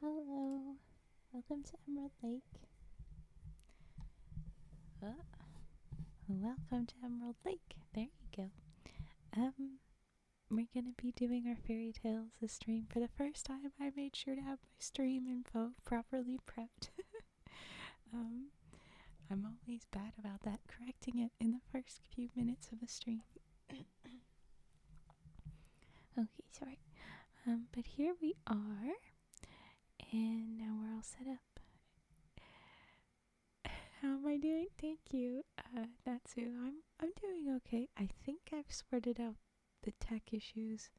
Hello, welcome to Emerald Lake. Welcome to Emerald Lake. There you go. We're gonna be doing our fairy tales this stream. For the first time, I made sure to have my stream info properly prepped. I'm always bad about that, correcting it in the first few minutes of the stream. Okay, sorry. But here we are, and now we're all set up. How am I doing? Thank you, Natsu. I'm doing okay. I think I've sorted out the tech issues.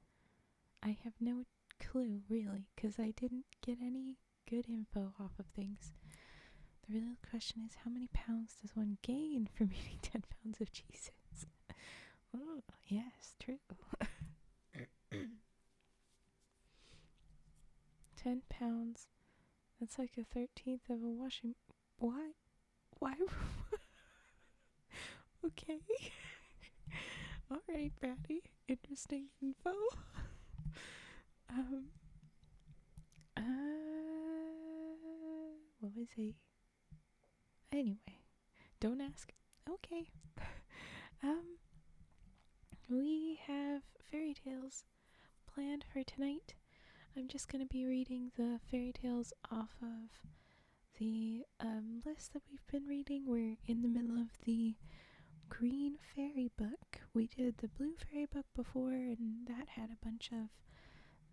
I have no clue, really, because I didn't get any good info off of things. The real question is, how many pounds does one gain from eating 10 pounds of cheeses? Oh, yes, true. 10 pounds. That's like a 13th of a washing. Why? Why? Okay. Alright, Batty. Interesting info. What was he? Anyway, don't ask. Okay. We have fairy tales planned for tonight. I'm just gonna be reading the fairy tales off of the list that we've been reading. We're in the middle of the green fairy book. We did the blue fairy book before, and that had a bunch of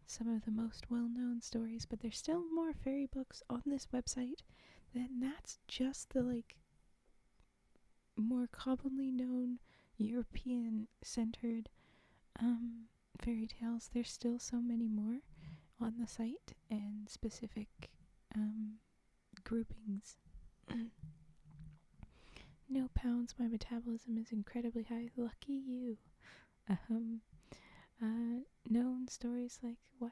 some of the most well-known stories, but there's still more fairy books on this website. That's just the more commonly known European-centered fairy tales. There's still so many more on the site and specific groupings. No pounds, my metabolism is incredibly high. Lucky you. Known stories like what?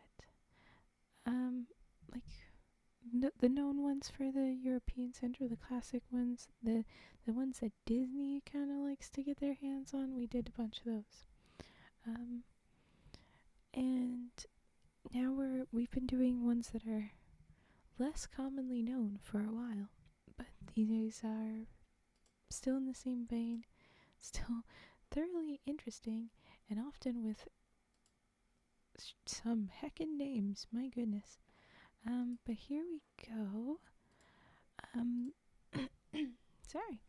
The known ones for the European Center, the classic ones, the ones that Disney kind of likes to get their hands on. We did a bunch of those. And now we've been doing ones that are less commonly known for a while, but these are still in the same vein, still thoroughly interesting, and often with some heckin' names, my goodness. But here we go. Sorry.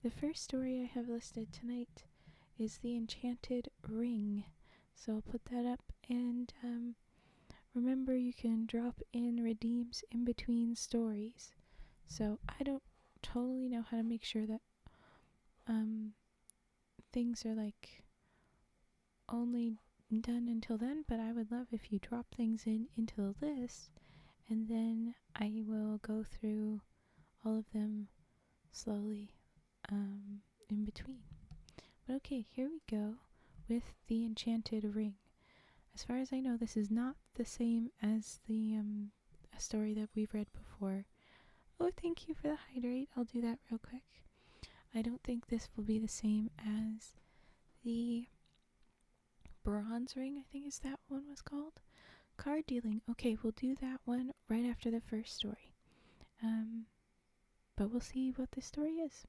The first story I have listed tonight is The Enchanted Ring. So I'll put that up, and remember you can drop in redeems in between stories. So I don't totally know how to make sure that things are only done until then, but I would love if you drop things into the list, and then I will go through all of them slowly in between. But okay, here we go with The Enchanted Ring. As far as I know, this is not the same as the a story that we've read before. Oh, thank you for the hydrate. I'll do that real quick. I don't think this will be the same as the Bronze Ring, I think is that one was called. Card dealing. Okay, we'll do that one right after the first story. But we'll see what this story is.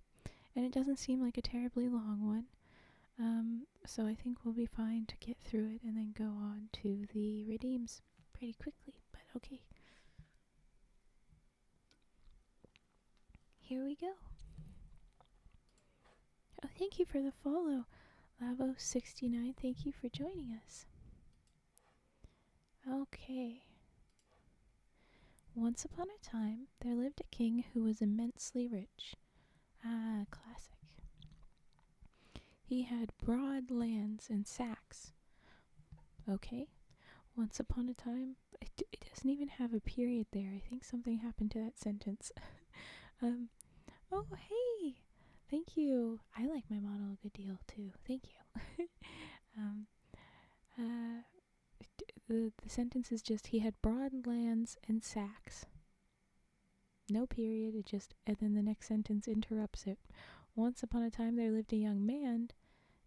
And it doesn't seem like a terribly long one. So I think we'll be fine to get through it and then go on to the redeems pretty quickly. But okay. Here we go. Oh, thank you for the follow, Lavo69. Thank you for joining us. Okay. Once upon a time, there lived a king who was immensely rich. Ah, classic. He had broad lands and sacks. Okay. Once upon a time, it doesn't even have a period there. I think something happened to that sentence. Oh, hey! Thank you. I like my model a good deal, too. Thank you. The sentence is just, he had broad lands and sacks. No period, and then the next sentence interrupts it. Once upon a time there lived a young man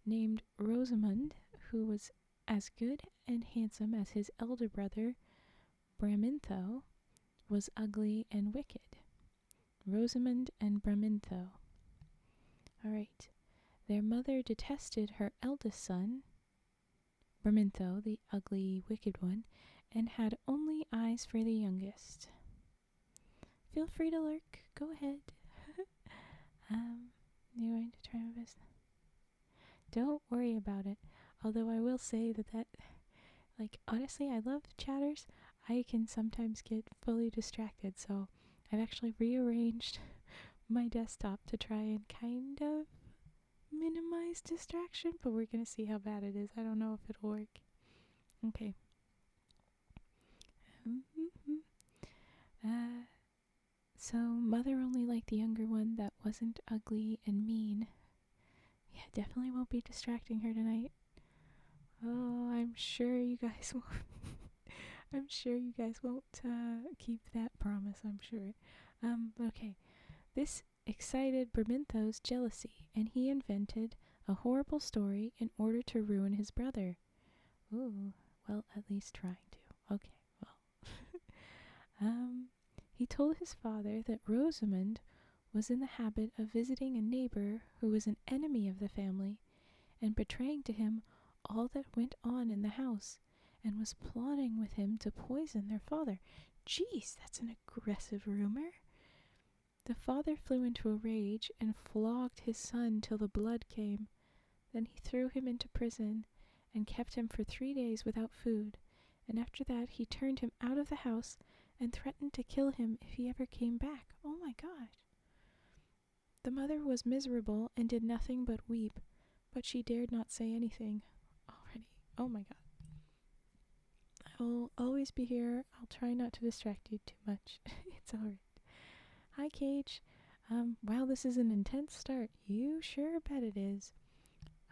named Rosamund, who was as good and handsome as his elder brother, Bramintho, was ugly and wicked. Rosamond and Bramintho. All right. Their mother detested her eldest son, Bramintho, the ugly, wicked one, and had only eyes for the youngest. Feel free to lurk. Go ahead. You're going to try my best. Don't worry about it. Although I will say that, like, honestly, I love chatters. I can sometimes get fully distracted, so I've actually rearranged my desktop to try and kind of minimize distraction, but we're gonna see how bad it is. I don't know if it'll work. Okay. So Mother only liked the younger one that wasn't ugly and mean. Yeah, definitely won't be distracting her tonight. Oh, I'm sure you guys won't. I'm sure you guys won't keep that promise, I'm sure. Okay. This excited Bramintho's jealousy, and he invented a horrible story in order to ruin his brother. Ooh, well, at least trying to. Okay, well. He told his father that Rosamond was in the habit of visiting a neighbor who was an enemy of the family and betraying to him all that went on in the house, and was plotting with him to poison their father. Jeez, that's an aggressive rumor. The father flew into a rage and flogged his son till the blood came. Then he threw him into prison and kept him for 3 days without food, and after that he turned him out of the house and threatened to kill him if he ever came back. Oh my God. The mother was miserable and did nothing but weep, but she dared not say anything. Already. Oh my God. I will always be here. I'll try not to distract you too much. It's alright. Hi, Cage. Wow, this is an intense start. You sure bet it is.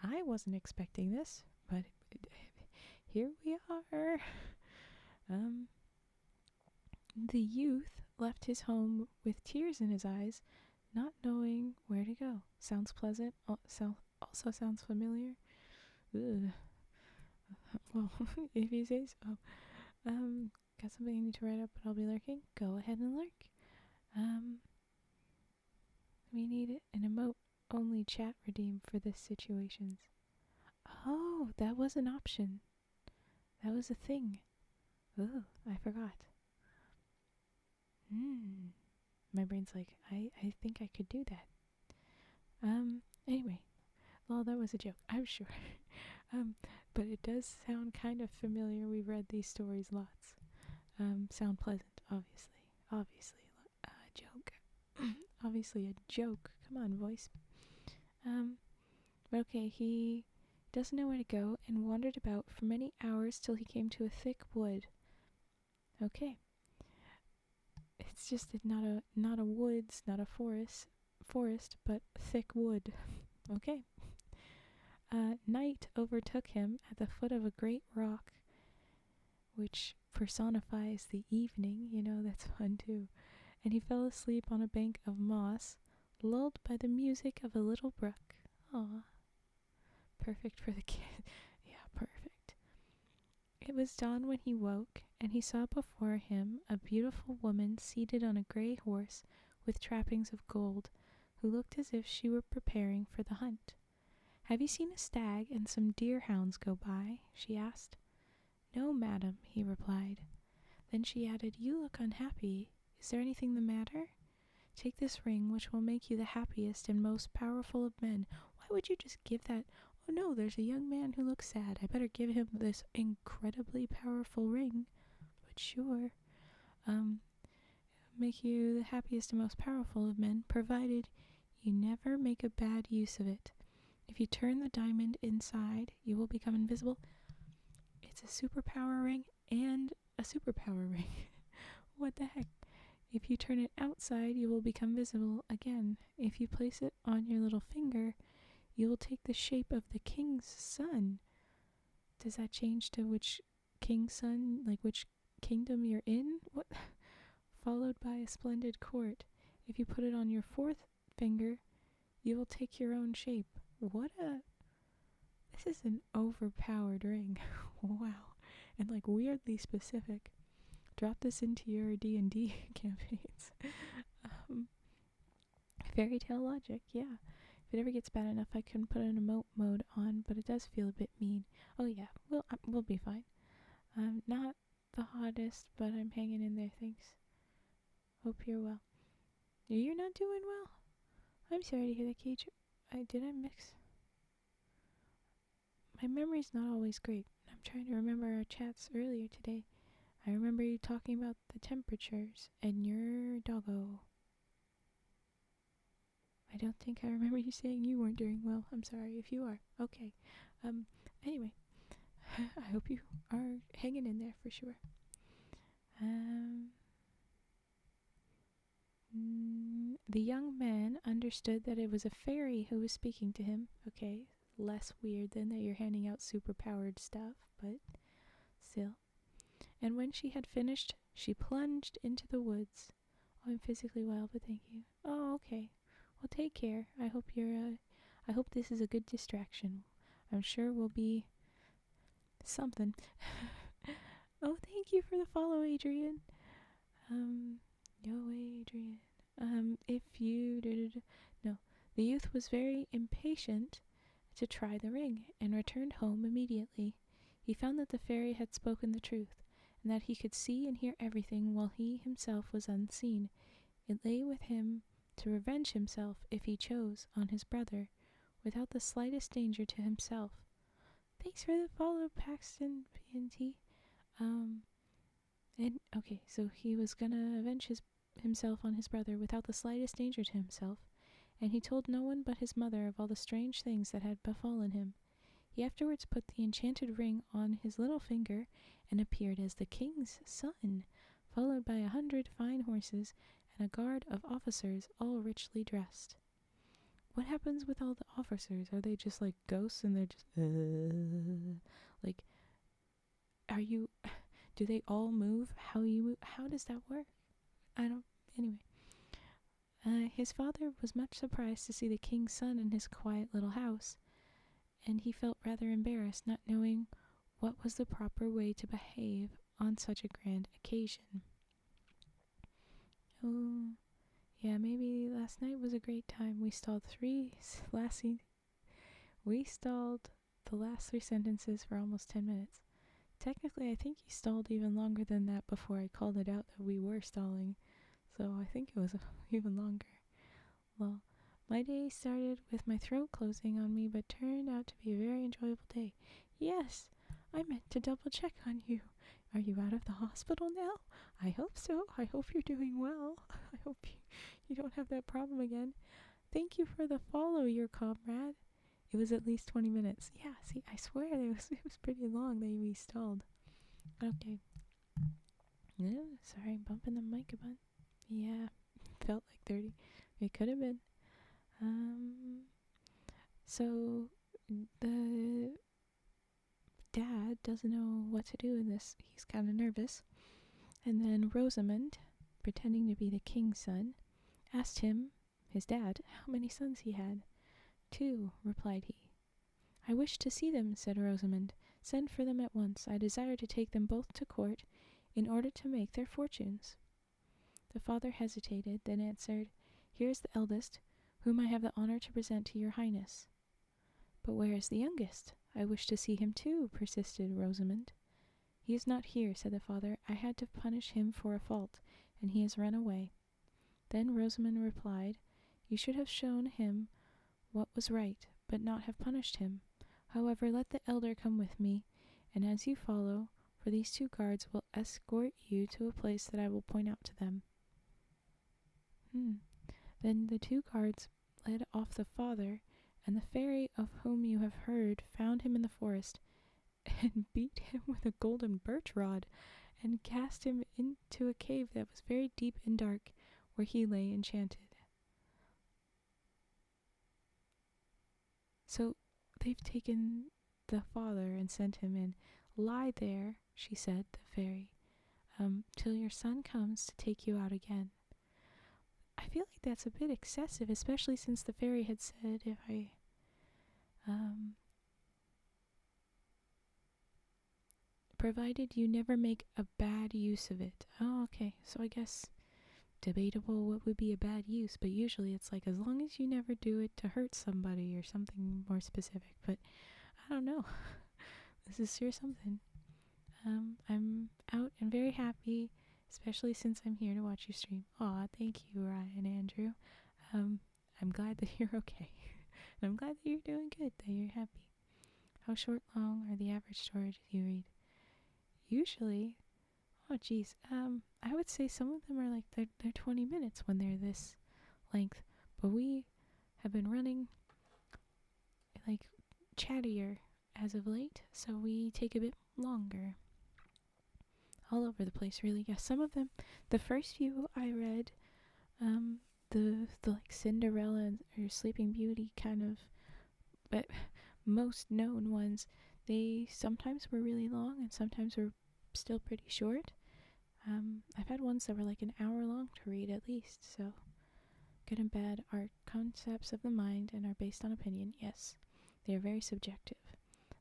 I wasn't expecting this, but here we are. The youth left his home with tears in his eyes, not knowing where to go. Sounds pleasant. Also sounds familiar. Ugh. Well, if you say so. Got something I need to write up, but I'll be lurking. Go ahead and lurk. We need an emote-only chat redeem for this situations. Oh, that was an option. That was a thing. Oh, I forgot. My brain's like, I think I could do that. Anyway. Well, that was a joke, I'm sure. But it does sound kind of familiar. We've read these stories lots. Sound pleasant, obviously. Obviously, a joke. Obviously a joke. Come on, voice. But okay, he doesn't know where to go and wandered about for many hours till he came to a thick wood. Okay. It's just not a woods, not a forest, but thick wood. Okay. Night overtook him at the foot of a great rock, which personifies the evening. You know, that's fun too. And he fell asleep on a bank of moss, lulled by the music of a little brook. Aw. Perfect for the kid. Yeah, perfect. It was dawn when he woke, and he saw before him a beautiful woman seated on a gray horse with trappings of gold, who looked as if she were preparing for the hunt. "Have you seen a stag and some deer-hounds go by?" she asked. "No, madam," he replied. Then she added, "You look unhappy. Is there anything the matter? Take this ring, which will make you the happiest and most powerful of men." Why would you just give that? Oh no, there's a young man who looks sad. I better give him this incredibly powerful ring. But sure. Make you the happiest and most powerful of men, provided you never make a bad use of it. If you turn the diamond inside, you will become invisible. It's a superpower ring and a superpower ring. What the heck? If you turn it outside, you will become visible again. If you place it on your little finger, you will take the shape of the king's son. Does that change to which king's son, like which kingdom you're in? What? Followed by a splendid court. If you put it on your fourth finger, you will take your own shape. This is an overpowered ring. Wow. And like weirdly specific. Drop this into your D&D campaigns. um, Fairy tale logic, yeah. If it ever gets bad enough, I can put an emote mode on, but it does feel a bit mean. Oh yeah, we'll be fine. I'm not the hottest, but I'm hanging in there, thanks. Hope you're well. You're not doing well? I'm sorry to hear that, Cage. Did I mix? My memory's not always great. I'm trying to remember our chats earlier today. I remember you talking about the temperatures and your doggo. I don't think I remember you saying you weren't doing well. I'm sorry if you are. Okay. Anyway, I hope you are hanging in there for sure. The young man understood that it was a fairy who was speaking to him. Okay, less weird than that you're handing out super-powered stuff, but still. And when she had finished, she plunged into the woods. Oh, I'm physically well, but thank you. Oh, okay. Well, take care. I hope I hope this is a good distraction. I'm sure we'll be something. Oh, thank you for the follow, Adrian. Yo, Adrian. No. The youth was very impatient to try the ring and returned home immediately. He found that the fairy had spoken the truth, and that he could see and hear everything while he himself was unseen. It lay with him to revenge himself, if he chose, on his brother, without the slightest danger to himself. Thanks for the follow, Paxton PNT. So he was gonna avenge himself on his brother without the slightest danger to himself, and he told no one but his mother of all the strange things that had befallen him. He afterwards put the enchanted ring on his little finger and appeared as the king's son, followed by 100 fine horses and a guard of officers all richly dressed. What happens with all the officers? Are they just like ghosts and they're just do they all move how you move? How does that work? Anyway. His father was much surprised to see the king's son in his quiet little house, and he felt rather embarrassed, not knowing what was the proper way to behave on such a grand occasion. Oh, yeah, maybe last night was a great time. We stalled the last 3 sentences for almost 10 minutes. Technically, I think he stalled even longer than that before I called it out that we were stalling, so I think it was even longer. Well, my day started with my throat closing on me, but turned out to be a very enjoyable day. Yes, I meant to double check on you. Are you out of the hospital now? I hope so. I hope you're doing well. I hope you don't have that problem again. Thank you for the follow, your comrade. It was at least 20 minutes. Yeah, see, I swear it was pretty long that we stalled. Okay. Yeah, sorry, I'm bumping the mic a bunch. Yeah, felt like 30. It could have been. So the dad doesn't know what to do in this. He's kind of nervous. And then Rosamond, pretending to be the king's son, asked him, his dad, how many sons he had. 2, replied he. I wish to see them, said Rosamond. Send for them at once. I desire to take them both to court in order to make their fortunes. The father hesitated, then answered, Here is the eldest, whom I have the honor to present to your highness. But where is the youngest? I wish to see him too, persisted Rosamond. He is not here, said the father. I had to punish him for a fault, and he has run away. Then Rosamond replied, You should have shown him what was right, but not have punished him. However, let the elder come with me, and as you follow, for these 2 guards will escort you to a place that I will point out to them. Then the 2 guards led off the father, and the fairy of whom you have heard found him in the forest, and beat him with a golden birch rod, and cast him into a cave that was very deep and dark, where he lay enchanted. So they've taken the father and sent him in. Lie there, she said, the fairy, till your son comes to take you out again. I feel like that's a bit excessive, especially since the fairy had said if I provided you never make a bad use of it. Oh, okay. So I guess debatable what would be a bad use, but usually it's like as long as you never do it to hurt somebody or something more specific. But I don't know. This is sure something. I'm out and very happy, especially since I'm here to watch you stream. Aw, thank you, Ryan and Andrew. I'm glad that you're okay. And I'm glad that you're doing good, that you're happy. How short, long are the average stories you read? Usually, oh geez, I would say some of them are like they're 20 minutes when they're this length, but we have been running like chattier as of late, so we take a bit longer. All over the place, really. Yeah, some of them, the first few I read, the like Cinderella or Sleeping Beauty kind of, but most known ones, they sometimes were really long and sometimes were still pretty short. I've had ones that were like an hour long to read at least, so good and bad are concepts of the mind and are based on opinion. Yes, they are very subjective.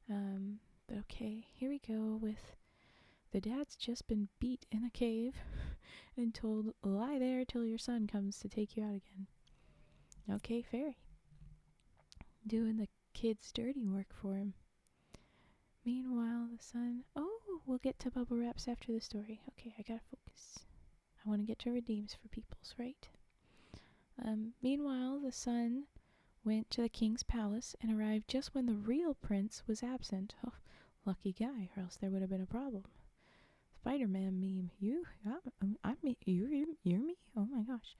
But okay, here we go with the dad's just been beat in a cave and told, lie there till your son comes to take you out again. Okay, fairy. Doing the kid's dirty work for him. Meanwhile, the son... Oh, we'll get to bubble wraps after the story. Okay, I gotta focus. I want to get to redeems for people's, right? Meanwhile, the son went to the king's palace and arrived just when the real prince was absent. Oh, lucky guy, or else there would have been a problem. Spider-Man meme. You're me? Oh my gosh.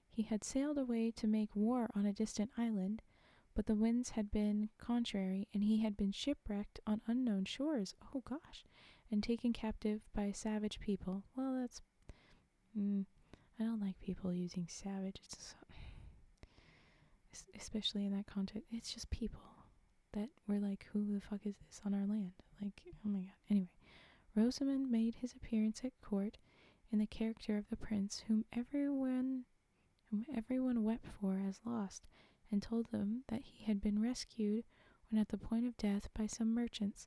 He had sailed away to make war on a distant island, but the winds had been contrary, and he had been shipwrecked on unknown shores. Oh gosh. And taken captive by savage people. Well, that's... I don't like people using savage. Especially in that context. It's just people that were like, who the fuck is this on our land? Like, oh my god. Anyway. Rosamund made his appearance at court in the character of the prince whom everyone wept for as lost, and told them that he had been rescued when at the point of death by some merchants.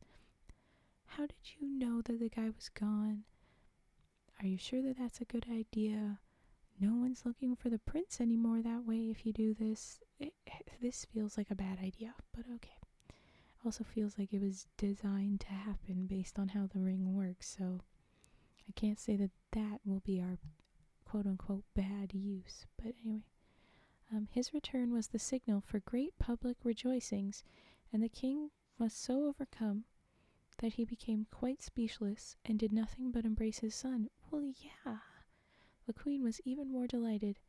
How did you know that the guy was gone? Are you sure that that's a good idea? No one's looking for the prince anymore that way if you do this. This feels like a bad idea, but okay. Also feels like it was designed to happen based on how the ring works, so I can't say that that will be our quote-unquote bad use. But anyway, his return was the signal for great public rejoicings, and the king was so overcome that he became quite speechless and did nothing but embrace his son. Well, yeah. The queen was even more delighted,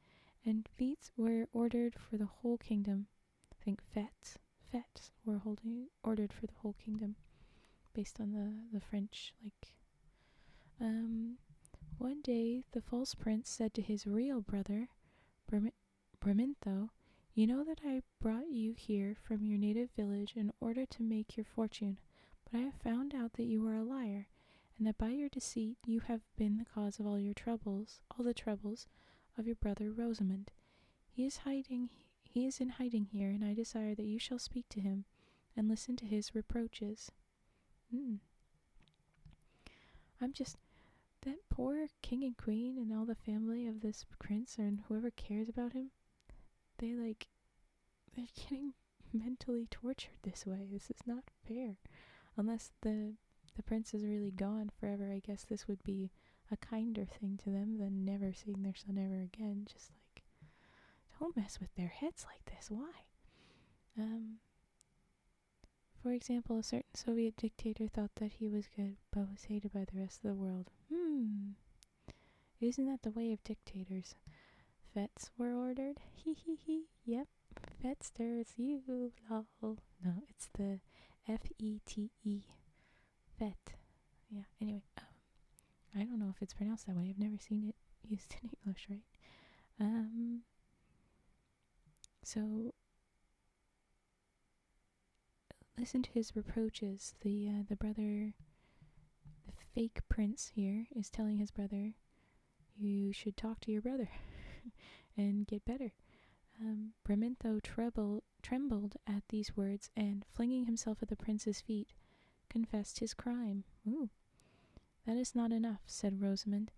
and fetes were ordered for the whole kingdom. I think fetes were ordered for the whole kingdom, based on the French, like. One day, the false prince said to his real brother, Bramintho, you know that I brought you here from your native village in order to make your fortune, but I have found out that you are a liar, and that by your deceit you have been the cause of all the troubles of your brother Rosamund. He is in hiding here, and I desire that you shall speak to him and listen to his reproaches. That poor king and queen and all the family of this prince and whoever cares about him, they're getting mentally tortured this way. This is not fair. Unless the prince is really gone forever, I guess this would be a kinder thing to them than never seeing their son ever again. Just like, don't mess with their heads like this. Why? For example, a certain Soviet dictator thought that he was good, but was hated by the rest of the world. Isn't that the way of dictators? Fetes were ordered? Hee. Yep. Fetsters, you lol. No, it's the F-E-T-E. Fet. Yeah, anyway. I don't know if it's pronounced that way. I've never seen it used in English, right? So listen to his reproaches. The brother, the fake prince here, is telling his brother, you should talk to your brother and get better. Bramintho trembled at these words, and flinging himself at the prince's feet, confessed his crime. Ooh. "That is not enough," said Rosamond.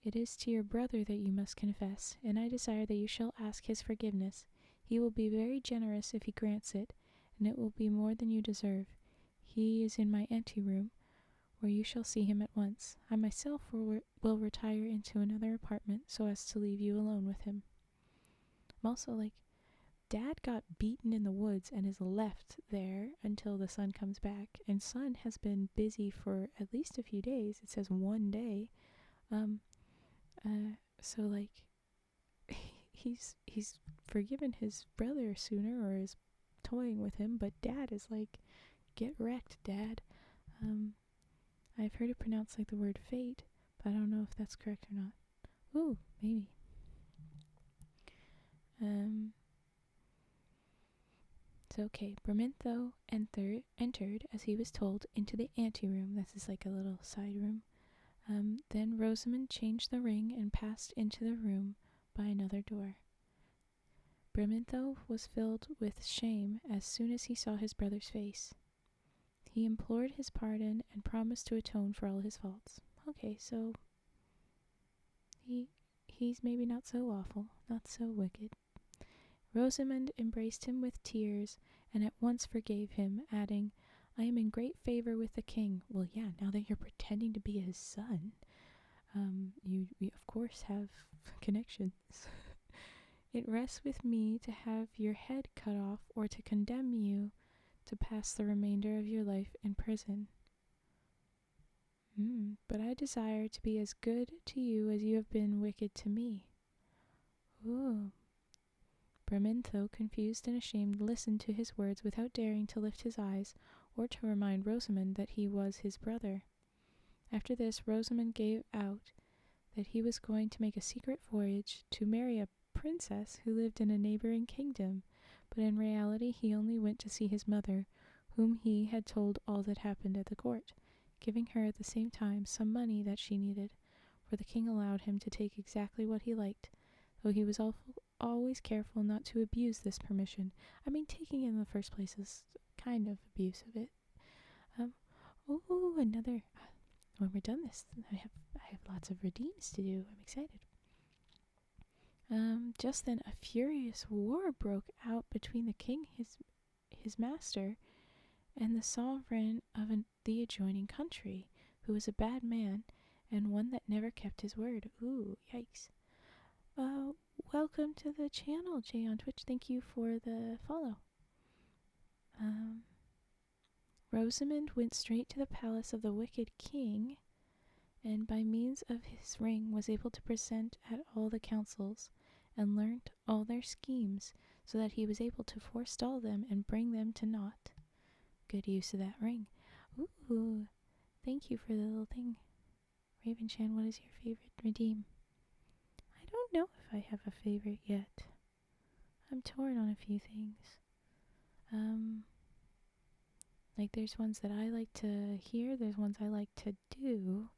"It is to your brother that you must confess, and I desire that you shall ask his forgiveness. He will be very generous if he grants it, and it will be more than you deserve. He is in my anteroom, where you shall see him at once. I myself will retire into another apartment so as to leave you alone with him." I'm also like, Dad got beaten in the woods and is left there until the sun comes back, and Son has been busy for at least a few days. It says one day. So like, he's forgiven his brother sooner, or is toying with him, but Dad is like, get wrecked, Dad. I've heard it pronounced like the word fate, but I don't know if that's correct or not. Ooh, maybe. So okay, Bramintho entered, as he was told, into the anteroom. This is like a little side room. Then Rosamond changed the ring and passed into the room by another door. Bramintho was filled with shame as soon as he saw his brother's face. He implored his pardon and promised to atone for all his faults. Okay, so he's maybe not so awful, not so wicked. Rosamond embraced him with tears and at once forgave him, adding, "I am in great favor with the king." Well, yeah, now that you're pretending to be his son, you of course have connections. "It rests with me to have your head cut off or to condemn you to pass the remainder of your life in prison. But I desire to be as good to you as you have been wicked to me." Ooh. Bramintho, confused and ashamed, listened to his words without daring to lift his eyes or to remind Rosamond that he was his brother. After this, Rosamond gave out that he was going to make a secret voyage to marry a princess who lived in a neighboring kingdom, but in reality he only went to see his mother, whom he had told all that happened at the court, giving her at the same time some money that she needed, for the king allowed him to take exactly what he liked, though he was always careful not to abuse this permission. I mean, taking it in the first place is kind of abuse of it. Another. When we're done this, I have lots of redeems to do. I'm excited. Just then, a furious war broke out between the king, his master, and the sovereign of the adjoining country, who was a bad man and one that never kept his word. Ooh, yikes. Welcome to the channel, Jay on Twitch. Thank you for the follow. Rosamond went straight to the palace of the wicked king, and by means of his ring was able to present at all the councils, and learnt all their schemes, so that he was able to forestall them and bring them to naught. Good use of that ring. Ooh, thank you for the little thing. Ravenchan, what is your favorite redeem? I don't know if I have a favorite yet. I'm torn on a few things. Like there's ones that I like to hear, there's ones I like to do.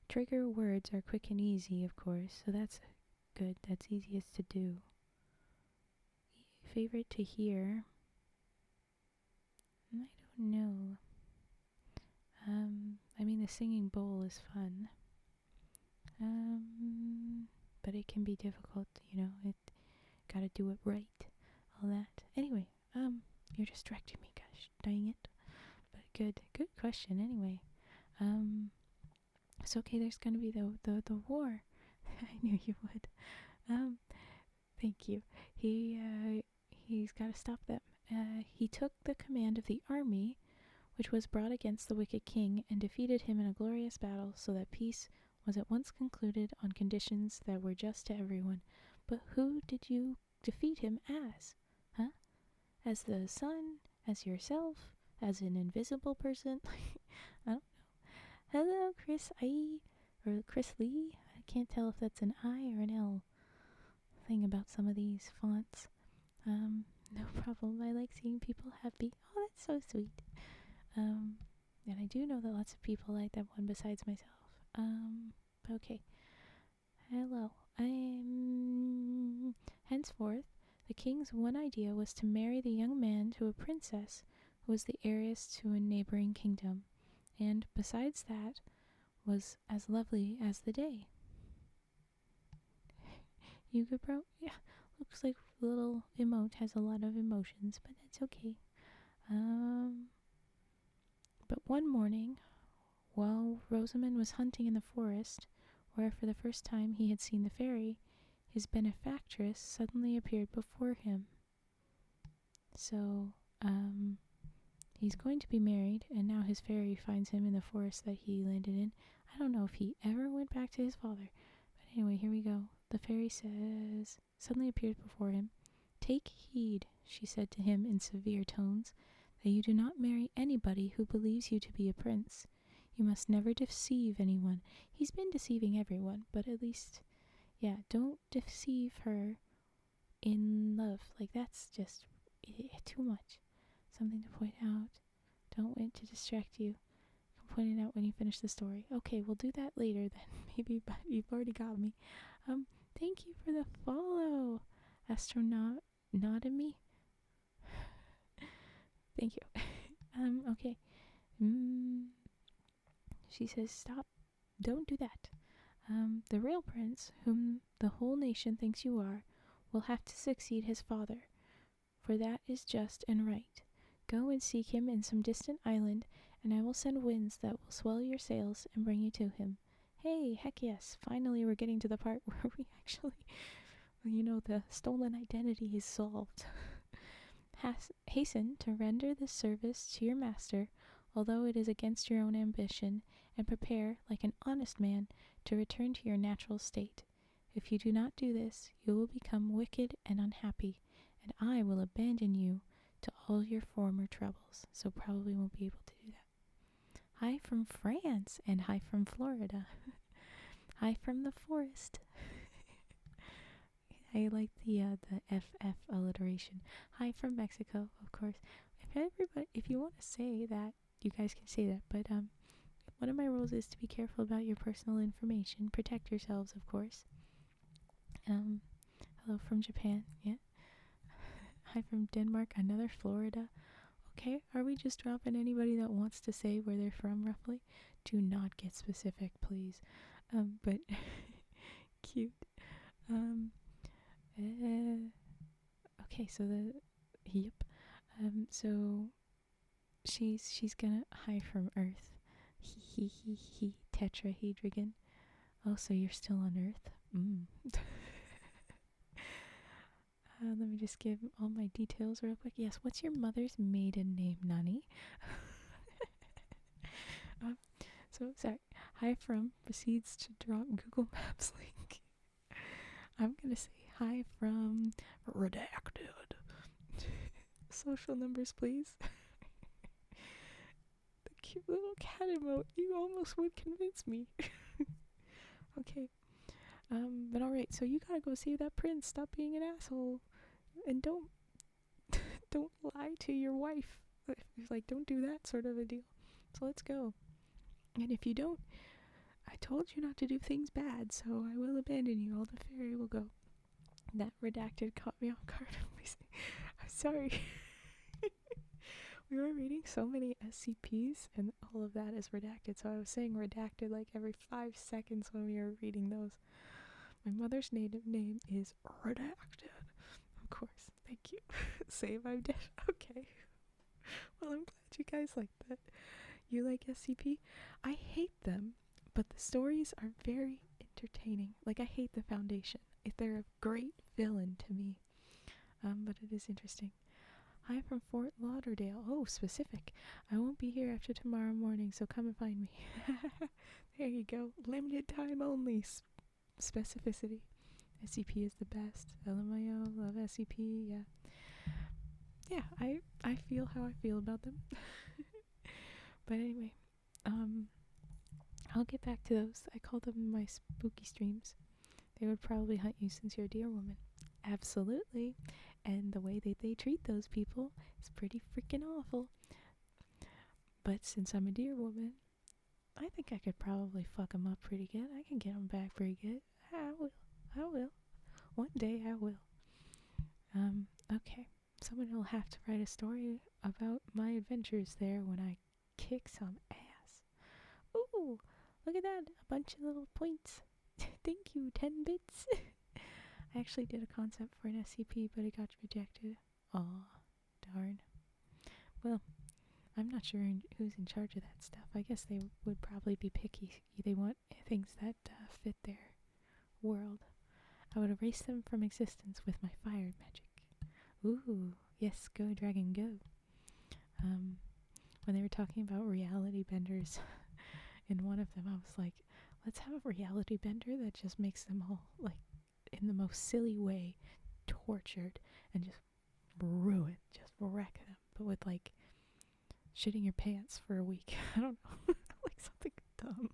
Trigger words are quick and easy, of course, so that's good. That's easiest to do. Favorite to hear? I don't know. I mean, the singing bowl is fun. But it can be difficult, it gotta do it right. All that. Anyway, you're distracting me, gosh dang it. But good question anyway. It's okay, there's gonna be the war. I knew you would. Thank you. He's gotta stop them. He took the command of the army, which was brought against the wicked king, and defeated him in a glorious battle, so that peace was at once concluded on conditions that were just to everyone. But who did you defeat him as? Huh? As the sun? As yourself? As an invisible person? I don't know. Hello, Chris or Chris Lee. I can't tell if that's an I or an L thing about some of these fonts. No problem. I like seeing people happy. Oh, that's so sweet. And I do know that lots of people like that one besides myself. Okay. Hello. Henceforth, The king's one idea was to marry the young man to a princess who was the heiress to a neighboring kingdom, and besides that, was as lovely as the day. You good, bro? Yeah, looks like little emote has a lot of emotions, but it's okay. But one morning, while Rosamond was hunting in the forest, where for the first time he had seen the fairy, his benefactress suddenly appeared before him. So, he's going to be married, and now his fairy finds him in the forest that he landed in. I don't know if he ever went back to his father. But anyway, here we go. The fairy suddenly appears before him. "Take heed," she said to him in severe tones, "that you do not marry anybody who believes you to be a prince. You must never deceive anyone." He's been deceiving everyone, but at least, yeah, don't deceive her in love. Like, that's just too much. Something to point out. Don't wait to distract you. I can point it out when you finish the story. Okay, we'll do that later then, maybe, but you've already got me. Thank you for the follow, Astronotomy. Thank you. Okay. She says, stop. Don't do that. The real prince, whom the whole nation thinks you are, will have to succeed his father, for that is just and right. Go and seek him in some distant island, and I will send winds that will swell your sails and bring you to him. Hey, heck yes, finally we're getting to the part where we actually, the stolen identity is solved. Hasten to render this service to your master, although it is against your own ambition, and prepare, like an honest man, to return to your natural state. If you do not do this, you will become wicked and unhappy, and I will abandon you to all your former troubles, so probably won't be able to do that. Hi from France, and hi from Florida. Hi from the forest. I like the FF alliteration. Hi from Mexico, of course. If you want to say that, you guys can say that, but one of my rules is to be careful about your personal information. Protect yourselves, of course. Hello from Japan, yeah. Hi from Denmark, another Florida. Okay, are we just dropping anybody that wants to say where they're from, roughly? Do not get specific, please. But cute. Okay, so so she's gonna hi from Earth. He tetrahedron. Oh, so you're still on Earth? Let me just give all my details real quick. Yes, what's your mother's maiden name, Nani? Sorry. Hi from proceeds to drop Google Maps link. I'm gonna say hi from redacted. Social numbers, please. The cute little cat emote. You almost would convince me. Okay. But alright, so you gotta go save that prince. Stop being an asshole. And don't lie to your wife. Like, don't do that sort of a deal. So let's go. And if you don't, I told you not to do things bad, so I will abandon you. All the fairy will go. That redacted caught me off guard. I'm sorry. We were reading so many SCPs, and all of that is redacted, so I was saying redacted like every 5 seconds when we were reading those. My mother's native name is redacted. Of course. Thank you. Save, I'm dead. Okay. Well, I'm glad you guys like that. You like SCP? I hate them, but the stories are very entertaining. Like, I hate the Foundation. They're a great villain to me. But it is interesting. Hi from Fort Lauderdale. Oh, specific. I won't be here after tomorrow morning, so come and find me. There you go. Limited time only. Specificity. SCP is the best. LMIO, love SCP, yeah. Yeah, I feel how I feel about them. But anyway, I'll get back to those. I call them my spooky streams. They would probably hunt you since you're a deer woman. Absolutely. And the way that they treat those people is pretty freaking awful. But since I'm a deer woman, I think I could probably fuck them up pretty good. I can get them back pretty good. I will. One day I will. Okay. Someone will have to write a story about my adventures there when I kick some ass. Ooh, look at that. A bunch of little points. Thank you, 10 bits. I actually did a concept for an SCP, but it got rejected. Aw, darn. Well, I'm not sure who's in charge of that stuff. I guess they would probably be picky. They want things that fit their world. I would erase them from existence with my fire magic. Ooh, yes, go dragon, go. When they were talking about reality benders, in one of them I was like, let's have a reality bender that just makes them all, like, in the most silly way, tortured, and just ruin, just wreck them, but with, like, shitting your pants for a week. I don't know, like something dumb.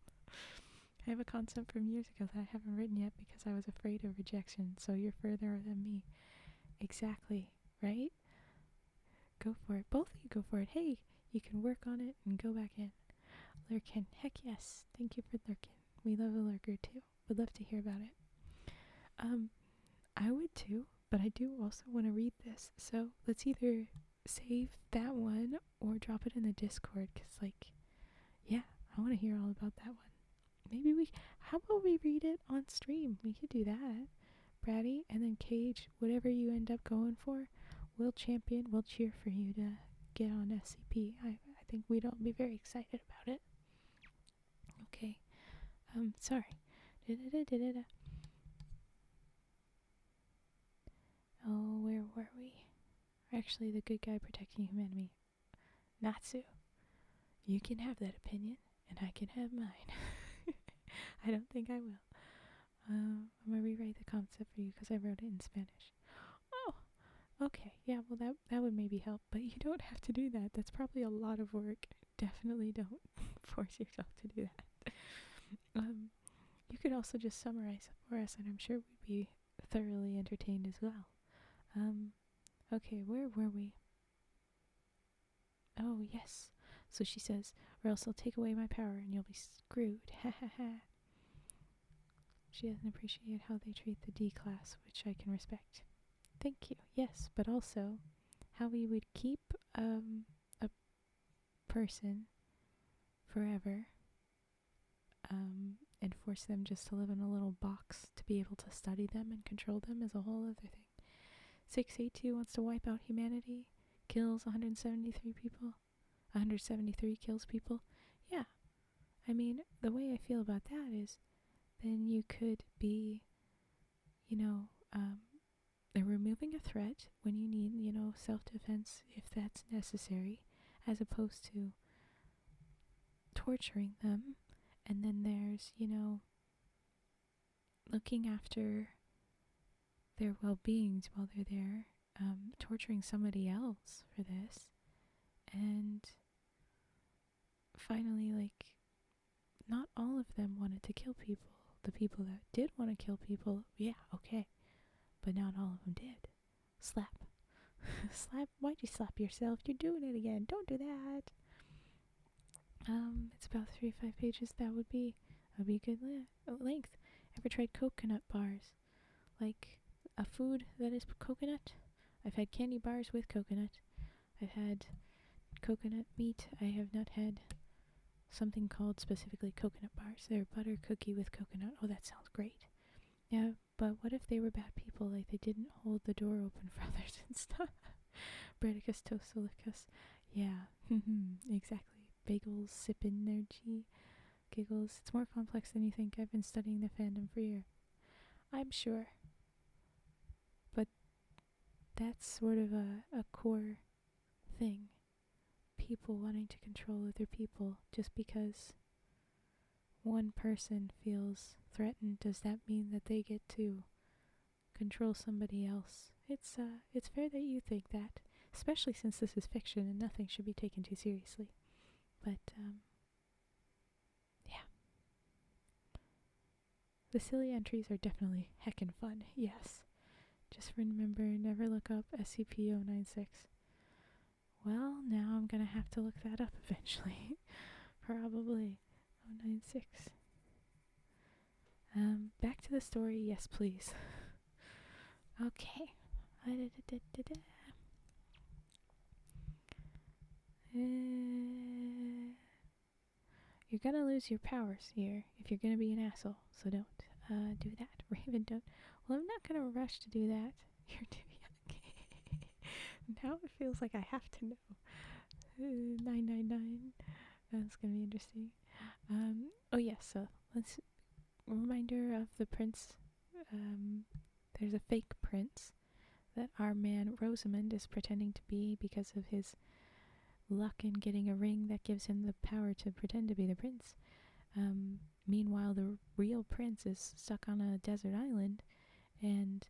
I have a concept from years ago that I haven't written yet because I was afraid of rejection, so you're further than me. Exactly, right? Go for it. Both of you go for it. Hey, you can work on it and go back in. Lurkin. Heck yes. Thank you for lurking. We love a lurker too. Would love to hear about it. I would too, but I do also want to read this. So let's either save that one or drop it in the Discord, because, like, yeah, I want to hear all about that one. Maybe how about we read it on stream? We could do that. Bratty, and then Cage, whatever you end up going for, we'll champion, we'll cheer for you to get on SCP. I think we'd all be very excited about it. Okay. Sorry. Oh, where were we? Actually, the good guy protecting humanity. Natsu. You can have that opinion, and I can have mine. I don't think I will. I'm gonna rewrite the concept for you because I wrote it in Spanish. Oh, okay. Yeah, well, that would maybe help, but you don't have to do that. That's probably a lot of work. Definitely don't force yourself to do that. You could also just summarize it for us, and I'm sure we'd be thoroughly entertained as well. Okay, where were we? Oh, yes. So she says, or else I'll take away my power and you'll be screwed. Ha ha ha. She doesn't appreciate how they treat the D class, which I can respect. Thank you. Yes, but also how we would keep a person forever and force them just to live in a little box to be able to study them and control them is a whole other thing. 682 wants to wipe out humanity, kills 173 people. 173 kills people. Yeah. I mean, the way I feel about that is then you could be, removing a threat when you need, self-defense if that's necessary, as opposed to torturing them. And then there's, looking after their well-beings while they're there, torturing somebody else for this. And finally, like, not all of them wanted to kill people. The people that did want to kill people, yeah, okay. But not all of them did. Slap. Slap? Why'd you slap yourself? You're doing it again. Don't do that. It's about 3 to 5 pages. That would be a good length. Ever tried coconut bars? Like a food that is coconut? I've had candy bars with coconut. I've had coconut meat. I have not had something called specifically coconut bars. They're butter cookie with coconut. Oh, that sounds great. Yeah, but what if they were bad people? Like they didn't hold the door open for others and stuff. Bredicus tosalicus. Yeah, exactly. Bagels sipping their giggles. It's more complex than you think. I've been studying the fandom for years. I'm sure. But that's sort of a core thing. People wanting to control other people just because one person feels threatened. Does that mean that they get to control somebody else? It's fair that you think that, especially since this is fiction and nothing should be taken too seriously. But yeah, the silly entries are definitely heckin' fun. Yes, just remember, never look up SCP-096. Well, now I'm gonna have to look that up eventually. Probably 096. Back to the story, yes please. Okay. You're gonna lose your powers here if you're gonna be an asshole, so don't do that. Raven, don't. Well, I'm not gonna rush to do that. You're too young. Now it feels like I have to know. 999. That's gonna be interesting. Oh yes, so let's reminder of the prince. There's a fake prince that our man Rosamund is pretending to be because of his luck in getting a ring that gives him the power to pretend to be the prince. Meanwhile, the real prince is stuck on a desert island, and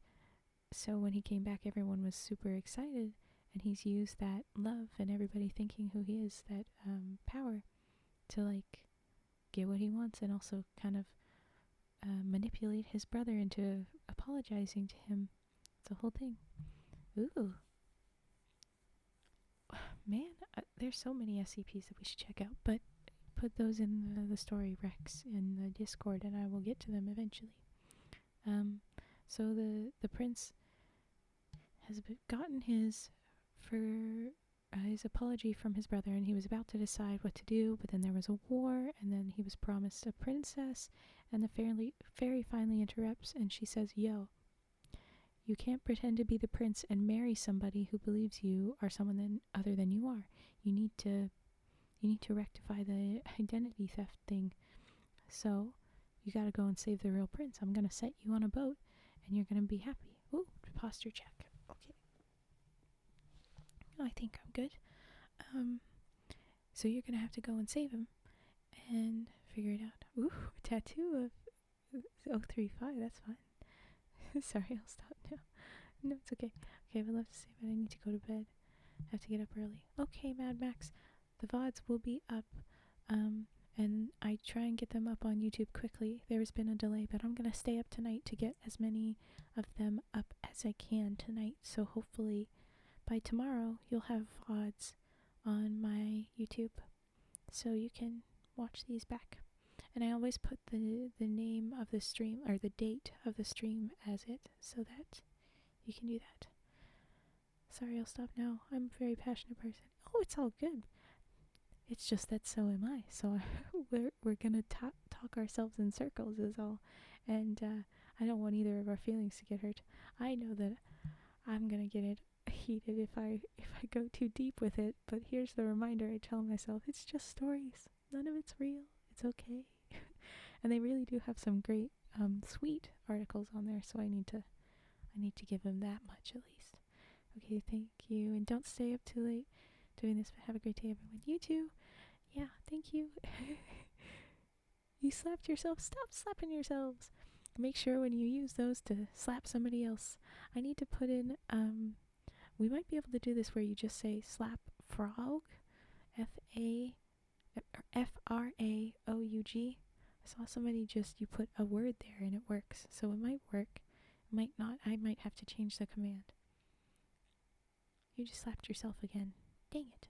so when he came back, everyone was super excited, and he's used that love and everybody thinking who he is, that power, to like get what he wants, and also kind of manipulate his brother into apologizing to him. It's a whole thing. Ooh. Man, there's so many SCPs that we should check out, but put those in the story Rex in the Discord, and I will get to them eventually. So the prince has gotten his apology from his brother, and he was about to decide what to do, but then there was a war, and then he was promised a princess, and the fairy finally interrupts, and she says, "Yo, you can't pretend to be the prince and marry somebody who believes you are someone other than you are. You need to rectify the identity theft thing. So you gotta go and save the real prince. I'm gonna set you on a boat, and you're gonna be happy." Ooh, posture check. Okay. I think I'm good. So you're gonna have to go and save him and figure it out. Ooh, tattoo of 035. That's fine. Sorry, I'll stop now. No, it's okay. Okay, I would love to say, but I need to go to bed. I have to get up early. Okay, Mad Max. The VODs will be up. And I try and get them up on YouTube quickly. There's been a delay, but I'm going to stay up tonight to get as many of them up as I can tonight. So hopefully by tomorrow you'll have VODs on my YouTube, so you can watch these back. And I always put the name of the stream, or the date of the stream, as it, so that you can do that. Sorry, I'll stop now. I'm a very passionate person. Oh, it's all good. It's just that so am I. So we're gonna talk ourselves in circles is all. And I don't want either of our feelings to get hurt. I know that I'm gonna get it heated if I go too deep with it. But here's the reminder I tell myself: it's just stories. None of it's real. It's okay. And they really do have some great sweet articles on there. So I need to give them that much at least. Okay, thank you. And don't stay up too late doing this, but have a great day, everyone. You too. Yeah, thank you. You slapped yourself. Stop slapping yourselves. Make sure when you use those to slap somebody else. I need to put in, we might be able to do this where you just say slap frog, Fraoug. I saw somebody you put a word there and it works. So it might work. It might not. I might have to change the command. You just slapped yourself again. Dang it.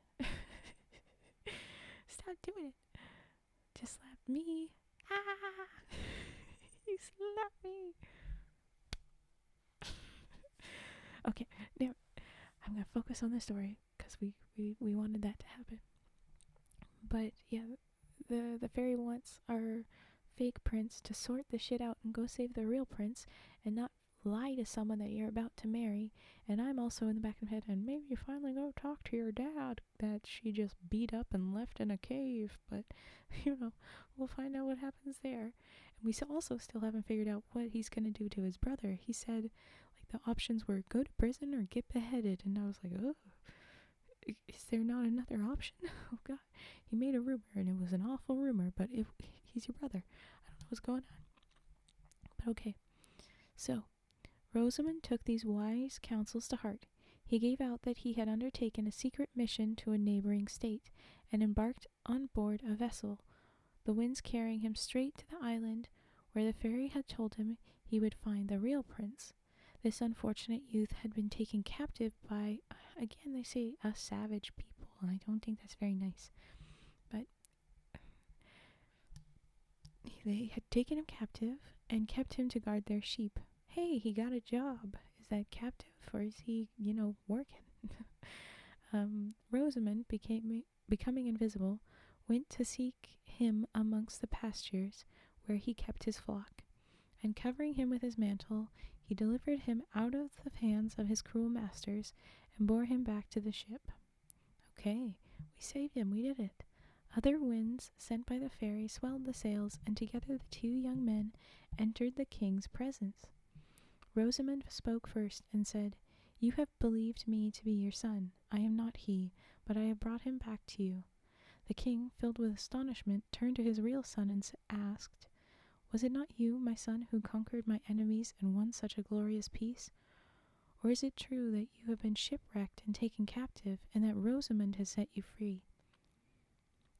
Stop doing it. Just slap me. Ah! You slapped me. Okay, now I'm going to focus on the story because we wanted that to happen. But yeah, the fairy wants our fake prince to sort the shit out and go save the real prince and not lie to someone that you're about to marry. And I'm also in the back of my head, and maybe you finally go talk to your dad that she just beat up and left in a cave. But we'll find out what happens there. And we also still haven't figured out what he's gonna do to his brother. He said like the options were go to prison or get beheaded, and I was like, oh, is there not another option? Oh god. He made a rumor, and it was an awful rumor, but he's your brother. I don't know what's going on. But okay. So Rosamund took these wise counsels to heart. He gave out that he had undertaken a secret mission to a neighboring state, and embarked on board a vessel, the winds carrying him straight to the island where the fairy had told him he would find the real prince. This unfortunate youth had been taken captive by, again they say, a savage people, and I don't think that's very nice. But they had taken him captive and kept him to guard their sheep. Hey, he got a job. Is that captive? or is he, working? Rosamond, becoming invisible, went to seek him amongst the pastures where he kept his flock, and covering him with his mantle, he delivered him out of the hands of his cruel masters and bore him back to the ship. Okay, we saved him, we did it. Other winds sent by the fairy swelled the sails, and together the two young men entered the king's presence. Rosamond spoke first and said, "You have believed me to be your son. I am not he, but I have brought him back to you." The king, filled with astonishment, turned to his real son and asked, "Was it not you, my son, who conquered my enemies and won such a glorious peace? Or is it true that you have been shipwrecked and taken captive, and that Rosamond has set you free?"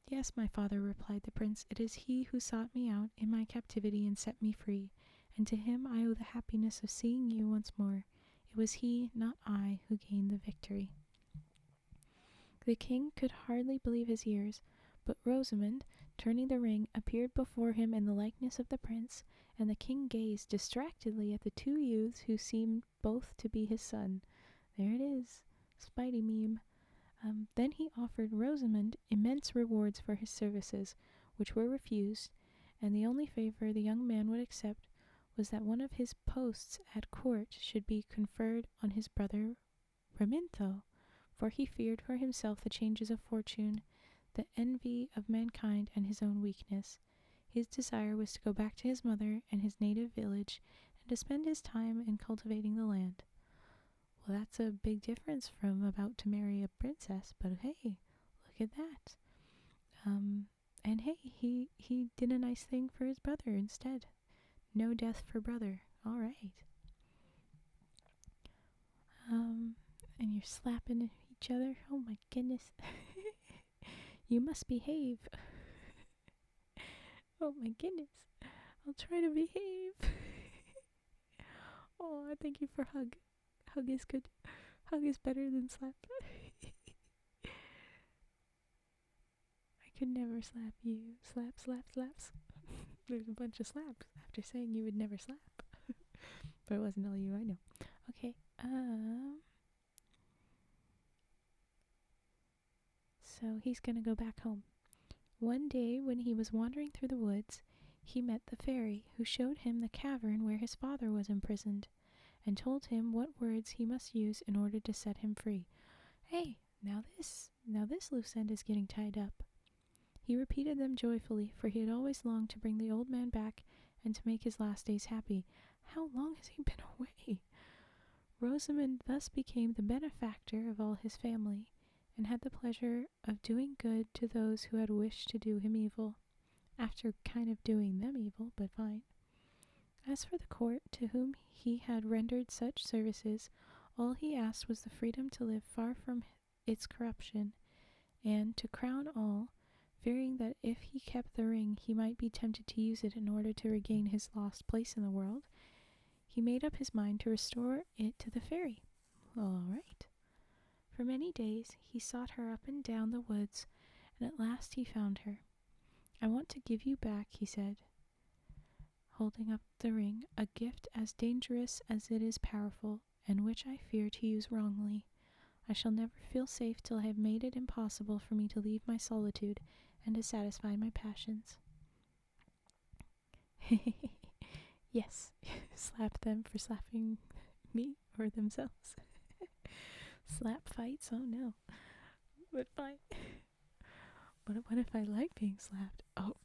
"Yes, my father," replied the prince, "it is he who sought me out in my captivity and set me free, and to him I owe the happiness of seeing you once more. It was he, not I, who gained the victory." The king could hardly believe his ears, but Rosamond, turning the ring, appeared before him in the likeness of the prince, and the king gazed distractedly at the two youths who seemed both to be his son. There it is, Spidey meme. Then he offered Rosamond immense rewards for his services, which were refused, and the only favor the young man would accept was that one of his posts at court should be conferred on his brother Ramintho, for he feared for himself the changes of fortune, the envy of mankind, and his own weakness. His desire was to go back to his mother and his native village, and to spend his time in cultivating the land. Well, that's a big difference from about to marry a princess, but hey, look at that. And hey, he did a nice thing for his brother instead. No death for brother. All right. And you're slapping each other. Oh my goodness. You must behave. Oh my goodness. I'll try to behave. Oh, thank you for hug. Hug is good. Hug is better than slap. I could never slap you. Slap, slap, slaps. There's a bunch of slaps after saying you would never slap. But it wasn't all you, I know. Okay, so he's gonna go back home. One day when he was wandering through the woods, he met the fairy, who showed him the cavern where his father was imprisoned, and told him what words he must use in order to set him free. Hey, now this loose end is getting tied up. He repeated them joyfully, for he had always longed to bring the old man back and to make his last days happy. How long has he been away? Rosamond thus became the benefactor of all his family, and had the pleasure of doing good to those who had wished to do him evil, after kind of doing them evil, but fine. As for the court, to whom he had rendered such services, all he asked was the freedom to live far from its corruption, and, to crown all, fearing that if he kept the ring he might be tempted to use it in order to regain his lost place in the world, he made up his mind to restore it to the fairy. All right. For many days he sought her up and down the woods, and at last he found her. "I want to give you back," he said, holding up the ring, "a gift as dangerous as it is powerful, and which I fear to use wrongly. I shall never feel safe till I have made it impossible for me to leave my solitude and to satisfy my passions." Yes, slap them for slapping me or themselves. Slap fights? Oh no. But fine. What if I like being slapped? Oh.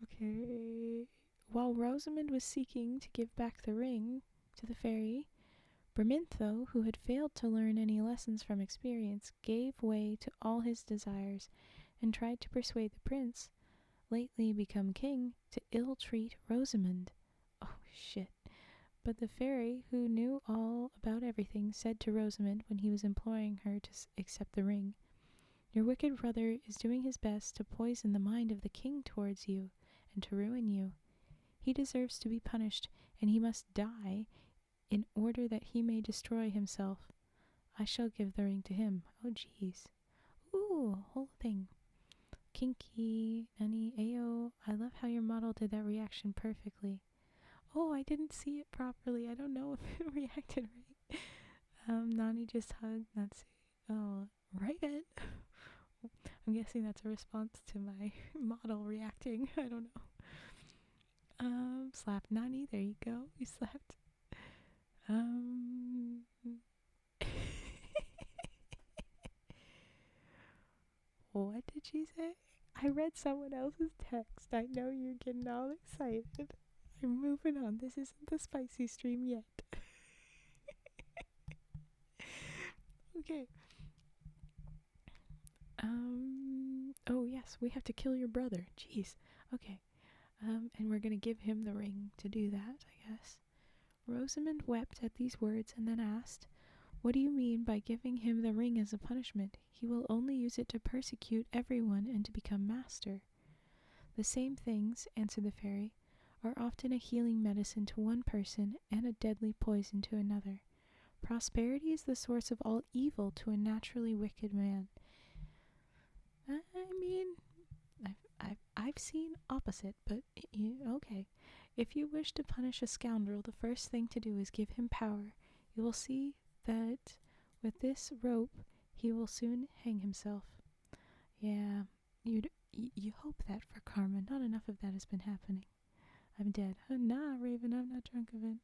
Okay. While Rosamond was seeking to give back the ring to the fairy, Bramintho, who had failed to learn any lessons from experience, gave way to all his desires, and tried to persuade the prince, lately become king, to ill-treat Rosamond. Oh, shit. But the fairy, who knew all about everything, said to Rosamond when he was imploring her to accept the ring, "Your wicked brother is doing his best to poison the mind of the king towards you, and to ruin you. He deserves to be punished, and he must die in order that he may destroy himself. I shall give the ring to him." Oh, jeez. Ooh, whole thing. Kinky, Nani, Ayo, I love how your model did that reaction perfectly. Oh, I didn't see it properly. I don't know if it reacted right. Nani just hugged Natsu. Oh, right then. I'm guessing that's a response to my model reacting. I don't know. Slap Nani. There you go. You slapped. What did she say? I read someone else's text. I know you're getting all excited. I'm moving on. This isn't the spicy stream yet. Okay. Oh yes, we have to kill your brother. Jeez. Okay. And we're gonna give him the ring to do that, I guess. Rosamond wept at these words and then asked, "What do you mean by giving him the ring as a punishment? He will only use it to persecute everyone and to become master." "The same things," answered the fairy, "are often a healing medicine to one person and a deadly poison to another. Prosperity is the source of all evil to a naturally wicked man." I mean, I've seen opposite, but okay. "If you wish to punish a scoundrel, the first thing to do is give him power. You will see that with this rope he will soon hang himself." Yeah, you hope that for karma. Not enough of that has been happening. I'm dead. Nah, Raven, I'm not drunk of it.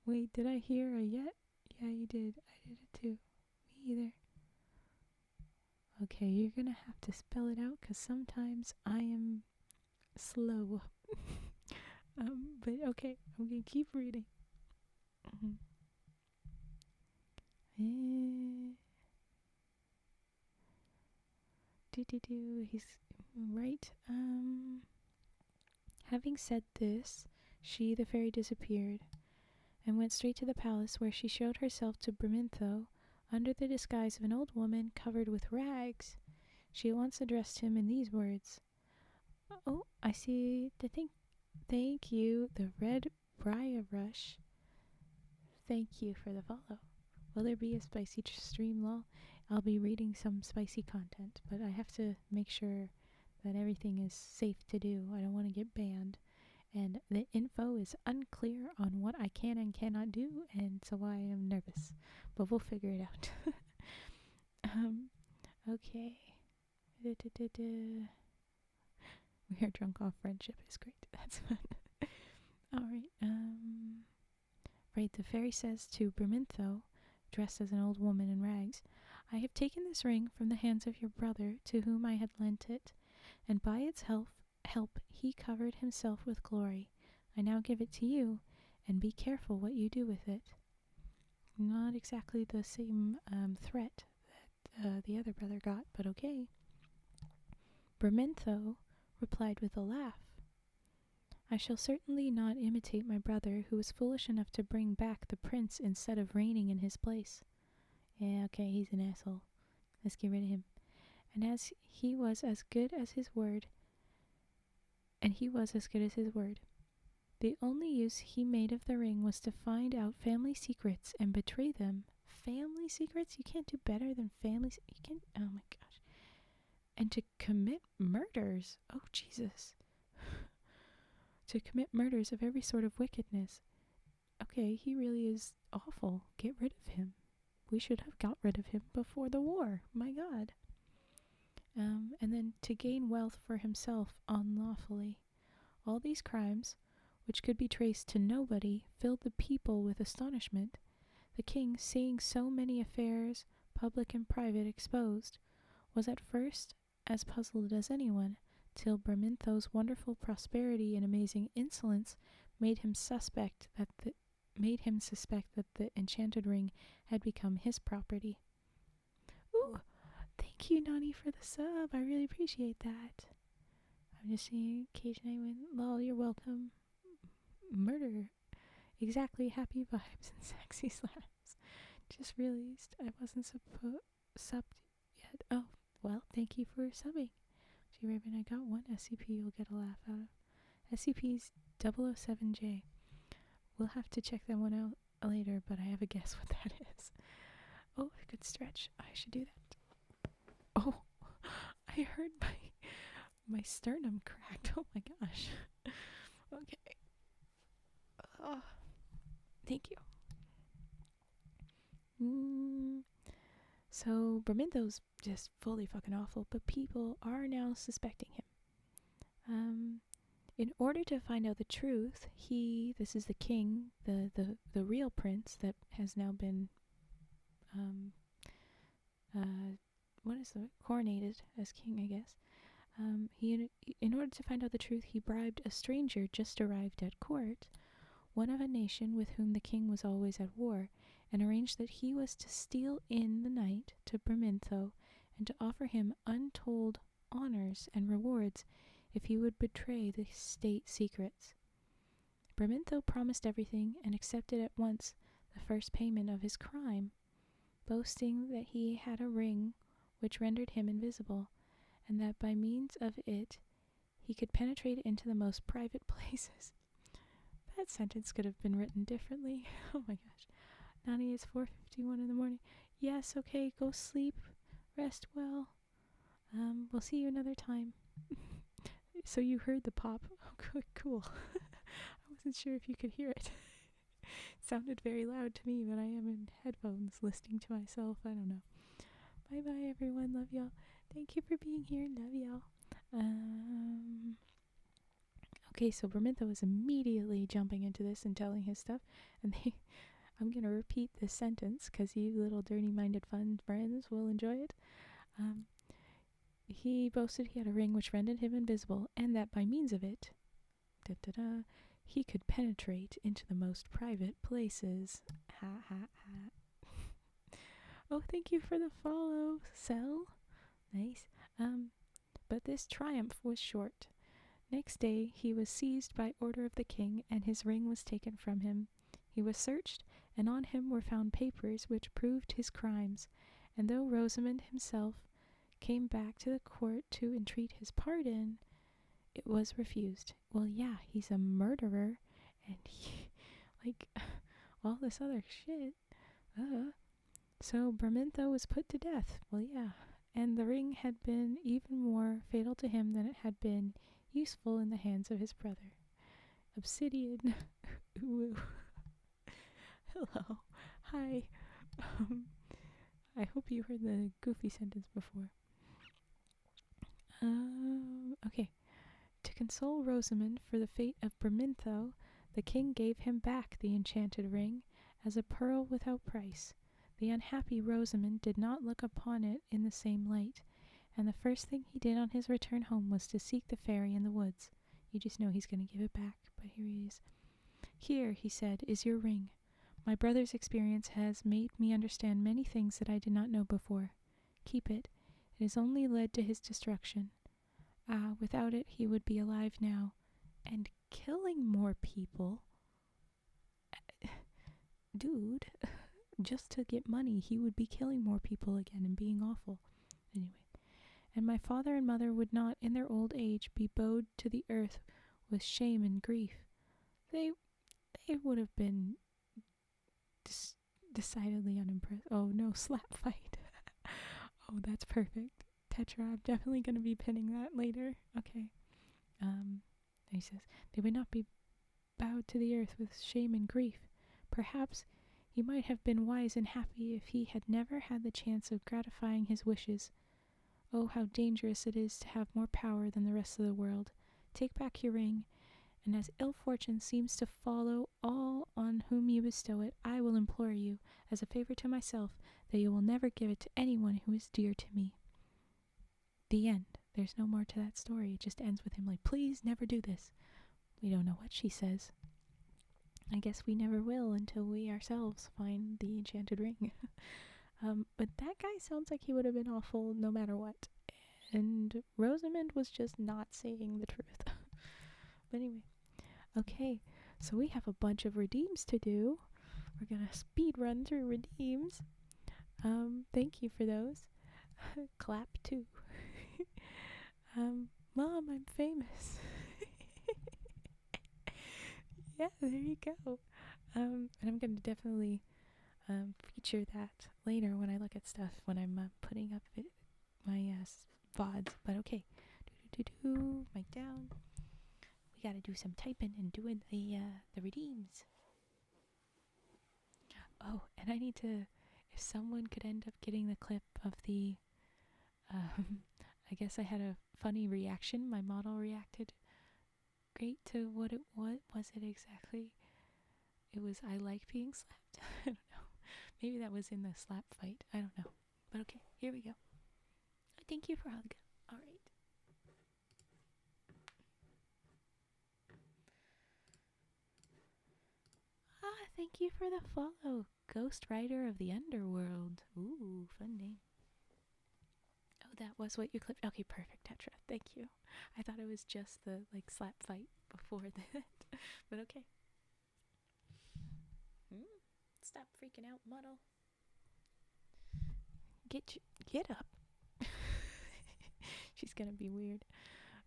Wait, did I hear a yet? Yeah, you did. I did it too. Me either. Okay, you're gonna have to spell it out because sometimes I am slow. But okay, I'm gonna keep reading. He's right. Having said this, she, the fairy, disappeared and went straight to the palace, where she showed herself to Brimintho under the disguise of an old woman covered with rags. She at once addressed him in these words: "Oh, I see the thing. Thank you, the red briar rush. Thank you for the follow. Will there be a spicy stream, lol? I'll be reading some spicy content, but I have to make sure that everything is safe to do. I don't want to get banned. And the info is unclear on what I can and cannot do, and so I am nervous. But we'll figure it out." Okay. We are drunk off friendship. It's great. That's fun. Alright, right, the fairy says to Brimintho, dressed as an old woman in rags, "I have taken this ring from the hands of your brother, to whom I had lent it, and by its help he covered himself with glory. I now give it to you, and be careful what you do with it." Not exactly the same threat that the other brother got, but okay. Brimintho replied with a laugh, "I shall certainly not imitate my brother, who was foolish enough to bring back the prince instead of reigning in his place." Yeah, okay, he's an asshole. Let's get rid of him. And he was as good as his word. The only use he made of the ring was to find out family secrets and betray them. Family secrets? You can't do better than family. You can't. Oh my gosh. And to commit murders. Oh Jesus. To commit murders of every sort of wickedness. Okay, he really is awful. Get rid of him. We should have got rid of him before the war. My God. And then to gain wealth for himself unlawfully. All these crimes, which could be traced to nobody, filled the people with astonishment. The king, seeing so many affairs, public and private, exposed, was at first as puzzled as anyone, till Brimintho's wonderful prosperity and amazing insolence made him suspect that the enchanted ring had become his property. Ooh, thank you, Nani, for the sub. I really appreciate that. I'm just seeing Cage Night win. Lol, you're welcome. Murder. Exactly, happy vibes and sexy slaps. Just realized I wasn't subbed yet. Oh, well, thank you for subbing. G Raven, I got one SCP you'll get a laugh out of. SCP's 007J. We'll have to check that one out later, but I have a guess what that is. Oh, a good stretch. I should do that. Oh, I heard My sternum cracked. Oh my gosh. Okay. Oh, thank you. So Bermindo's just fully fucking awful, but people are now suspecting him. In order to find out the truth, this is the king, the real prince that has now been, coronated as king, I guess. In order to find out the truth, he bribed a stranger just arrived at court, one of a nation with whom the king was always at war, and arranged that he was to steal in the night to Bermintho and to offer him untold honors and rewards if he would betray the state secrets. Bermintho promised everything and accepted at once the first payment of his crime, boasting that he had a ring which rendered him invisible, and that by means of it he could penetrate into the most private places. That sentence could have been written differently. Oh my gosh. Nani, it's 4:51 in the morning. Yes, okay, go sleep. Rest well. We'll see you another time. So you heard the pop. Oh, good, cool. I wasn't sure if you could hear it. It sounded very loud to me, but I am in headphones listening to myself. I don't know. Bye-bye, everyone. Love y'all. Thank you for being here. Love y'all. Okay, so Bermintho is immediately jumping into this and telling his stuff, and I'm gonna repeat this sentence because you little dirty-minded fun friends will enjoy it. He boasted he had a ring which rendered him invisible, and that by means of it, he could penetrate into the most private places. Ha ha ha. Oh, thank you for the follow, Cell. Nice. But this triumph was short. Next day he was seized by order of the king, and his ring was taken from him. He was searched, and on him were found papers which proved his crimes, and though Rosamond himself came back to the court to entreat his pardon, it was refused. Well, yeah, he's a murderer, and he, all this other shit. So Bermintho was put to death. Well, yeah, and the ring had been even more fatal to him than it had been useful in the hands of his brother. Obsidian. Ooh. Hello. Hi. I hope you heard the goofy sentence before. Okay. To console Rosamond for the fate of Bermintho, the king gave him back the enchanted ring as a pearl without price. The unhappy Rosamond did not look upon it in the same light, and the first thing he did on his return home was to seek the fairy in the woods. You just know he's going to give it back, but here he is. Here, he said, is your ring. My brother's experience has made me understand many things that I did not know before. Keep it. It has only led to his destruction. Ah, without it, he would be alive now, and killing more people. Dude, just to get money, he would be killing more people again and being awful. Anyway. And my father and mother would not, in their old age, be bowed to the earth with shame and grief. They would have been decidedly unimpressed. Oh no, slap fight. Oh, that's perfect. Tetra, I'm definitely going to be pinning that later. Okay. He says, they would not be bowed to the earth with shame and grief. Perhaps he might have been wise and happy if he had never had the chance of gratifying his wishes. Oh, how dangerous it is to have more power than the rest of the world. Take back your ring, and as ill fortune seems to follow all on whom you bestow it, I will implore you, as a favor to myself, that you will never give it to anyone who is dear to me. The end. There's no more to that story. It just ends with him like, please never do this. We don't know what she says. I guess we never will until we ourselves find the enchanted ring. But that guy sounds like he would have been awful no matter what. And Rosamond was just not saying the truth. But anyway. Okay, so we have a bunch of redeems to do. We're gonna speed run through redeems. Thank you for those. Clap too. Mom, I'm famous. Yeah, there you go. And I'm gonna definitely feature that later when I look at stuff when I'm putting up my VODs. But okay. Do mic down. We gotta do some typing and doing the redeems. Oh, and I need to. If someone could end up getting the clip of the, I guess I had a funny reaction. My model reacted great to what it was it exactly? It was I like being slapped. I don't know. Maybe that was in the slap fight. I don't know. But okay, here we go. Thank you for hug. All right. Thank you for the follow. Ghost Rider of the Underworld. Ooh, fun name. Oh, that was what you clipped. Okay, perfect, Tetra. Thank you. I thought it was just the slap fight before that. But okay. Stop freaking out, muddle. Get up. She's gonna be weird.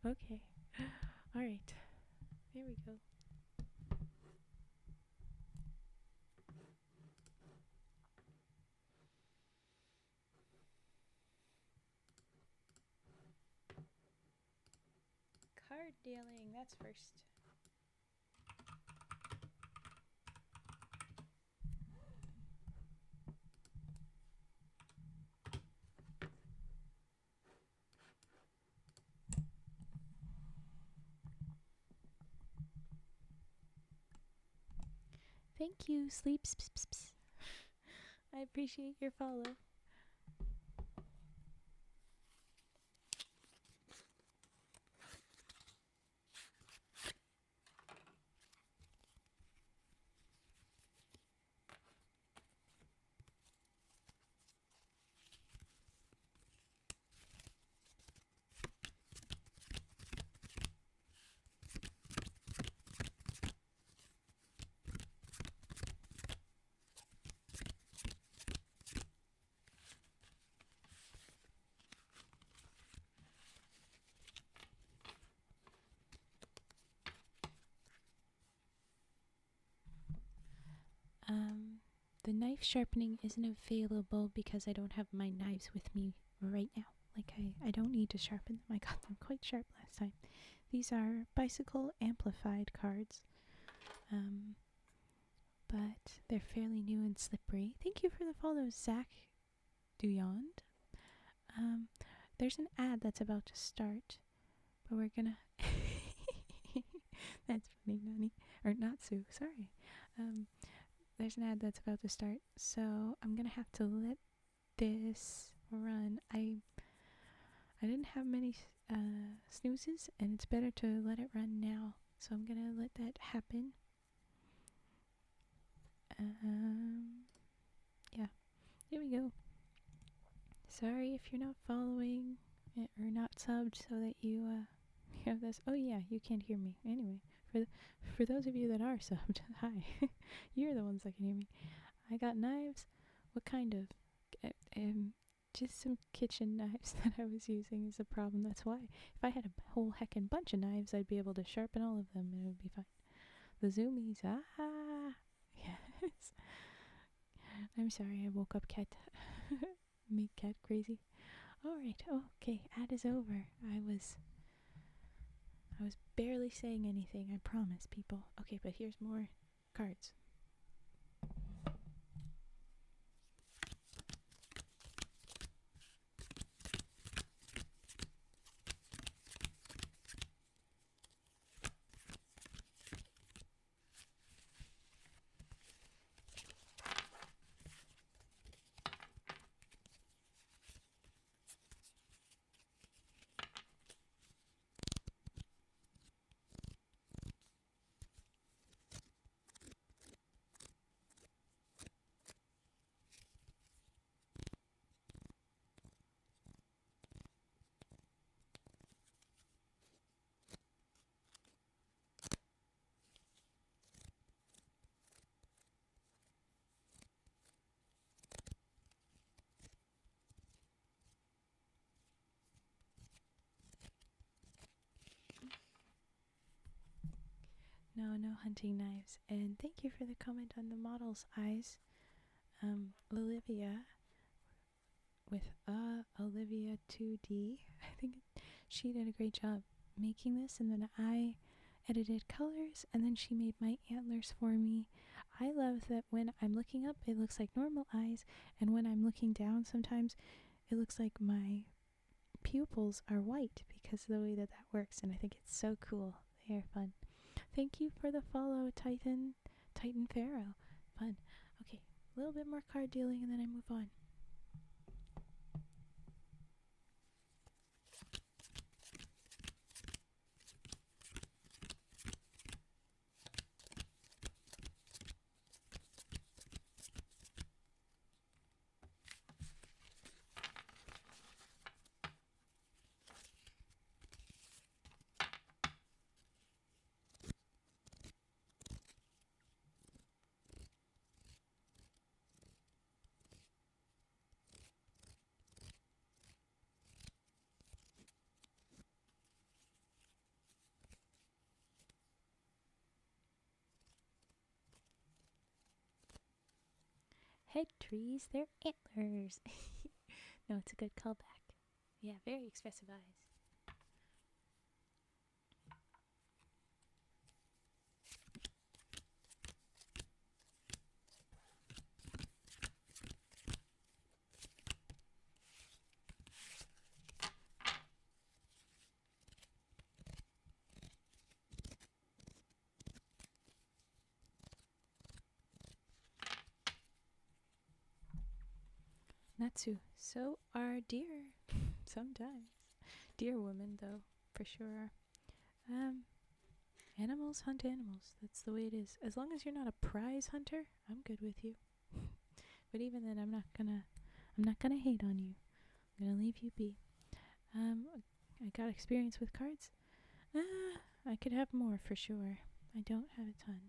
Okay. All right. There we go. Card dealing. That's first. Thank you, Sleeps. I appreciate your follow. The knife sharpening isn't available because I don't have my knives with me right now. I don't need to sharpen them. I got them quite sharp last time. These are bicycle amplified cards. But they're fairly new and slippery. Thank you for the follow, Zach Duyond. There's an ad that's about to start, but we're gonna. That's funny, Nani. Or Natsu, sorry. There's an ad that's about to start, so I'm gonna have to let this run. I didn't have many snoozes, and it's better to let it run now. So I'm gonna let that happen. Yeah, here we go. Sorry if you're not following or not subbed, so that you have this. Oh yeah, you can't hear me anyway. For those of you that are subbed, hi. You're the ones that can hear me. I got knives. What kind of? Just some kitchen knives that I was using is a problem. That's why. If I had a whole heckin' bunch of knives, I'd be able to sharpen all of them and it would be fine. The zoomies. Yes. I'm sorry, I woke up Cat. Make Cat crazy. Alright, okay, ad is over. I was barely saying anything, I promise, people. Okay, but here's more cards. No hunting knives. And thank you for the comment on the model's eyes. Olivia with Olivia 2D. I think she did a great job making this, and then I edited colors, and then she made my antlers for me. I love that when I'm looking up, it looks like normal eyes, and when I'm looking down, sometimes it looks like my pupils are white because of the way that works, and I think it's so cool. They are fun. Thank you for the follow, Titan Pharaoh. Fun. Okay, a little bit more card dealing, and then I move on. Head trees, they're antlers. No, it's a good callback. Yeah, very expressive eyes. Natsu, so are deer. Sometimes. Deer women, though, for sure. Animals hunt animals. That's the way it is. As long as you're not a prize hunter, I'm good with you. But even then, I'm not gonna hate on you. I'm gonna leave you be. I got experience with cards. I could have more for sure. I don't have a ton.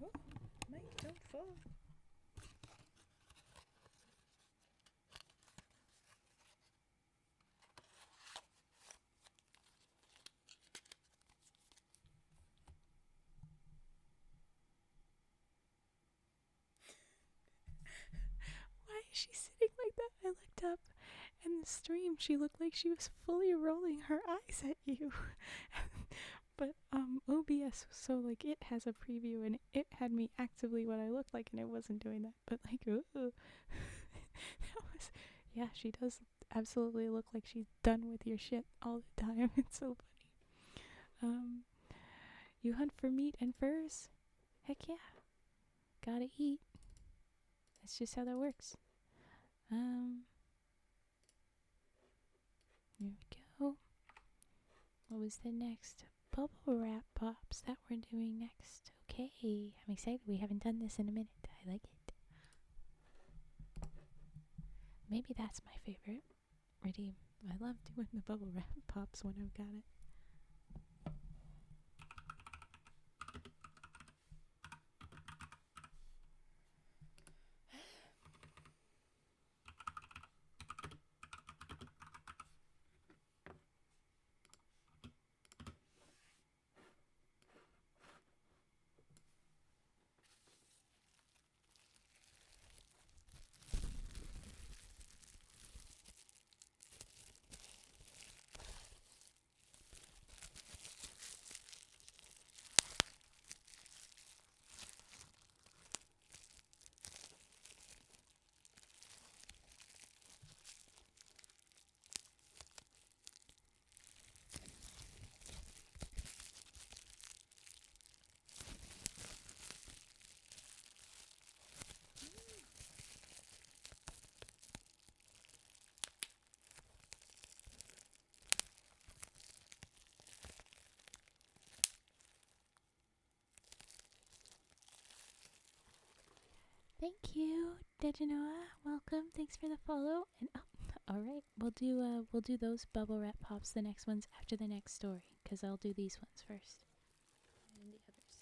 Oh, Mike, don't fall. Why is she sitting like that? I looked up, and the stream, she looked like she was fully rolling her eyes at you. But OBS, so like it has a preview, and it had me actively what I looked like, and it wasn't doing that. But like, that was, yeah, she does absolutely look like she's done with your shit all the time. It's so funny. You hunt for meat and furs? Heck yeah. Gotta eat. That's just how that works. Here we go. What was the next? Bubble wrap pops that we're doing next. Okay, I'm excited. We haven't done this in a minute. I like it. Maybe that's my favorite. Redeem. I love doing the bubble wrap pops when I've got it. Thank you, Dejanoa. Welcome. Thanks for the follow. And all right, we'll do those bubble wrap pops, the next ones after the next story, because I'll do these ones first. And the others.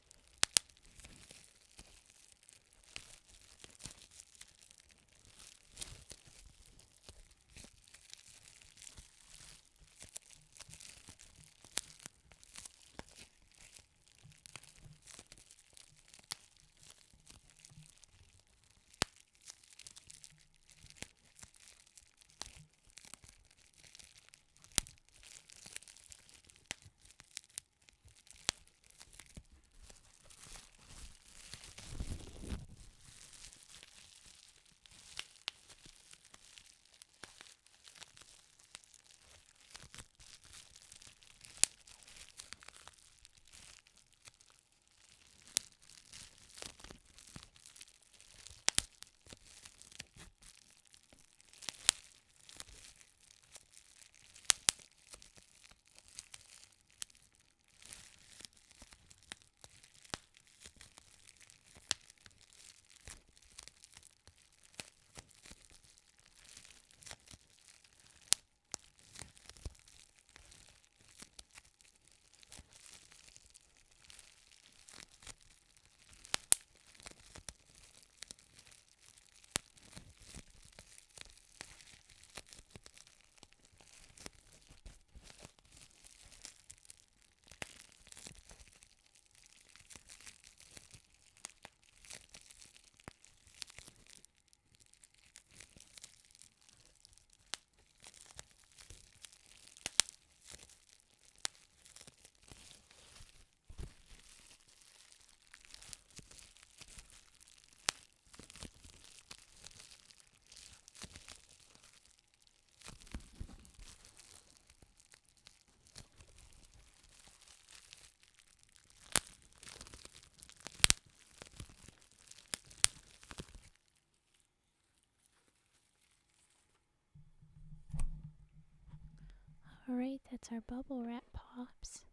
Alright, that's our bubble wrap pops.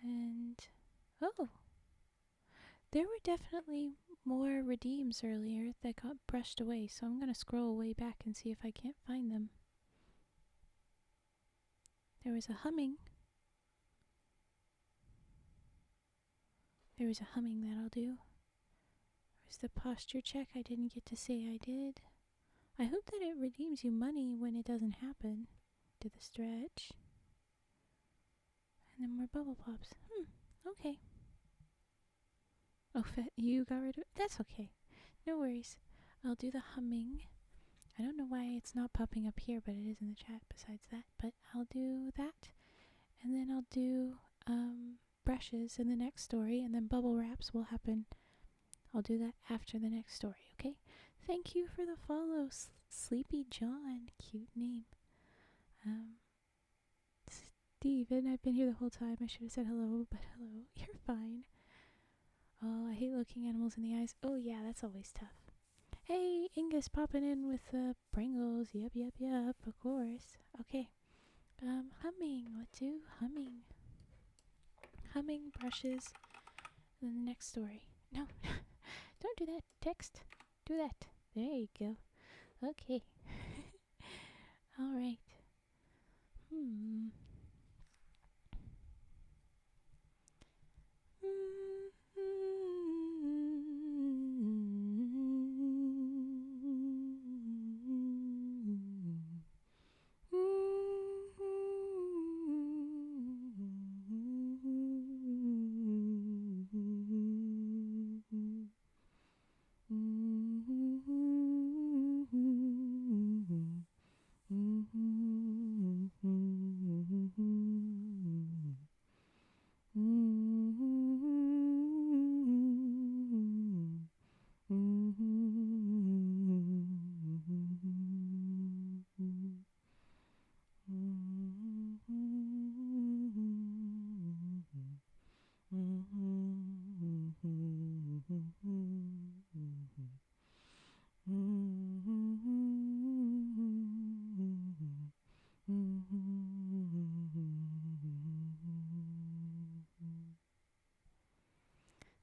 And, oh, there were definitely more redeems earlier that got brushed away, so I'm going to scroll way back and see if I can't find them. There was a humming. There was a humming that I'll do. There's the posture check I didn't get to say I did. I hope that it redeems you money when it doesn't happen. Do the stretch. And then more bubble pops. Okay. Oh, you got rid of it? That's okay. No worries. I'll do the humming. I don't know why it's not popping up here, but it is in the chat besides that. But I'll do that. And then I'll do brushes in the next story. And then bubble wraps will happen. I'll do that after the next story, okay? Thank you for the follow, Sleepy John. Cute name. Steven, I've been here the whole time. I should have said hello, but hello. You're fine. Oh, I hate looking animals in the eyes. Oh, yeah, that's always tough. Hey, Ingus popping in with the Pringles. Yep, of course. Okay. Humming. Let's do humming. Humming, brushes, and then the next story. No, don't do that. Text. Do that. There you go. Okay. Alright.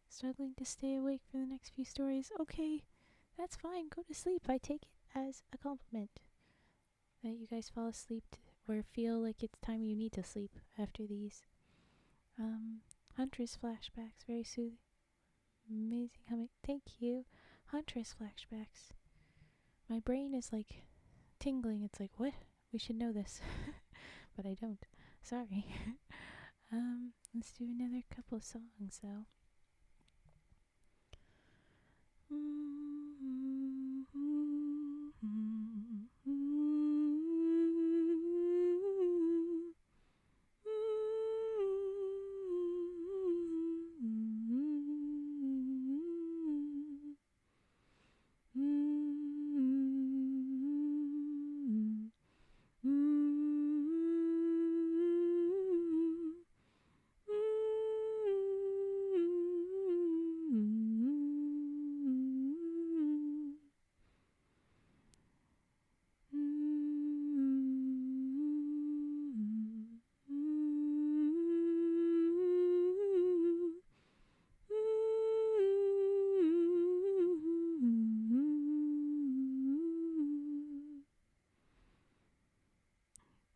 Struggling to stay awake for the next few stories. Okay, that's fine. Go to sleep. I take it as a compliment that you guys fall asleep or feel like it's time you need to sleep after these. Huntress flashbacks, very soothing. Amazing humming. Thank you. Huntress flashbacks. My brain is like tingling. It's like, what? We should know this. But I don't. Sorry. Let's do another couple songs though.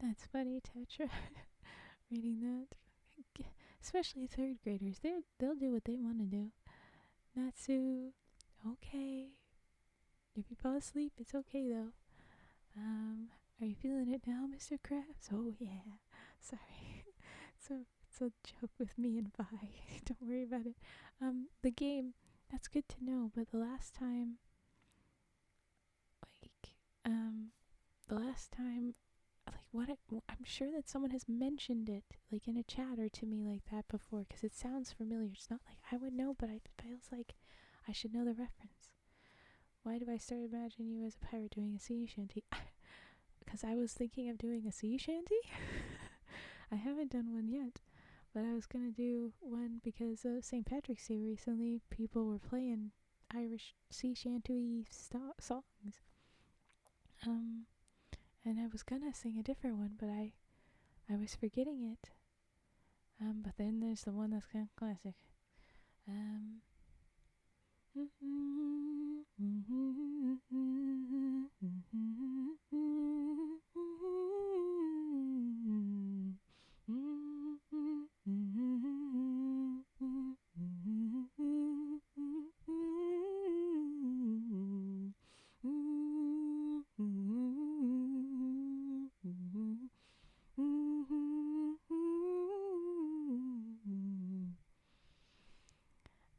That's funny, Tetra. Reading that. Especially third graders. They'll do what they want to do. Natsu. Okay. If you fall asleep, it's okay though. Are you feeling it now, Mr. Krabs? Oh yeah. Sorry. It's a joke with me and Vi. Don't worry about it. The game, that's good to know, but the last time I'm sure that someone has mentioned it, like in a chat or to me like that before, because it sounds familiar. It's not like I would know, but it feels like I should know the reference. Why do I start imagining you as a pirate doing a sea shanty? Because I was thinking of doing a sea shanty? I haven't done one yet, but I was going to do one because of St. Patrick's Day recently. People were playing Irish sea shanty songs. And I was gonna sing a different one, but I I was forgetting it. But then there's the one that's kind of classic.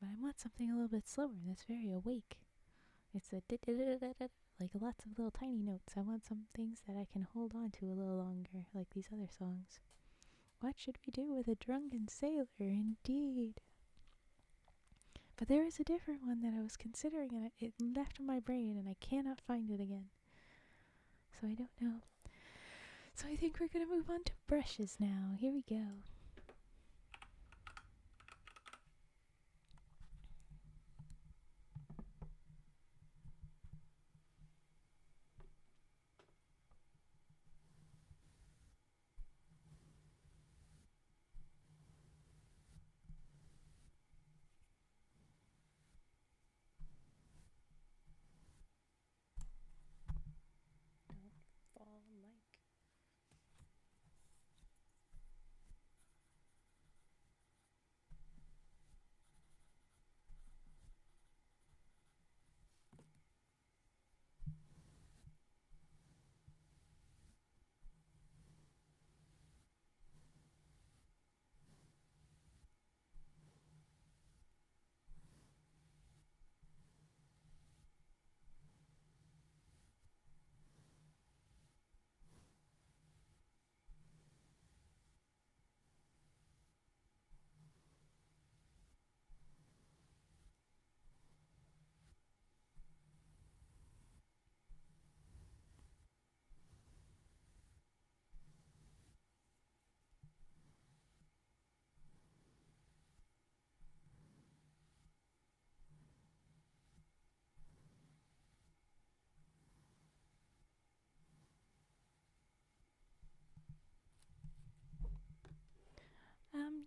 But I want something a little bit slower that's very awake. It's a like lots of little tiny notes. I want some things that I can hold on to a little longer, like these other songs. What should we do with a drunken sailor? Indeed. But there is a different one that I was considering, and it left my brain, and I cannot find it again. So I don't know. So I think we're going to move on to brushes now. Here we go. Fall mic.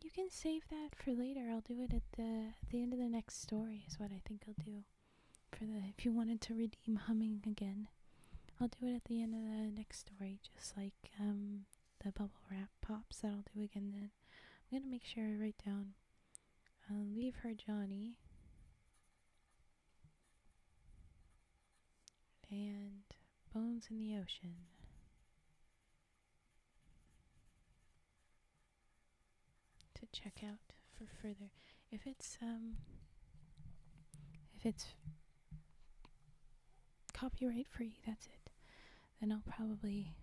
You can save that for later. I'll do it at the end of the next story is what I think I'll do. If you wanted to redeem humming again, I'll do it at the end of the next story, just like the bubble wrap pops that I'll do again then. I'm gonna make sure I write down Leave Her Johnny and Bones in the Ocean. To check out for further. If it's copyright free, that's it. Then I'll probably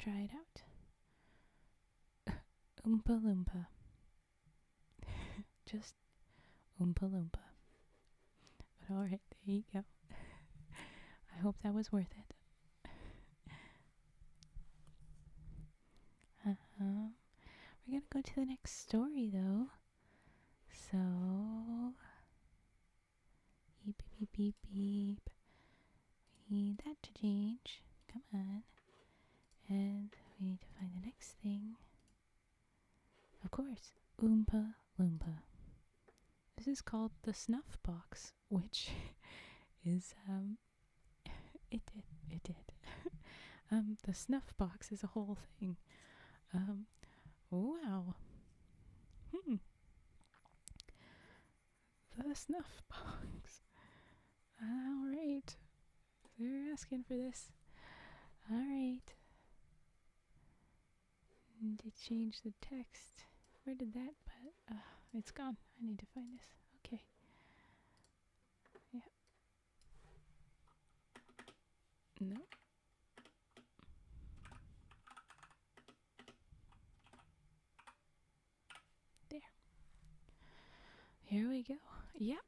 try it out. Oompa Loompa. Just Oompa Loompa. But alright, there you go. I hope that was worth it. We're gonna go to the next story though. So beep beep beep beep. We need that to change. Come on. And we need to find the next thing. Of course, Oompa Loompa. This is called the Snuff-Box, which is it did. The Snuff-Box is a whole thing. Wow. The Snuff-Box. Alright. They're asking for this. Alright. To change the text. Where did that? But it's gone. I need to find this. Okay. Yeah. No. There. Here we go. Yep.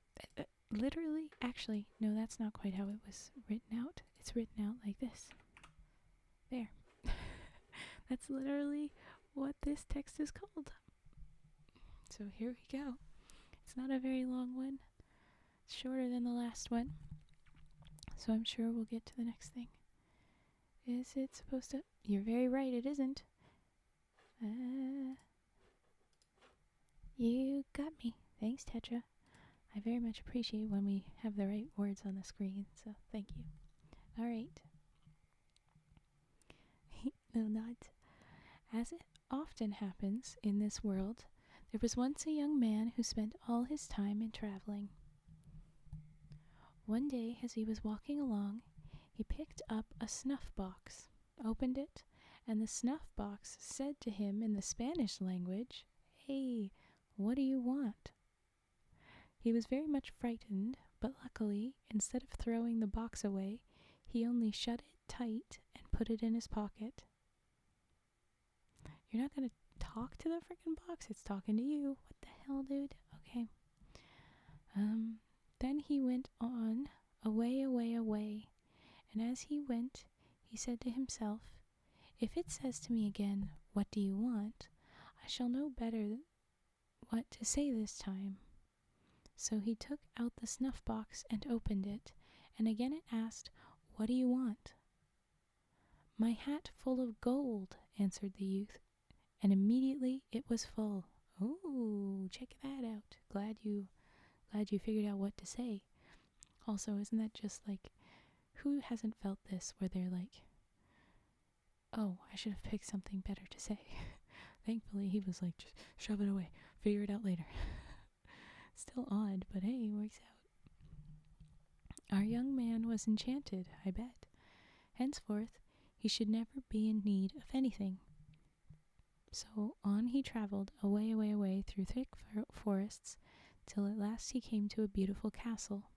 Literally, actually, no, that's not quite how it was written out. It's written out like this. There. That's literally what this text is called. So here we go. It's not a very long one. It's shorter than the last one. So I'm sure we'll get to the next thing. Is it supposed to? You're very right, it isn't. You got me. Thanks, Tetra. I very much appreciate when we have the right words on the screen, so thank you. Alright. Little nods. As it often happens in this world, there was once a young man who spent all his time in traveling. One day, as he was walking along, he picked up a snuff-box, opened it, and the snuff-box said to him in the Spanish language, "Hey, what do you want?" He was very much frightened, but luckily, instead of throwing the box away, he only shut it tight and put it in his pocket. You're not going to talk to the freaking box? It's talking to you. What the hell, dude? Okay. Then he went on, away, and as he went, he said to himself, "If it says to me again, 'What do you want?' I shall know better what to say this time." So he took out the snuff-box and opened it, and again it asked, "What do you want?" "My hat full of gold," answered the youth, and immediately it was full. Oh, check that out. Glad you figured out what to say. Also, isn't that just like, who hasn't felt this where they're like, "Oh, I should have picked something better to say." Thankfully, he was like, "Just shove it away. Figure it out later." Still odd, but hey, it works out. Our young man was enchanted, I bet. Henceforth, he should never be in need of anything. So on he traveled, away through thick forests, till at last he came to a beautiful castle.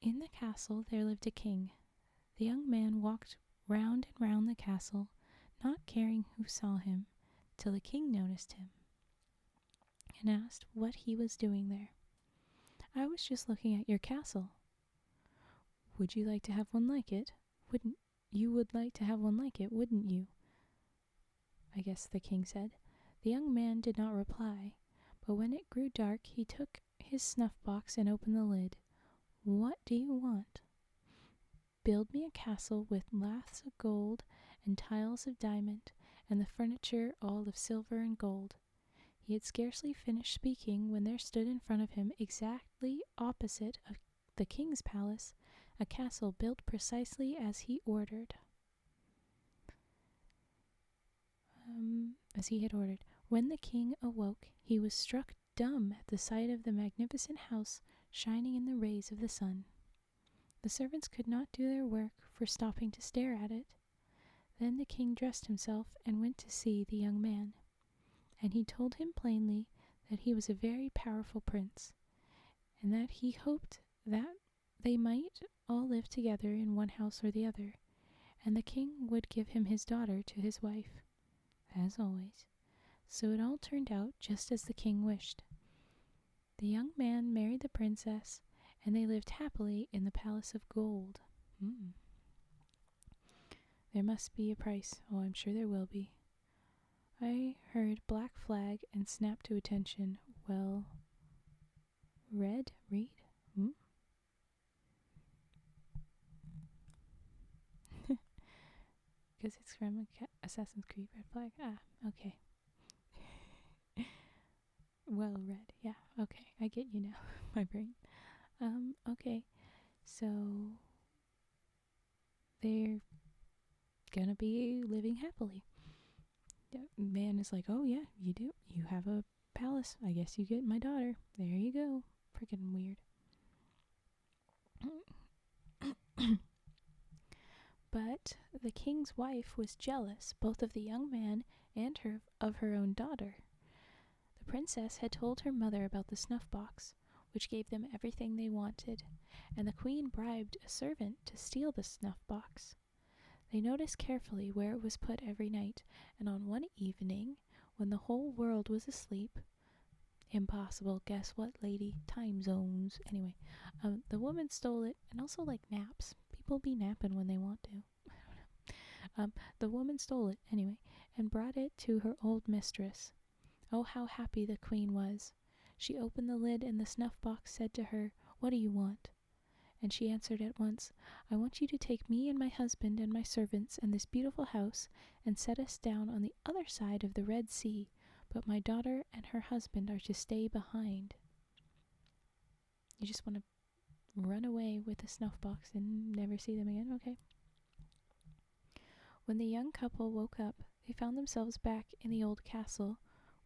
In the castle there lived a king. The young man walked round and round the castle, not caring who saw him, till the king noticed him and asked what he was doing there. "I was just looking at your castle." "Would you like to have one like it? Would like to have one like it, wouldn't you?" I guess the king said. The young man did not reply, but when it grew dark he took his snuff-box and opened the lid. "What do you want?" "Build me a castle with laths of gold and tiles of diamond, and the furniture all of silver and gold." He had scarcely finished speaking when there stood in front of him, exactly opposite of the king's palace, a castle built precisely as he ordered. When the king awoke, he was struck dumb at the sight of the magnificent house shining in the rays of the sun. The servants could not do their work for stopping to stare at it. Then the king dressed himself and went to see the young man, and he told him plainly that he was a very powerful prince, and that he hoped that they might all live together in one house or the other, and the king would give him his daughter to his wife, as always. So it all turned out just as the king wished. The young man married the princess, and they lived happily in the palace of gold. There must be a price. Oh, I'm sure there will be. I heard black flag and snapped to attention. Well, read? Because it's from Assassin's Creed Red Flag. Ah, okay. Well read. Yeah, okay. I get you now. My brain. Okay. So they're gonna be living happily. The man is like, "Oh yeah, you do. You have a palace. I guess you get my daughter. There you go." Freaking weird. But the king's wife was jealous both of the young man and of her own daughter. The princess had told her mother about the snuff-box, which gave them everything they wanted, and the queen bribed a servant to steal the snuff-box. They noticed carefully where it was put every night, and on one evening, when the whole world was asleep— impossible, guess what, lady? Time zones. Anyway, the woman stole it, and also like naps. People be napping when they want to. I don't know. The woman stole it, anyway, and brought it to her old mistress. Oh, how happy the queen was. She opened the lid, and the snuff-box said to her, "What do you want?" And she answered at once, I want you to take me and my husband and my servants and this beautiful house and set us down on the other side of the Red Sea, but my daughter and her husband are to stay behind. You just want to run away with the Snuff-Box and never see them again? Okay. When the young couple woke up, they found themselves back in the old castle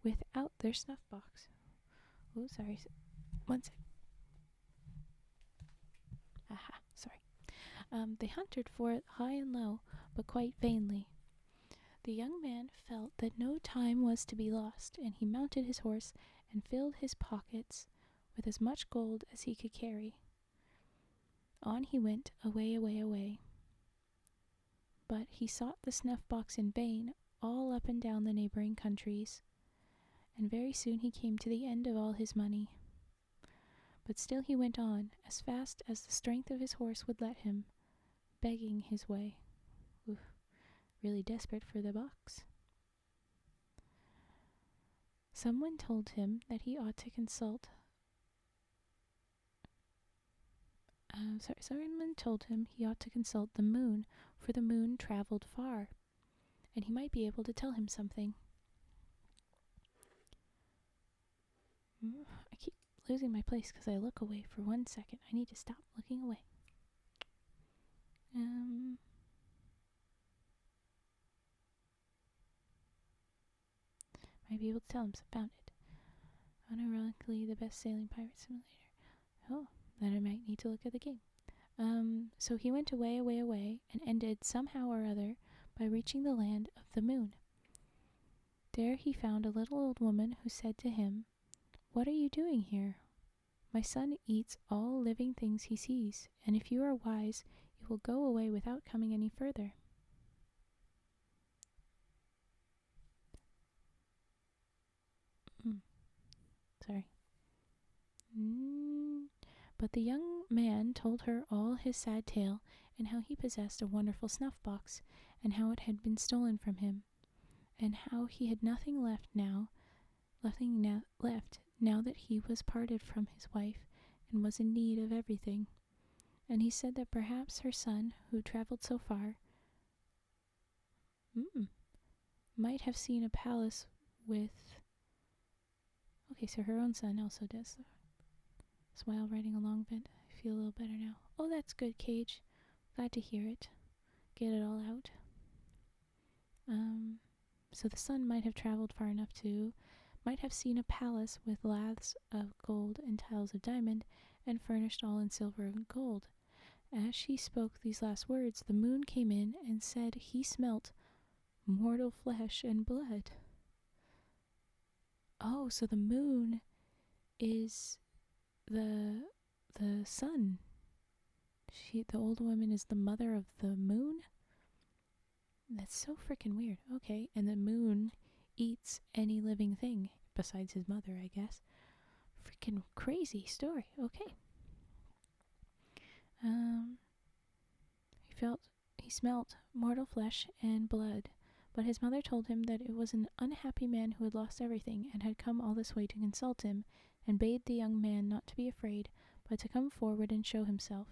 without their Snuff-Box. Oh, sorry. One sec. Aha, sorry. They hunted for it high and low, but quite vainly. The young man felt that no time was to be lost, and he mounted his horse and filled his pockets with as much gold as he could carry. On he went, away, away, away. But he sought the Snuff-Box in vain, all up and down the neighboring countries, and very soon he came to the end of all his money. But still he went on, as fast as the strength of his horse would let him, begging his way. Oof, really desperate for the box. Someone told him that he ought to consult. Someone told him he ought to consult the moon, for the moon traveled far, and he might be able to tell him something. I keep losing my place because I look away for 1 second. I need to stop looking away. Might be able to tell him. Found it. Unironically, the best sailing pirate simulator. Oh, then I might need to look at the game. So he went away, away, away, and ended somehow or other by reaching the land of the moon. There he found a little old woman who said to him, What are you doing here? My son eats all living things he sees, and if you are wise, you will go away without coming any further. Sorry. But the young man told her all his sad tale, and how he possessed a wonderful Snuff-Box, and how it had been stolen from him, and how he had nothing left now that he was parted from his wife, and was in need of everything. And he said that perhaps her son, who traveled so far, might have seen a palace with... Okay, so her own son also does. So while writing a long vent, I feel a little better now. Oh, that's good, Cage. Glad to hear it. Get it all out. So the son might have traveled far enough to... might have seen a palace with laths of gold and tiles of diamond, and furnished all in silver and gold. As she spoke these last words, the moon came in and said he smelt mortal flesh and blood. Oh, so the moon is the sun. The old woman is the mother of the moon? That's so freaking weird. Okay, and the moon eats any living thing besides his mother, I guess. Freaking crazy story. Okay. He smelt mortal flesh and blood, but his mother told him that it was an unhappy man who had lost everything and had come all this way to consult him, and bade the young man not to be afraid, but to come forward and show himself.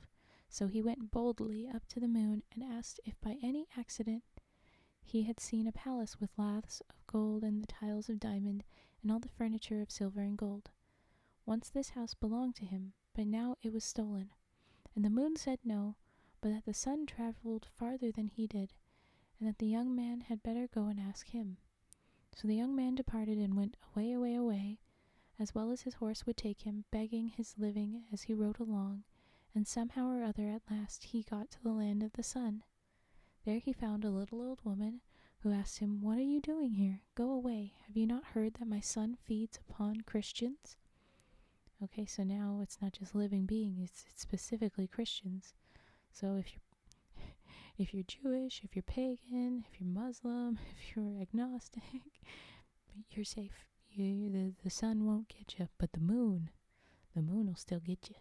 So he went boldly up to the moon and asked if by any accident he had seen a palace with laths of gold and the tiles of diamond and all the furniture of silver and gold. Once this house belonged to him, but now it was stolen. And the moon said no, but that the sun traveled farther than he did, and that the young man had better go and ask him. So the young man departed and went away, away, away, as well as his horse would take him, begging his living as he rode along, and somehow or other at last he got to the land of the sun. There he found a little old woman, who asked him, What are you doing here? Go away. Have you not heard that my son feeds upon Christians? Okay, so now it's not just living beings, it's specifically Christians. So if you're Jewish, if you're pagan, if you're Muslim, if you're agnostic, you're safe. The sun won't get you, but the moon will still get you.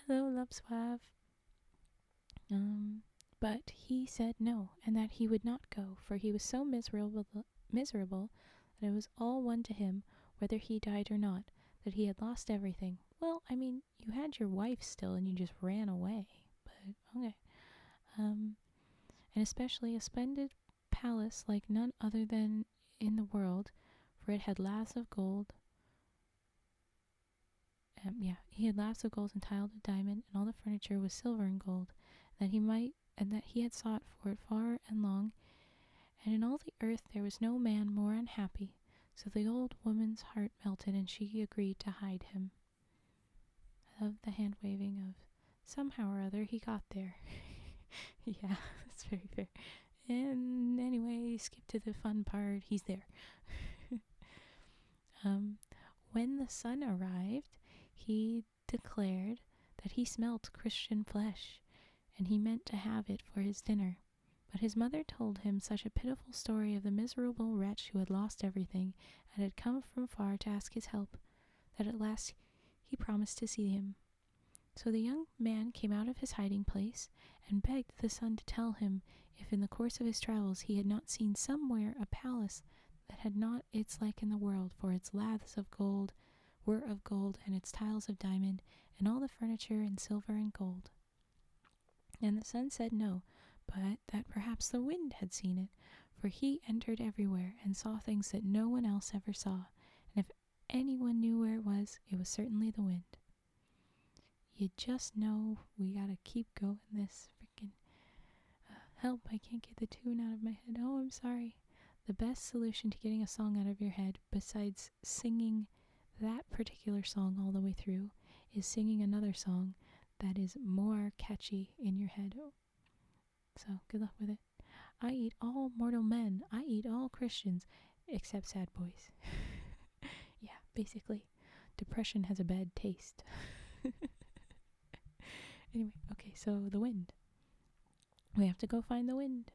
Hello, love suave. But he said no, and that he would not go, for he was so miserable that it was all one to him whether he died or not, that he had lost everything. Well, I mean, you had your wife still and you just ran away. But, okay. Um, and especially a splendid palace like none other than in the world, for it had laths of gold. He had laths of gold and tiled with diamond, and all the furniture was silver and gold, and that he had sought for it far and long, and in all the earth there was no man more unhappy. So the old woman's heart melted, and she agreed to hide him. I love the hand waving of somehow or other he got there. Yeah, that's very fair. And anyway, skip to the fun part. He's there. When the sun arrived, he declared that he smelt Christian flesh, and he meant to have it for his dinner. But his mother told him such a pitiful story of the miserable wretch who had lost everything and had come from far to ask his help, that at last he promised to see him. So the young man came out of his hiding place and begged the sun to tell him if in the course of his travels he had not seen somewhere a palace that had not its like in the world, for its laths of gold were of gold, and its tiles of diamond, and all the furniture in silver and gold. And the sun said no, but that perhaps the wind had seen it, for he entered everywhere and saw things that no one else ever saw, and if anyone knew where it was certainly the wind. You just know we gotta keep going this freaking help, I can't get the tune out of my head. Oh, I'm sorry. The best solution to getting a song out of your head, besides singing that particular song all the way through, is singing another song that is more catchy in your head. So, good luck with it. I eat all mortal men. I eat all Christians, except sad boys. Yeah, basically, depression has a bad taste. Anyway, okay, so the wind. We have to go find the wind.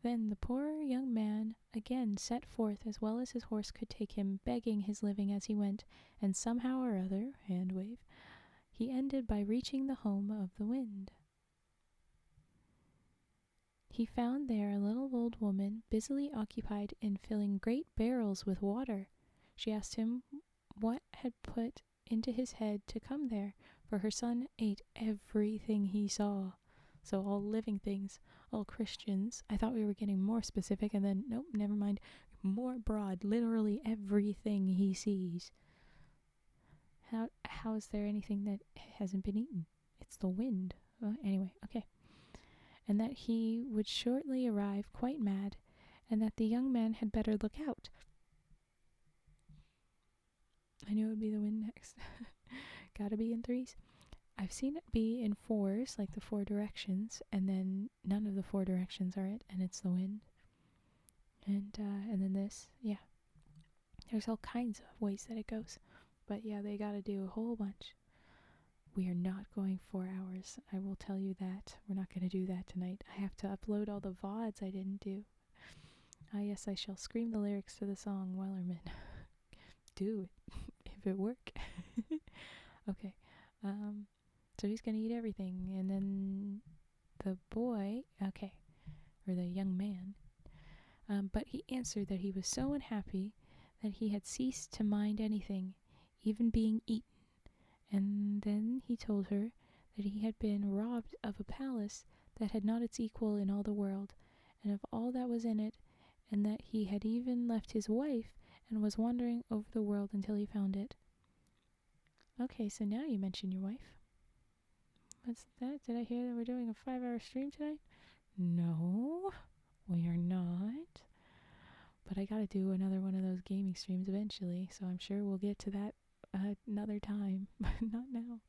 Then the poor young man again set forth as well as his horse could take him, begging his living as he went, and somehow or other, hand wave, he ended by reaching the home of the wind. He found there a little old woman busily occupied in filling great barrels with water. She asked him what had put into his head to come there, for her son ate everything he saw. So all living things, all Christians. I thought we were getting more specific, and then, nope, never mind. More broad, literally everything he sees. How is there anything that hasn't been eaten? It's the wind. Anyway, okay. And that he would shortly arrive quite mad, and that the young man had better look out. I knew it would be the wind next. Gotta be in threes. I've seen it be in fours, like the four directions, and then none of the four directions are it, and it's the wind. And then this, yeah. There's all kinds of ways that it goes. But yeah, they gotta do a whole bunch. We are not going 4 hours. I will tell you that. We're not going to do that tonight. I have to upload all the VODs I didn't do. Yes, I shall scream the lyrics to the song Wellerman. Do it. If it work. Okay. So he's going to eat everything. And then the boy, okay, or the young man, but he answered that he was so unhappy that he had ceased to mind anything, even being eaten. And then he told her that he had been robbed of a palace that had not its equal in all the world, and of all that was in it, and that he had even left his wife and was wandering over the world until he found it. Okay, so now you mention your wife. What's that? Did I hear that we're doing a 5-hour stream tonight? No, we are not. But I gotta do another one of those gaming streams eventually, so I'm sure we'll get to that another time, but not now.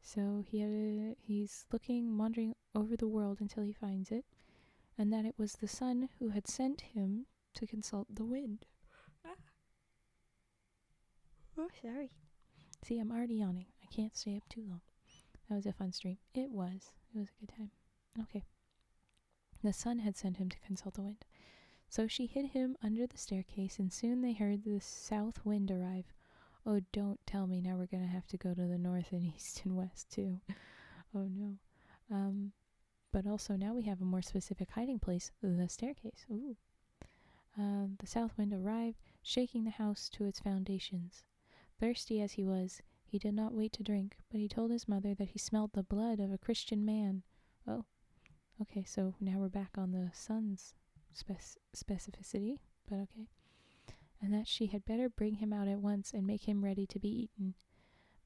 So he's wandering over the world until he finds it, and that it was the sun who had sent him to consult the wind. Oh, sorry. See, I'm already yawning. I can't stay up too long. That was a fun stream. It was a good time. Okay. The sun had sent him to consult the wind. So she hid him under the staircase, and soon they heard the south wind arrive. Oh, don't tell me now we're going to have to go to the north and east and west, too. Oh, no. But also now we have a more specific hiding place, the staircase. Ooh. The south wind arrived, shaking the house to its foundations. Thirsty as he was, he did not wait to drink, but he told his mother that he smelled the blood of a Christian man. Oh, okay, so now we're back on the sun's specificity, but okay. And that she had better bring him out at once and make him ready to be eaten.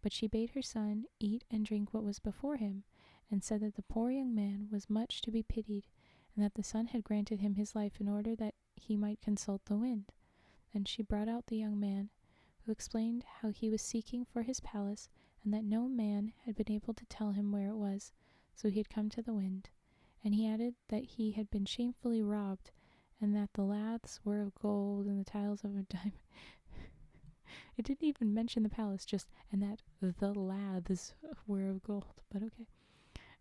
But she bade her son eat and drink what was before him, and said that the poor young man was much to be pitied, and that the sun had granted him his life in order that he might consult the wind. Then she brought out the young man, who explained how he was seeking for his palace, and that no man had been able to tell him where it was, so he had come to the wind. And he added that he had been shamefully robbed, and that the laths were of gold and the tiles of a diamond. It didn't even mention the palace, just, and that the laths were of gold, but okay.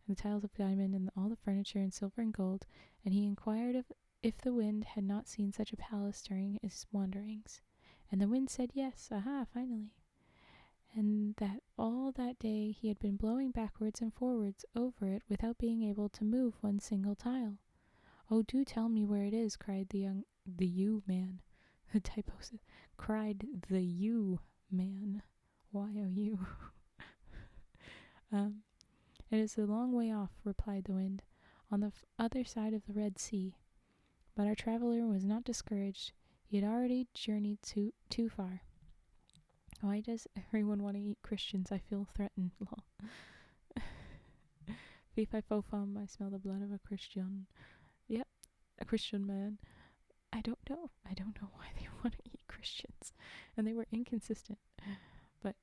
And the tiles of diamond and all the furniture in silver and gold, and he inquired if the wind had not seen such a palace during his wanderings. And the wind said yes, aha, finally. And that all that day he had been blowing backwards and forwards over it without being able to move one single tile. Oh, do tell me where it is, cried the you man. The typo said, cried the you man. Y-O-U. It is a long way off, replied the wind, on the other side of the Red Sea. But our traveler was not discouraged. He had already journeyed too far. Why does everyone want to eat Christians? I feel threatened. Lol. Fee fi fo fum, I smell the blood of a Christian. Yep, a Christian man. I don't know. I don't know why they want to eat Christians. And they were inconsistent. But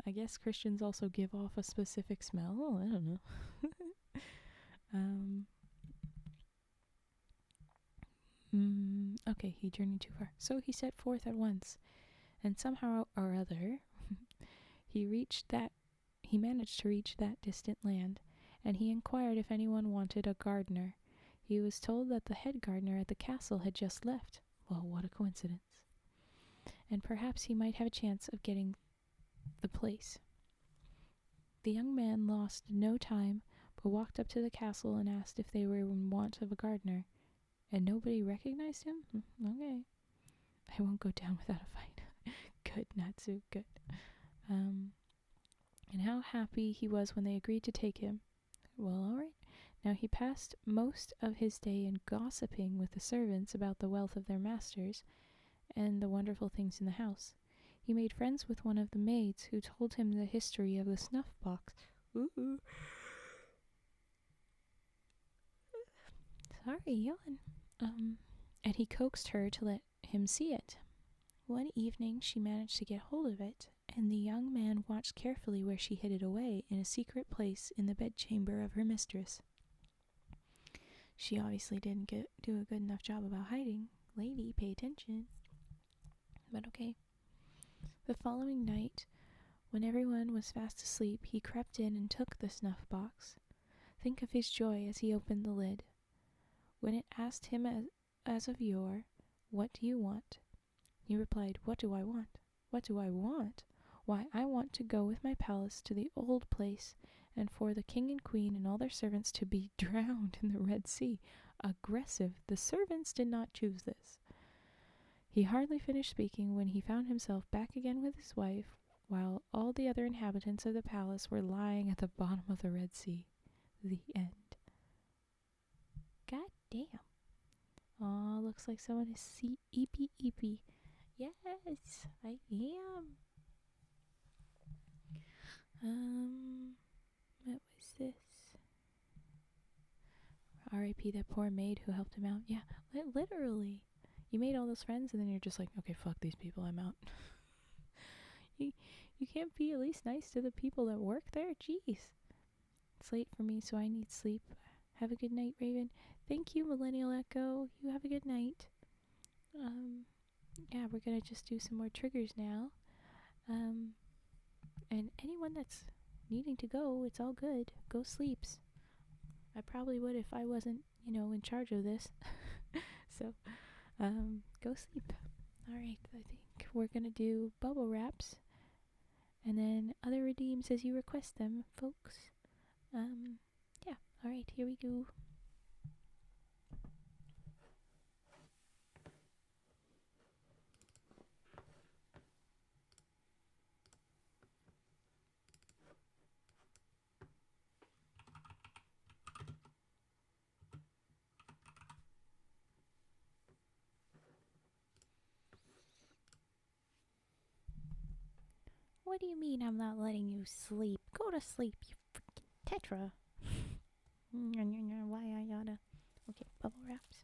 I guess Christians also give off a specific smell. I don't know. Okay, he journeyed too far. So he set forth at once, and somehow or other, he managed to reach that distant land, and he inquired if anyone wanted a gardener. He was told that the head gardener at the castle had just left. Well, what a coincidence. And perhaps he might have a chance of getting the place. The young man lost no time, but walked up to the castle and asked if they were in want of a gardener. And nobody recognized him? Okay. I won't go down without a fight. Good, Natsu, good. And how happy he was when they agreed to take him. Well, all right. Now he passed most of his day in gossiping with the servants about the wealth of their masters and the wonderful things in the house. He made friends with one of the maids, who told him the history of the Snuff-Box. Ooh. Sorry, yawn. And he coaxed her to let him see it. One evening she managed to get hold of it, and the young man watched carefully where she hid it away in a secret place in the bedchamber of her mistress. She obviously didn't do a good enough job about hiding. Lady, pay attention. But okay. The following night, when everyone was fast asleep, he crept in and took the snuff-box. Think of his joy as he opened the lid. When it asked him as of yore, "What do you want?" he replied, "What do I want? What do I want? Why, I want to go with my palace to the old place, and for the king and queen and all their servants to be drowned in the Red Sea. Aggressive. The servants did not choose this." He hardly finished speaking when he found himself back again with his wife, while all the other inhabitants of the palace were lying at the bottom of the Red Sea. The end. God damn. Aw, looks like someone is eepy. Yes, I am. What was this? R.I.P. that poor maid who helped him out. Yeah, literally. You made all those friends and then you're just like, okay, fuck these people, I'm out. You can't be at least nice to the people that work there? Jeez. It's late for me, so I need sleep. Have a good night, Raven. Thank you, Millennial Echo. You have a good night. Yeah, we're gonna just do some more triggers now. And anyone that's needing to go, it's all good. Go sleeps. I probably would if I wasn't, in charge of this. So, go sleep. Alright, I think we're gonna do bubble wraps. And then other redeems as you request them, folks. Yeah. Alright, here we go. What do you mean I'm not letting you sleep? Go to sleep, you freaking Tetra. Why I gotta... Okay, bubble wraps.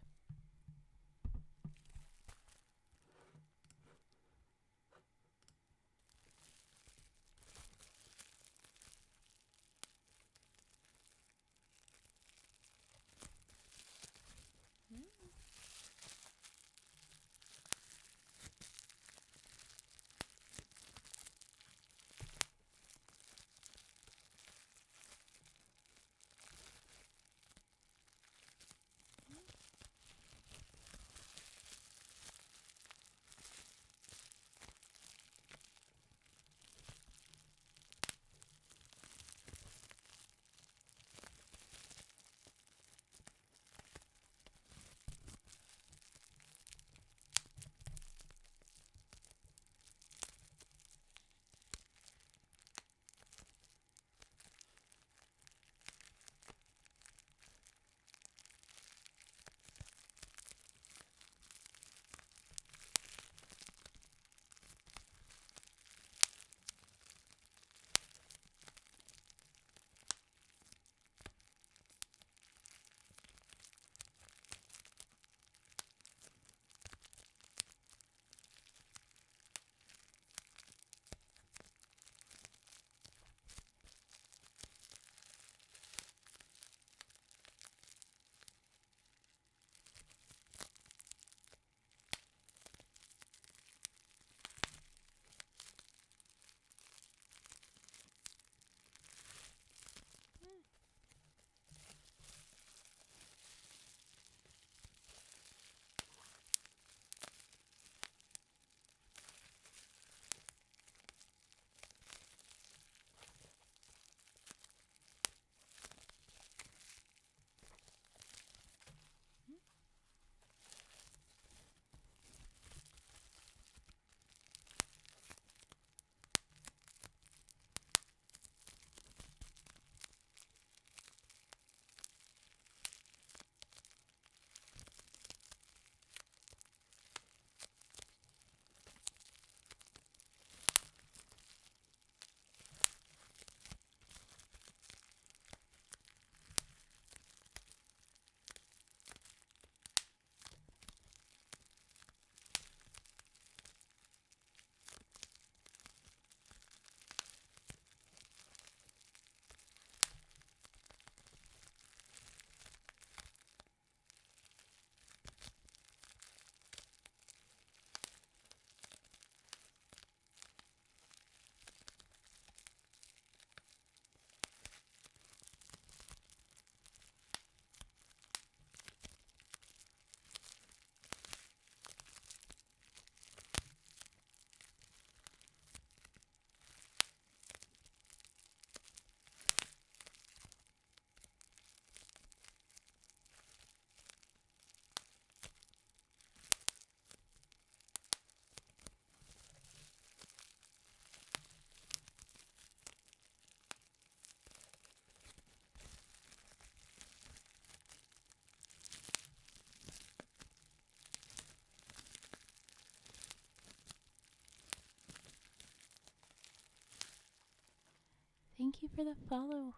Thank you for the follow,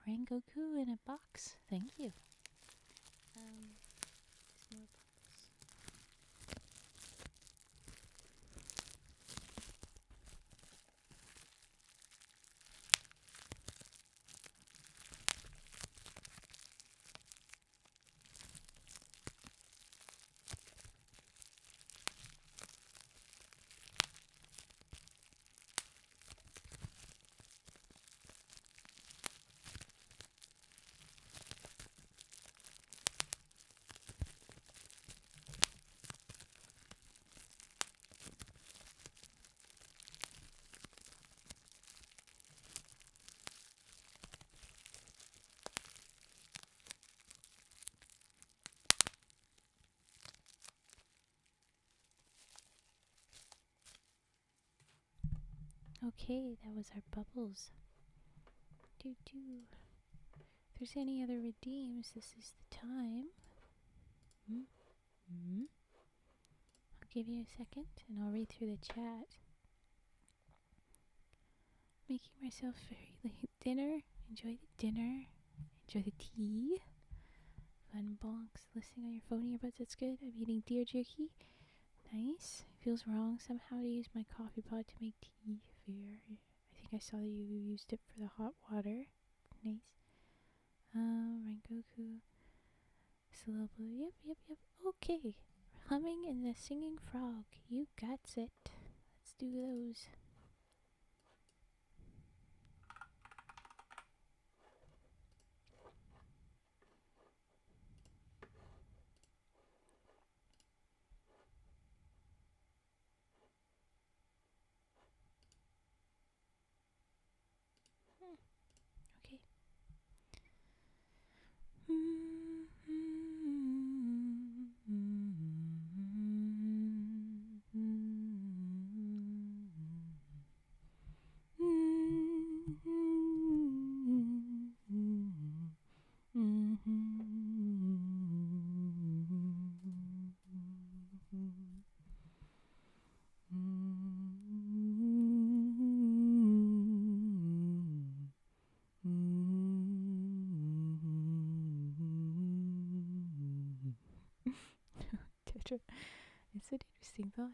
Rangoku in a box. Thank you. Some more bubbles. Okay, that was our bubbles. If there's any other redeems, this is the time. I'll give you a second and I'll read through the chat. making myself very late dinner. Enjoy the dinner. Enjoy the tea. Fun bonks. Listening on your phone earbuds, that's good. I'm eating deer jerky. Nice. Feels wrong somehow to use my coffee pod to make tea. I think I saw that you used it for the hot water. Nice. Rengoku. Syllable. Yep. Okay. Humming and the singing frog. You got it. Let's do those. Okay. It's an interesting thought.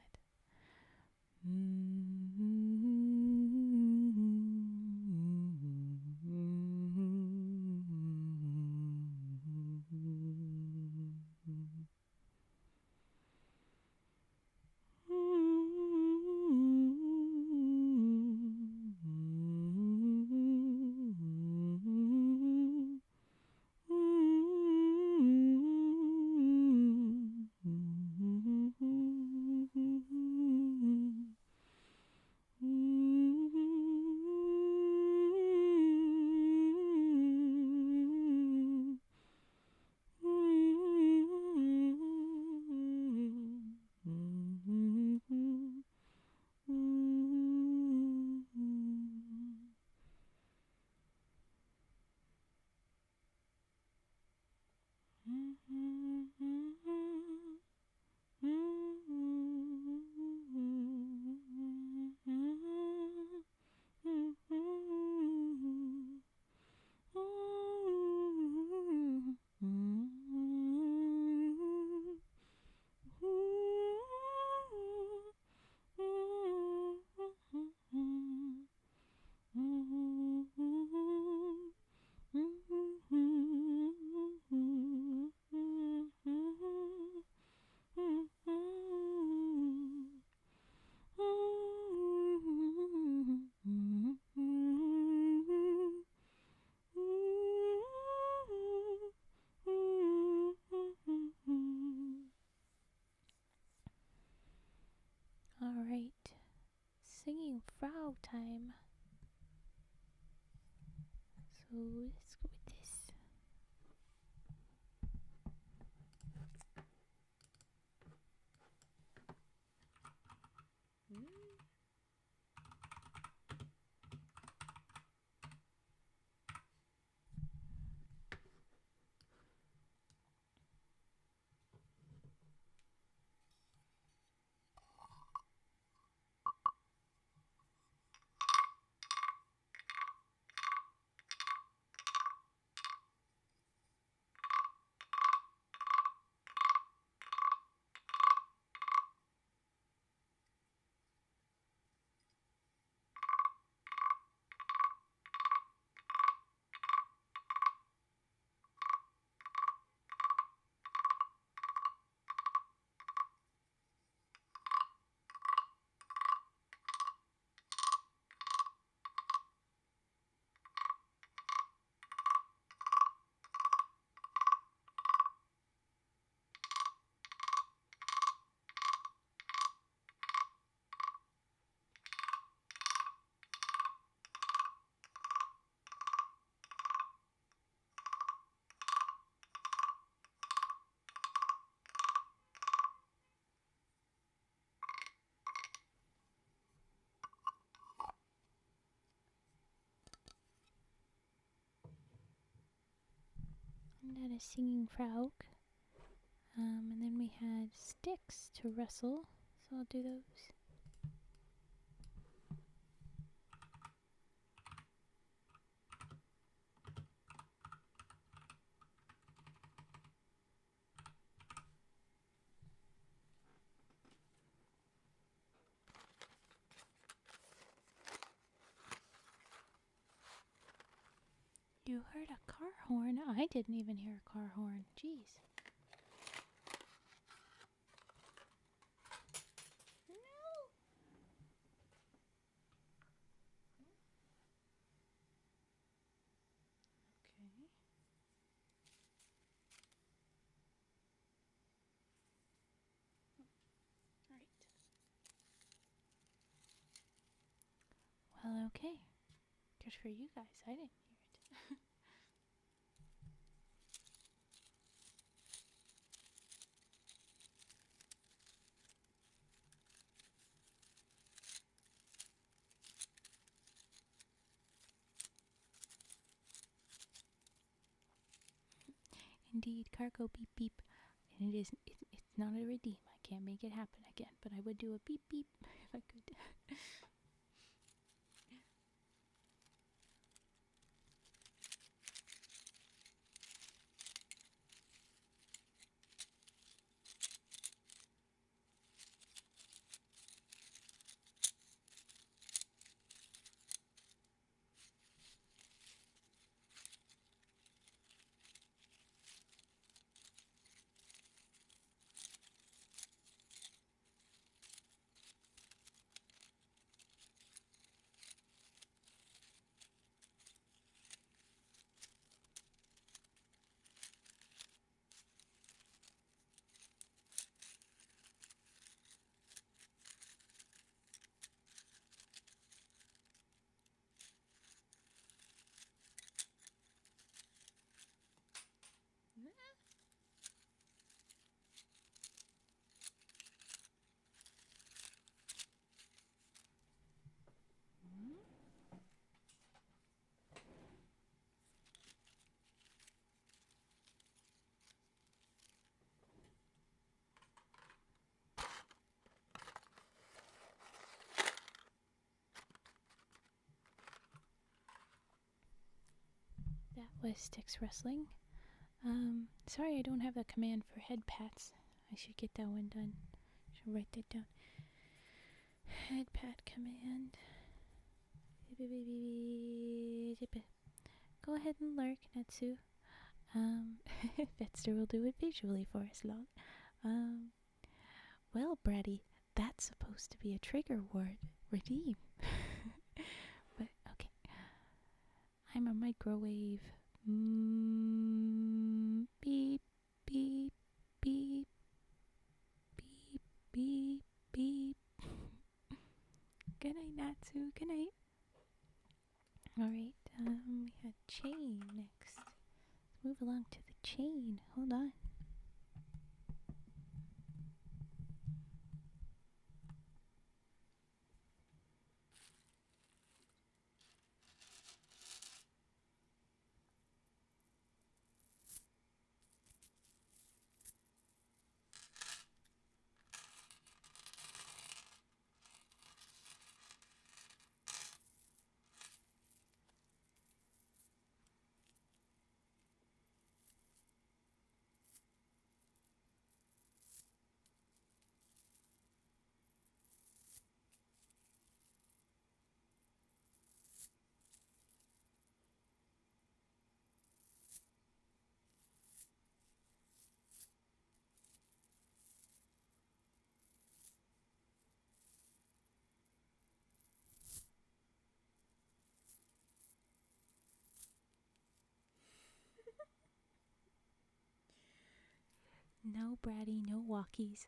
Alright. Singing frog time. So let's go with this. And then a singing frog. And then we had sticks to rustle. So I'll do those. You heard a car horn? I didn't even hear a car horn. Jeez. No. Okay. Right. Well, okay. Good for you guys. I didn't hear it. Indeed, cargo beep beep. And it's not a redeem. I can't make it happen again, but I would do a beep beep if I could. That was sticks wrestling. Sorry I don't have a command for head pats. I should get that one done. Should write that down. Head pat command. Go ahead and lurk, Natsu. Vetster will do it visually for us, lol. Well, Bratty, that's supposed to be a trigger word. Redeem. But, okay. I'm a microwave. Beep, beep, beep, beep, beep, beep. Good night, Natsu. Good night. Alright, we had chain next. Let's move along to the chain. Hold on. No, Bratty, no walkies.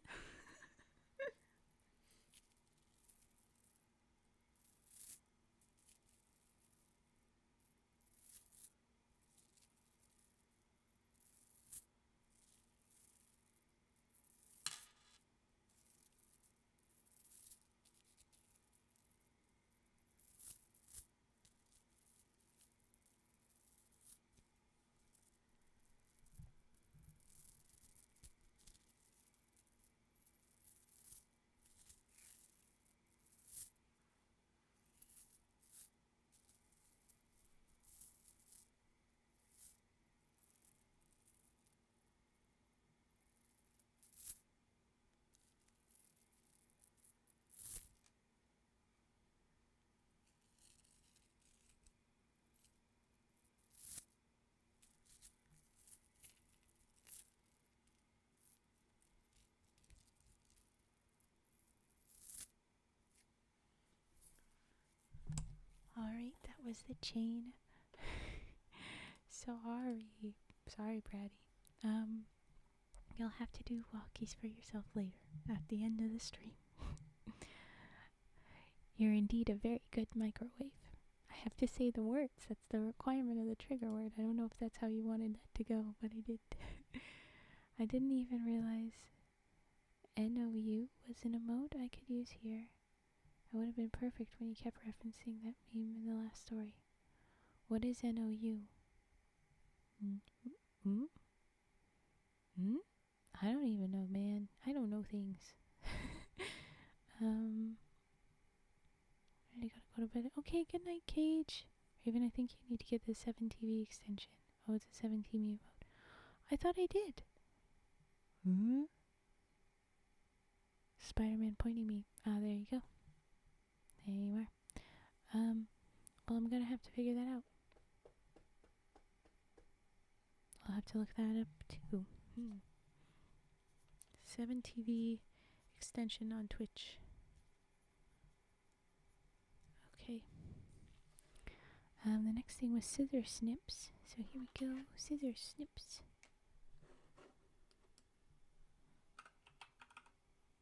was the chain. Sorry. Sorry, Bratty. You'll have to do walkies for yourself later, at the end of the stream. You're indeed a very good microwave. I have to say the words. That's the requirement of the trigger word. I don't know if that's how you wanted that to go, but I did. I didn't even realize NOU was an emote I could use here. It would have been perfect when you kept referencing that meme in the last story. What is NOU? I don't even know, man. I don't know things. I gotta go to bed. Okay, good night, Cage. Raven, I think you need to get the 7TV extension. Oh, it's a 7TV emote. I thought I did. Spider-Man pointing me. Ah, there you go. There you are. Well, I'm gonna have to figure that out. I'll have to look that up too. 7TV extension on Twitch. Okay. The next thing was scissor snips. So here we go. Scissor snips.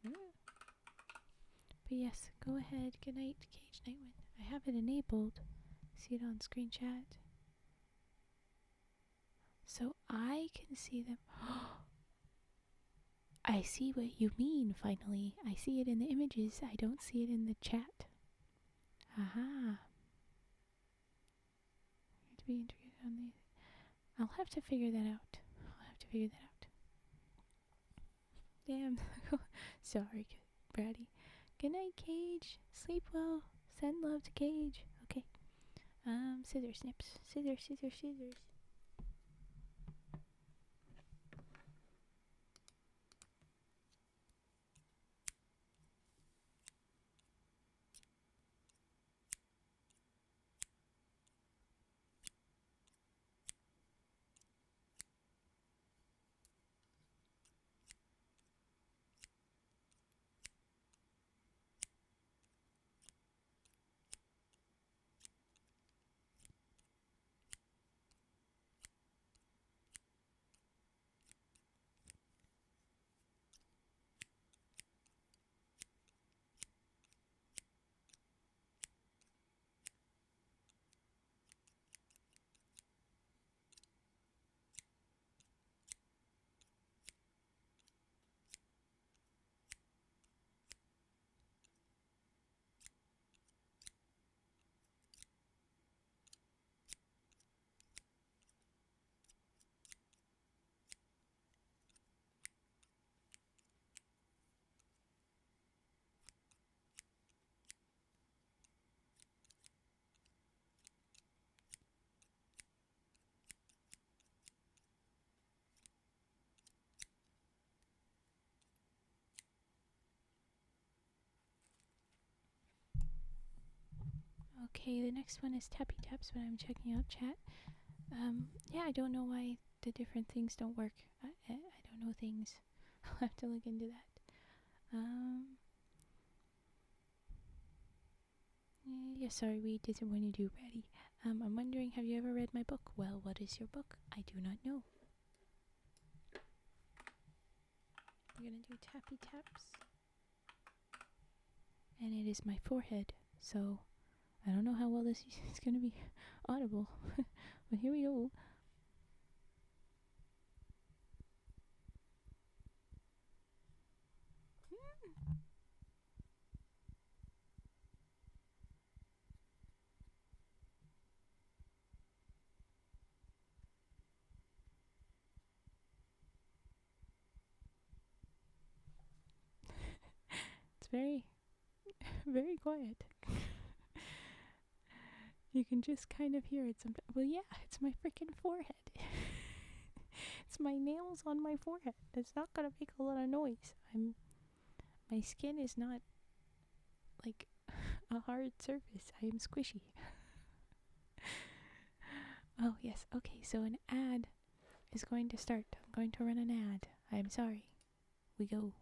But yes, go ahead. Good night, Cage Nightwind. I have it enabled. See it on screen chat. So I can see them. I see what you mean, finally. I see it in the images. I don't see it in the chat. Aha. To be integrated on the... I'll have to figure that out. Damn. Sorry, Bratty. Good night, Cage. Sleep well. Send love to Cage. Okay. Scissor snips. Scissors. Okay, the next one is Tappy Taps, but I'm checking out chat. Yeah, I don't know why the different things don't work. I don't know things. I'll have to look into that. Yeah, sorry, we didn't want to do ready. I'm wondering, have you ever read my book? Well, what is your book? I do not know. We're gonna do Tappy Taps. And it is my forehead, so I don't know how well this is gonna be audible. But here we go. It's very, very quiet. You can just kind of hear it sometimes. Well, yeah, it's my freaking forehead. It's my nails on my forehead. It's not gonna make a lot of noise. My skin is not like a hard surface. I am squishy. Oh, yes. Okay, so an ad is going to start. I'm going to run an ad. I'm sorry. We go.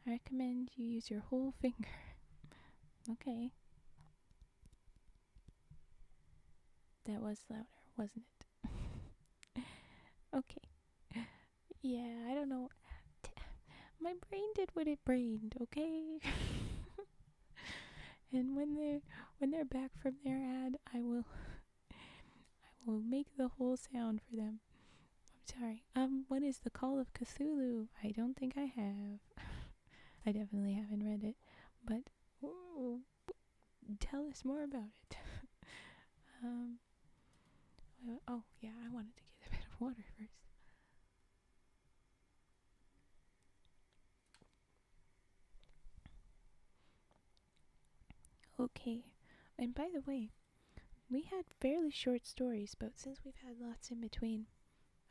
I recommend you use your whole finger. Okay. That was louder, wasn't it? Okay. Yeah, I don't know. My brain did what it brained, okay? And when they're back from their ad, I will make the whole sound for them. I'm sorry. What is the Call of Cthulhu? I don't think I have. I definitely haven't read it, but ooh, tell us more about it. um. Oh yeah, I wanted to get a bit of water first. Okay. And by the way, we had fairly short stories, but since we've had lots in between,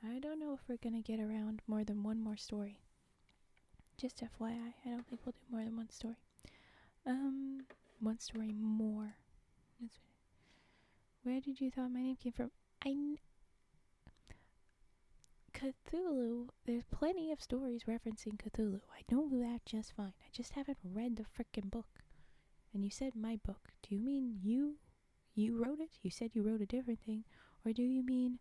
I don't know if we're gonna get around more than one more story. Just FYI, I don't think we'll do more than one story. One story more. Where did you thought my name came from? Cthulhu, there's plenty of stories referencing Cthulhu. I know that just fine. I just haven't read the frickin' book. And you said my book. Do you mean you wrote it? You said you wrote a different thing. Or do you mean,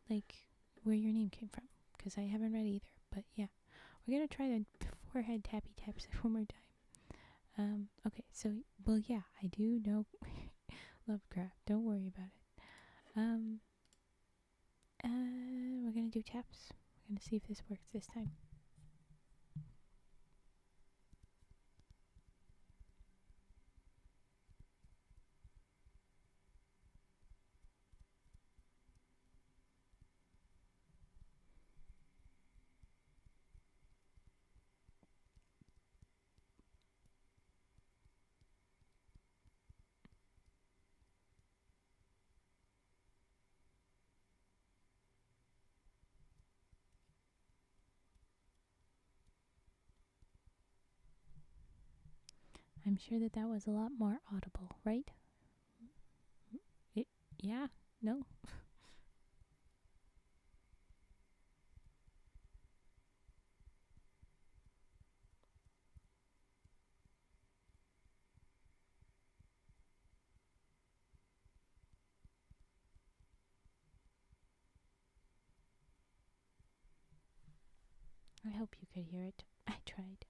like, where your name came from? Because I haven't read either. But yeah, we're going to try to forehead tappy taps it one more time. Okay, so, well, yeah, I do know Lovecraft. Don't worry about it. We're going to do taps. We're going to see if this works this time. I'm sure that was a lot more audible, right? Yeah, no. I hope you could hear it. I tried.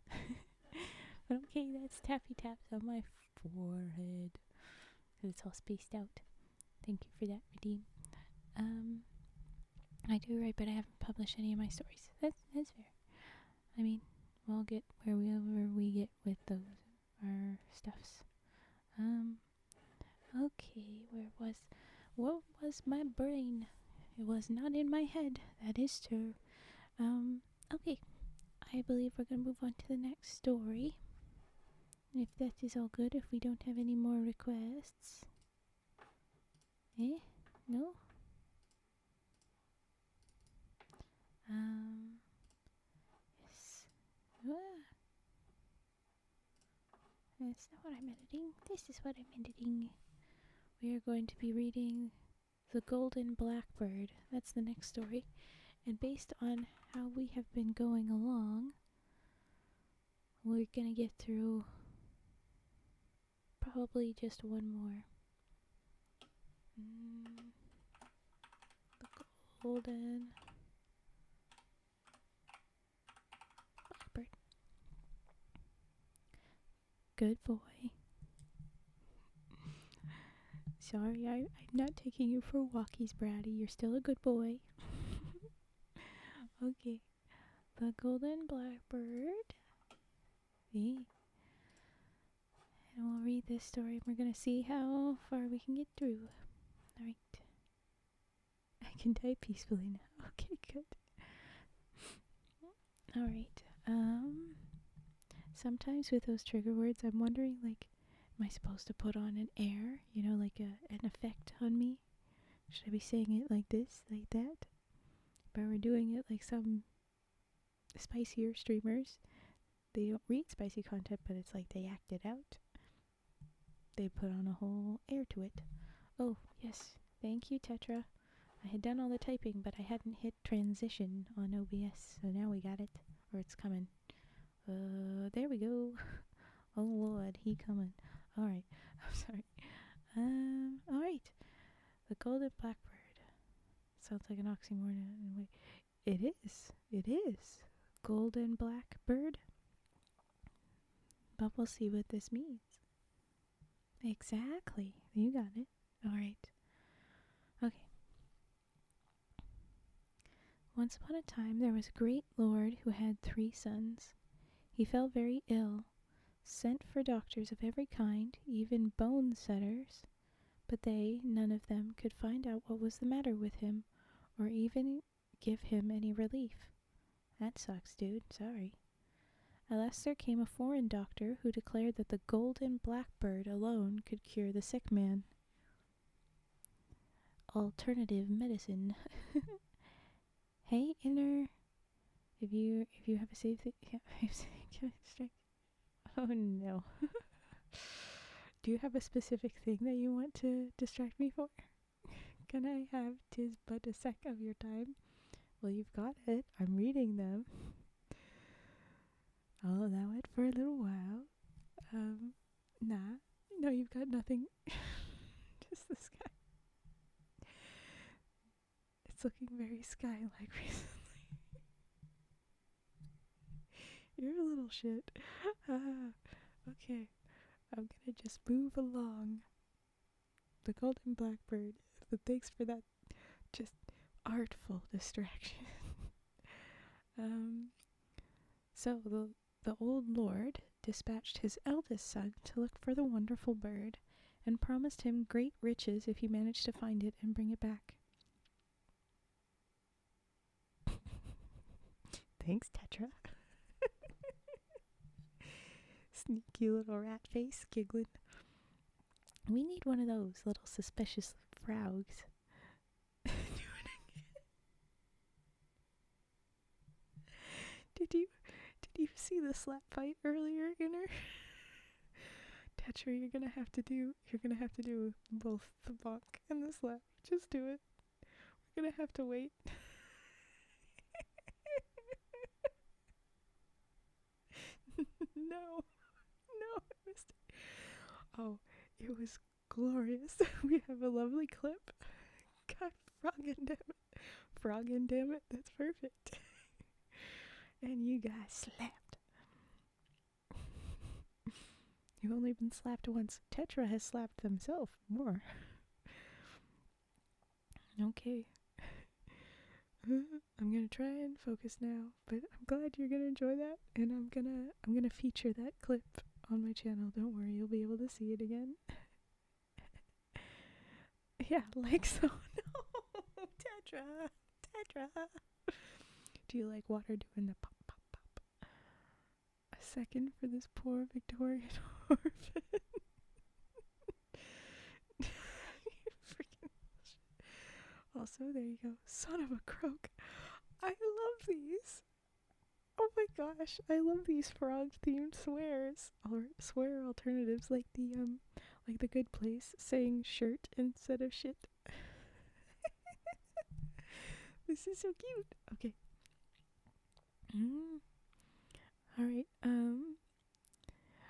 But okay, that's tappy taps on my forehead. Because it's all spaced out. Thank you for that, Redeem. I do write, but I haven't published any of my stories. That's fair. I mean, we'll get wherever we get with those, our stuffs. Okay, what was my brain? It was not in my head, that is true. Okay, I believe we're gonna move on to the next story. If that is all good, if we don't have any more requests. No? Yes. That's not what I'm editing. This is what I'm editing. We are going to be reading The Golden Blackbird. That's the next story. And based on how we have been going along, we're going to get through probably just one more. The Golden Blackbird. Good boy. Sorry, I'm not taking you for walkies, Bratty. You're still a good boy. Okay. The Golden Blackbird. And we'll read this story. We're going to see how far we can get through. Alright. I can type peacefully now. Okay, good. Alright. Sometimes with those trigger words, I'm wondering, like, am I supposed to put on an air? You know, like an effect on me? Should I be saying it like this, like that? If I were doing it like some spicier streamers, they don't read spicy content, but it's like they act it out. They put on a whole air to it. Oh, yes. Thank you, Tetra. I had done all the typing, but I hadn't hit transition on OBS, so now we got it. Or it's coming. There we go. Oh, Lord, he coming. Alright. I'm sorry. Alright. The Golden Blackbird. Sounds like an oxymoron. Wait, it is. It is. Golden Blackbird. But we'll see what this means. Exactly. You got it. Alright. Okay. Once upon a time there was a great lord who had 3 sons. He fell very ill, sent for doctors of every kind, even bone setters, but they, none of them, could find out what was the matter with him, or even give him any relief. That sucks, dude. Sorry. At last there came a foreign doctor who declared that the Golden Blackbird alone could cure the sick man. Alternative medicine. Hey, Inner. If you have a save oh no. Do you have a specific thing that you want to distract me for? Can I have 'tis but a sec of your time? Well, you've got it. I'm reading them. I'll allow it for a little while. Nah. No, you've got nothing. Just the sky. It's looking very sky-like recently. You're a little shit. Okay. I'm gonna just move along. The Golden Blackbird. But thanks for that just artful distraction. So the old lord dispatched his eldest son to look for the wonderful bird, and promised him great riches if he managed to find it and bring it back. Thanks, Tetra. Sneaky little rat face giggling. We need one of those little suspicious frogs. Did you see the slap fight earlier, Inner? Tetra, you're gonna have to do both the bonk and the slap. Just do it. We're gonna have to wait. No, I missed it. Oh, it was glorious. We have a lovely clip. God, froggin' damn it, that's perfect. And you guys slapped. You've only been slapped once. Tetra has slapped himself more. Okay. I'm gonna try and focus now, but I'm glad you're gonna enjoy that, and I'm gonna feature that clip on my channel. Don't worry, you'll be able to see it again. Yeah, like so. No, Tetra. Do you like water doing the pop, pop, pop? A second for this poor Victorian orphan. Freaking shit. Also, there you go. Son of a croak. I love these. Oh my gosh, I love these frog-themed swears or swear alternatives, like the Good Place saying shirt instead of shit. This is so cute. Okay. All right.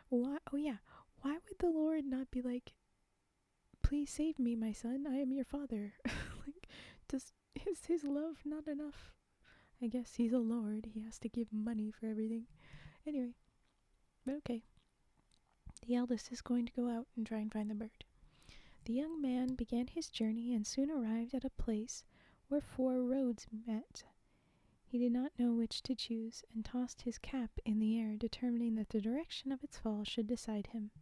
Why? Oh yeah. Why would the Lord not be like, "Please save me, my son. I am your father." Like, is his love not enough? I guess he's a lord. He has to give money for everything. Anyway, but okay. The eldest is going to go out and try and find the bird. The young man began his journey and soon arrived at a place where 4 roads met. He did not know which to choose and tossed his cap in the air, determining that the direction of its fall should decide him.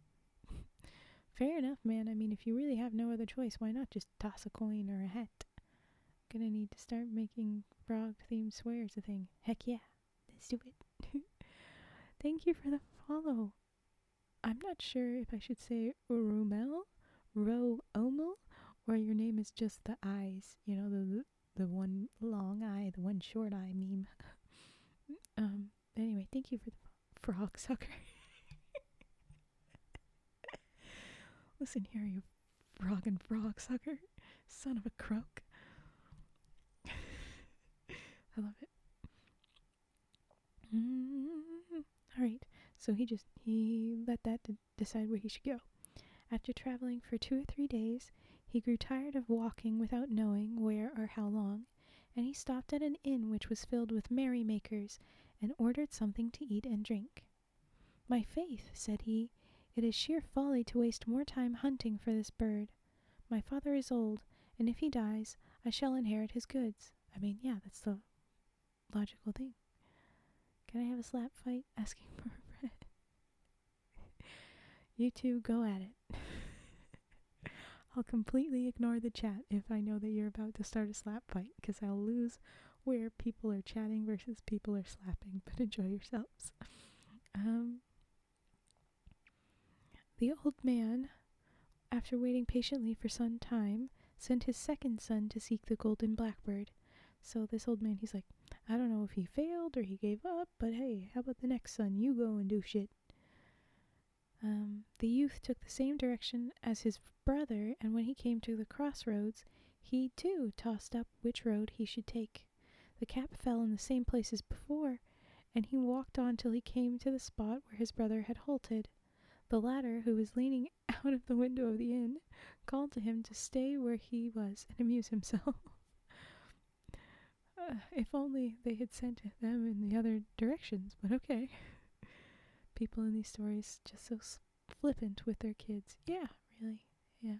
Fair enough, man. I mean, if you really have no other choice, why not just toss a coin or a hat? Gonna need to start making frog-themed swears a thing. Heck yeah. Let's do it. Thank you for the follow. I'm not sure if I should say Rumel, Ro-Omel, or your name is just the eyes. You know, the one long eye, the one short eye meme. Anyway, thank you for the frog sucker. Listen here, you frog sucker. Son of a croak. I love it. Alright, so he let that decide where he should go. After traveling for 2 or 3 days, He grew tired of walking without knowing where or how long, and he stopped at an inn which was filled with merrymakers, and ordered something to eat and drink. "My faith," said he, "it is sheer folly to waste more time hunting for this bird. My father is old, and if he dies, I shall inherit his goods." I mean, yeah, that's the logical thing. Can I have a slap fight asking for a friend? You two go at it. I'll completely ignore the chat if I know that you're about to start a slap fight, because I'll lose where people are chatting versus people are slapping, but enjoy yourselves. The old man, after waiting patiently for some time, sent his second son to seek the Golden Blackbird. So this old man, he's like, I don't know if he failed or he gave up, but hey, how about the next son? You go and do shit. The youth took the same direction as his brother, and when he came to the crossroads, he too tossed up which road he should take. The cap fell in the same place as before, and he walked on till he came to the spot where his brother had halted. The latter, who was leaning out of the window of the inn, called to him to stay where he was and amuse himself. If only they had sent them in the other directions, but okay. People in these stories just so flippant with their kids. Yeah, really. Yeah.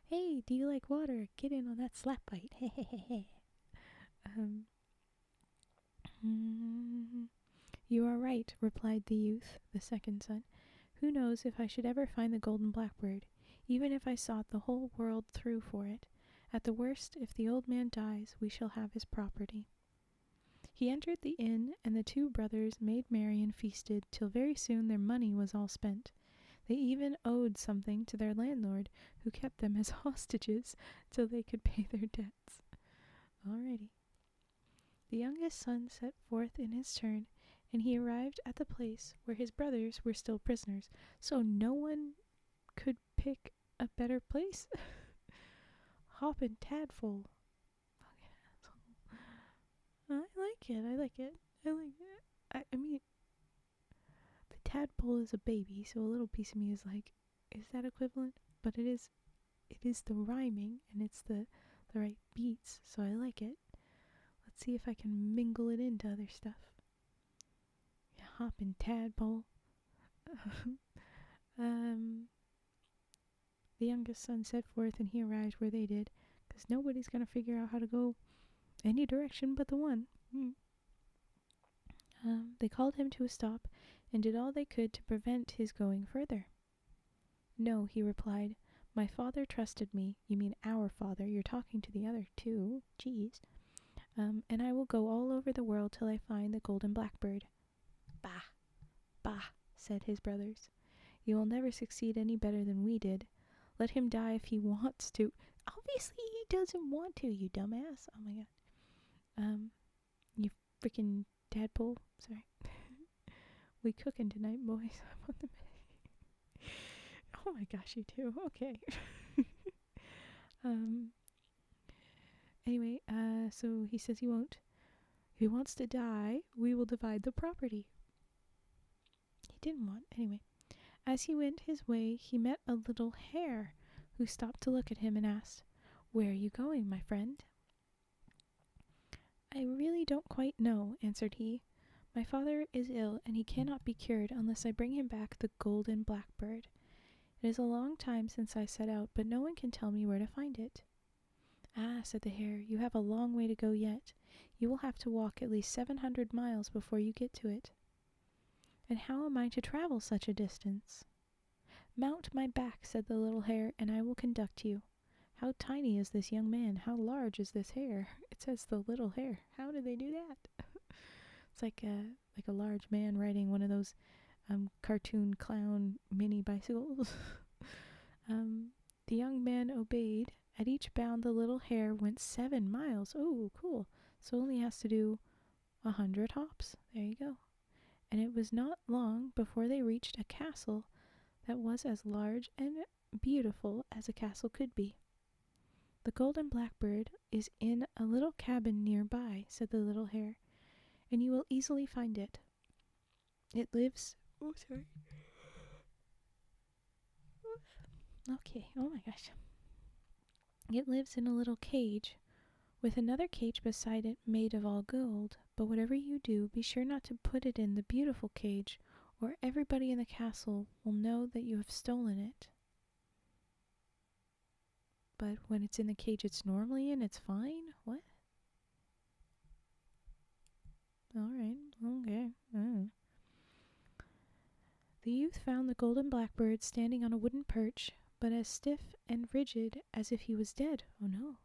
Hey, do you like water? Get in on that slap bite. Hey, hey, hey, hey. You are right, replied the youth, the second son. Who knows if I should ever find the Golden Blackbird, even if I sought the whole world through for it. At the worst, if the old man dies, we shall have his property. He entered the inn, and the two brothers made merry and feasted, till very soon their money was all spent. They even owed something to their landlord, who kept them as hostages till they could pay their debts. Alrighty. The youngest son set forth in his turn, and he arrived at the place where his brothers were still prisoners. So no one could pick a better place? Hop and Tadpole. I like it. I like it. I mean, the tadpole is a baby, so a little piece of me is like, is that equivalent? But it is the rhyming, and it's the right beats, so I like it. Let's see if I can mingle it into other stuff. Yeah, hop and Tadpole. The youngest son set forth, and he arrived where they did, because nobody's going to figure out how to go any direction but the one. They called him to a stop, and did all they could to prevent his going further. No, he replied, my father trusted me. You mean our father, you're talking to the other two. Jeez. And I will go all over the world till I find the Golden Blackbird. Bah, bah, said his brothers. You will never succeed any better than we did. Let him die if he wants to. Obviously he doesn't want to, you dumbass. Oh my god. You freaking tadpole. Sorry. We cooking tonight, boys. I'm on the bed. Oh my gosh, you too. Okay. Anyway, so he says he won't. If he wants to die, we will divide the property. He didn't want. Anyway, as he went his way, he met a little hare who stopped to look at him and asked, Where are you going, my friend? I really don't quite know, answered he. My father is ill, and he cannot be cured unless I bring him back the Golden Blackbird. It is a long time since I set out, but no one can tell me where to find it. Ah, said the hare, you have a long way to go yet. You will have to walk at least 700 miles before you get to it. And how am I to travel such a distance? Mount my back, said the little hare, and I will conduct you. How tiny is this young man? How large is this hare? It says the little hare. How did they do that? It's like a large man riding one of those cartoon clown mini bicycles. The young man obeyed. At each bound the little hare went 7 miles. Oh, cool. So only has to do 100 hops. There you go. And it was not long before they reached a castle that was as large and beautiful as a castle could be. The Golden Blackbird is in a little cabin nearby, said the little hare, and you will easily find it. It lives... Oh, sorry. Okay, oh my gosh. It lives in a little cage, with another cage beside it made of all gold. But whatever you do, be sure not to put it in the beautiful cage, or everybody in the castle will know that you have stolen it. But when it's in the cage it's normally in, it's fine? What? Alright, okay. The youth found the golden blackbird standing on a wooden perch, but as stiff and rigid as if he was dead. Oh no.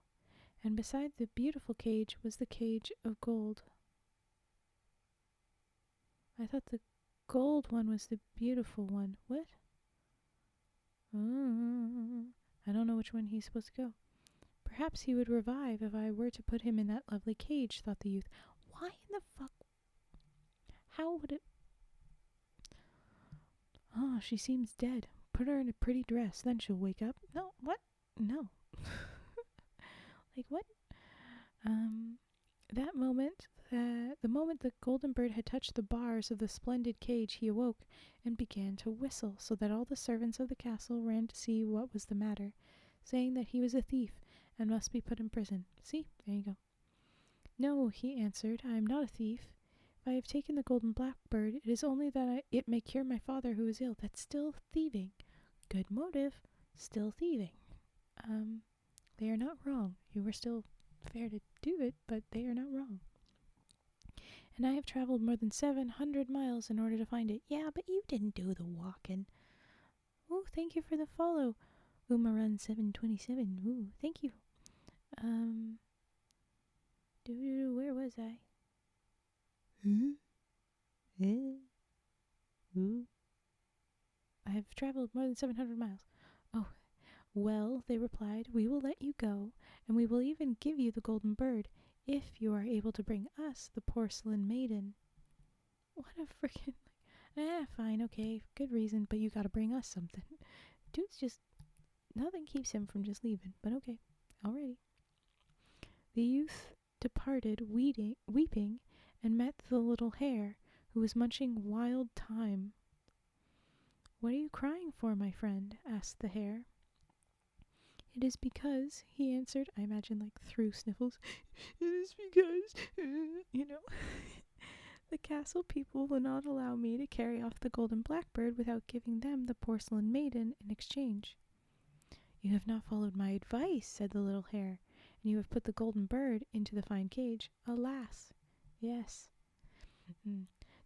And beside the beautiful cage was the cage of gold. I thought the gold one was the beautiful one. What? I don't know which one he's supposed to go. Perhaps he would revive if I were to put him in that lovely cage, thought the youth. Why in the fuck? How would it... Oh, she seems dead. Put her in a pretty dress, then she'll wake up. No, what? No. Like, what? That moment, the moment the golden bird had touched the bars of the splendid cage, he awoke and began to whistle, so that all the servants of the castle ran to see what was the matter, saying that he was a thief and must be put in prison. See, there you go. No, he answered, I am not a thief. If I have taken the golden blackbird, it is only that it may cure my father who is ill. That's still thieving. Good motive, still thieving. They are not wrong. You were still fair to do it, but they are not wrong. And I have traveled more than 700 miles in order to find it. Yeah, but you didn't do the walking. Oh, thank you for the follow. Umarun727. Ooh, thank you. Where was I? I have traveled more than 700 miles. Oh, well, they replied, we will let you go, and we will even give you the golden bird, if you are able to bring us the porcelain maiden. What a freaking... fine, okay, good reason, but you gotta bring us something. Dude's just... Nothing keeps him from just leaving, but okay, alrighty. The youth departed, weeping, and met the little hare, who was munching wild thyme. What are you crying for, my friend? Asked the hare. It is because, he answered, I imagine like through sniffles, it is because, the castle people will not allow me to carry off the golden blackbird without giving them the porcelain maiden in exchange. You have not followed my advice, said the little hare, and you have put the golden bird into the fine cage. Alas, yes.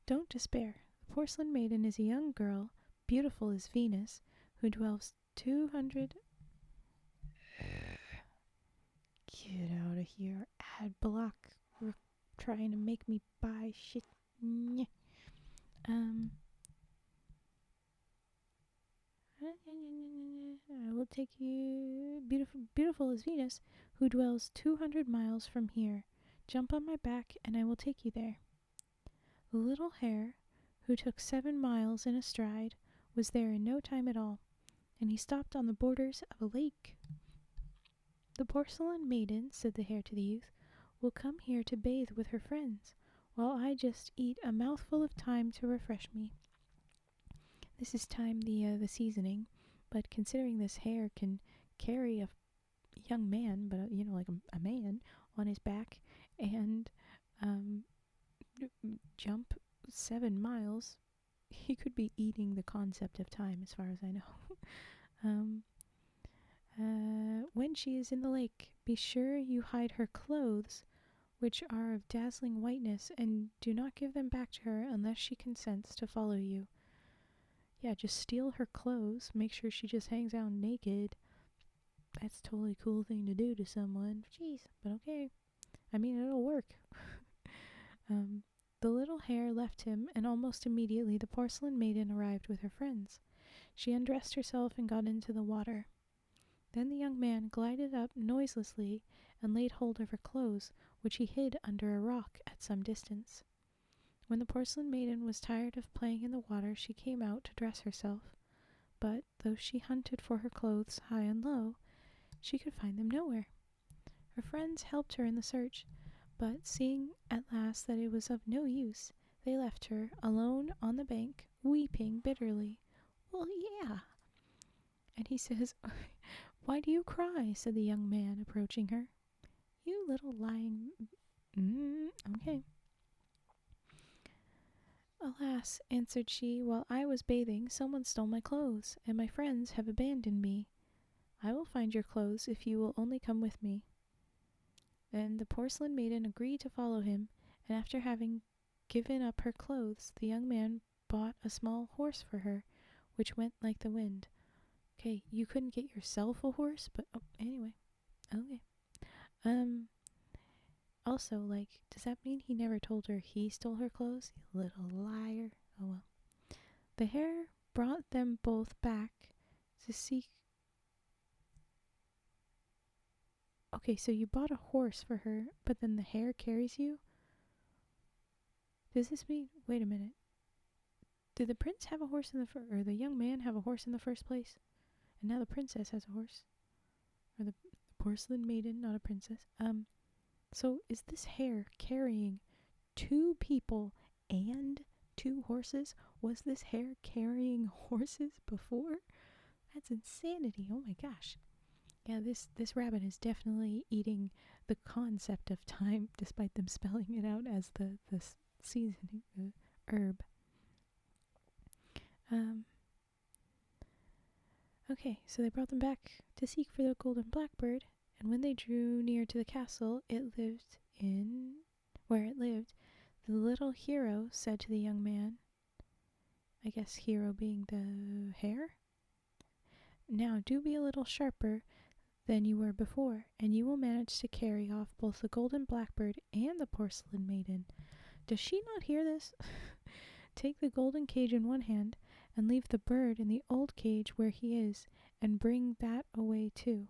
Don't despair. The porcelain maiden is a young girl, beautiful as Venus, who dwells 200... Get out of here, ad block. We're trying to make me buy shit. I will take you, beautiful as Venus, who dwells 200 miles from here. Jump on my back, and I will take you there. The little hare, who took 7 miles in a stride, was there in no time at all, and he stopped on the borders of a lake. The porcelain maiden, said the hare to the youth, will come here to bathe with her friends, while I just eat a mouthful of thyme to refresh me. This is thyme, the seasoning, but considering this hare can carry a young man, but like a man, on his back, and jump 7 miles, he could be eating the concept of thyme, as far as I know. When she is in the lake, be sure you hide her clothes, which are of dazzling whiteness, and do not give them back to her unless she consents to follow you. Yeah, just steal her clothes, make sure she just hangs out naked. That's a totally cool thing to do to someone. Jeez, but okay. I mean, it'll work. The little hare left him, and almost immediately the porcelain maiden arrived with her friends. She undressed herself and got into the water. Then the young man glided up noiselessly and laid hold of her clothes, which he hid under a rock at some distance. When the porcelain maiden was tired of playing in the water, she came out to dress herself, but though she hunted for her clothes high and low, she could find them nowhere. Her friends helped her in the search, but seeing at last that it was of no use, they left her alone on the bank, weeping bitterly. Well, yeah. And he says, "Why do you cry?" said the young man, approaching her. "You little lying... okay." "Alas," answered she, "while I was bathing, someone stole my clothes, and my friends have abandoned me. I will find your clothes if you will only come with me." Then the porcelain maiden agreed to follow him, and after having given up her clothes, the young man bought a small horse for her, which went like the wind. Okay, you couldn't get yourself a horse, but anyway. Okay. Also, like, does that mean he never told her he stole her clothes? You little liar. Oh well. The hare brought them both back to seek... Okay, so you bought a horse for her, but then the hare carries you? Does this mean... Wait a minute. Did the prince have a horse in the or the young man have a horse in the first place? And now the princess has a horse? Or the porcelain maiden, not a princess. So is this hare carrying 2 people and 2 horses? Was this hare carrying horses before? That's insanity. Oh my gosh. Yeah, this rabbit is definitely eating the concept of time, despite them spelling it out as the seasoning, the herb. Okay, so they brought them back to seek for the Golden Blackbird, and when they drew near to the castle where it lived, the little hero said to the young man, I guess hero being the hare, "Now do be a little sharper than you were before, and you will manage to carry off both the Golden Blackbird and the porcelain maiden." Does she not hear this? "Take the golden cage in one hand, and leave the bird in the old cage where he is, and bring that away too.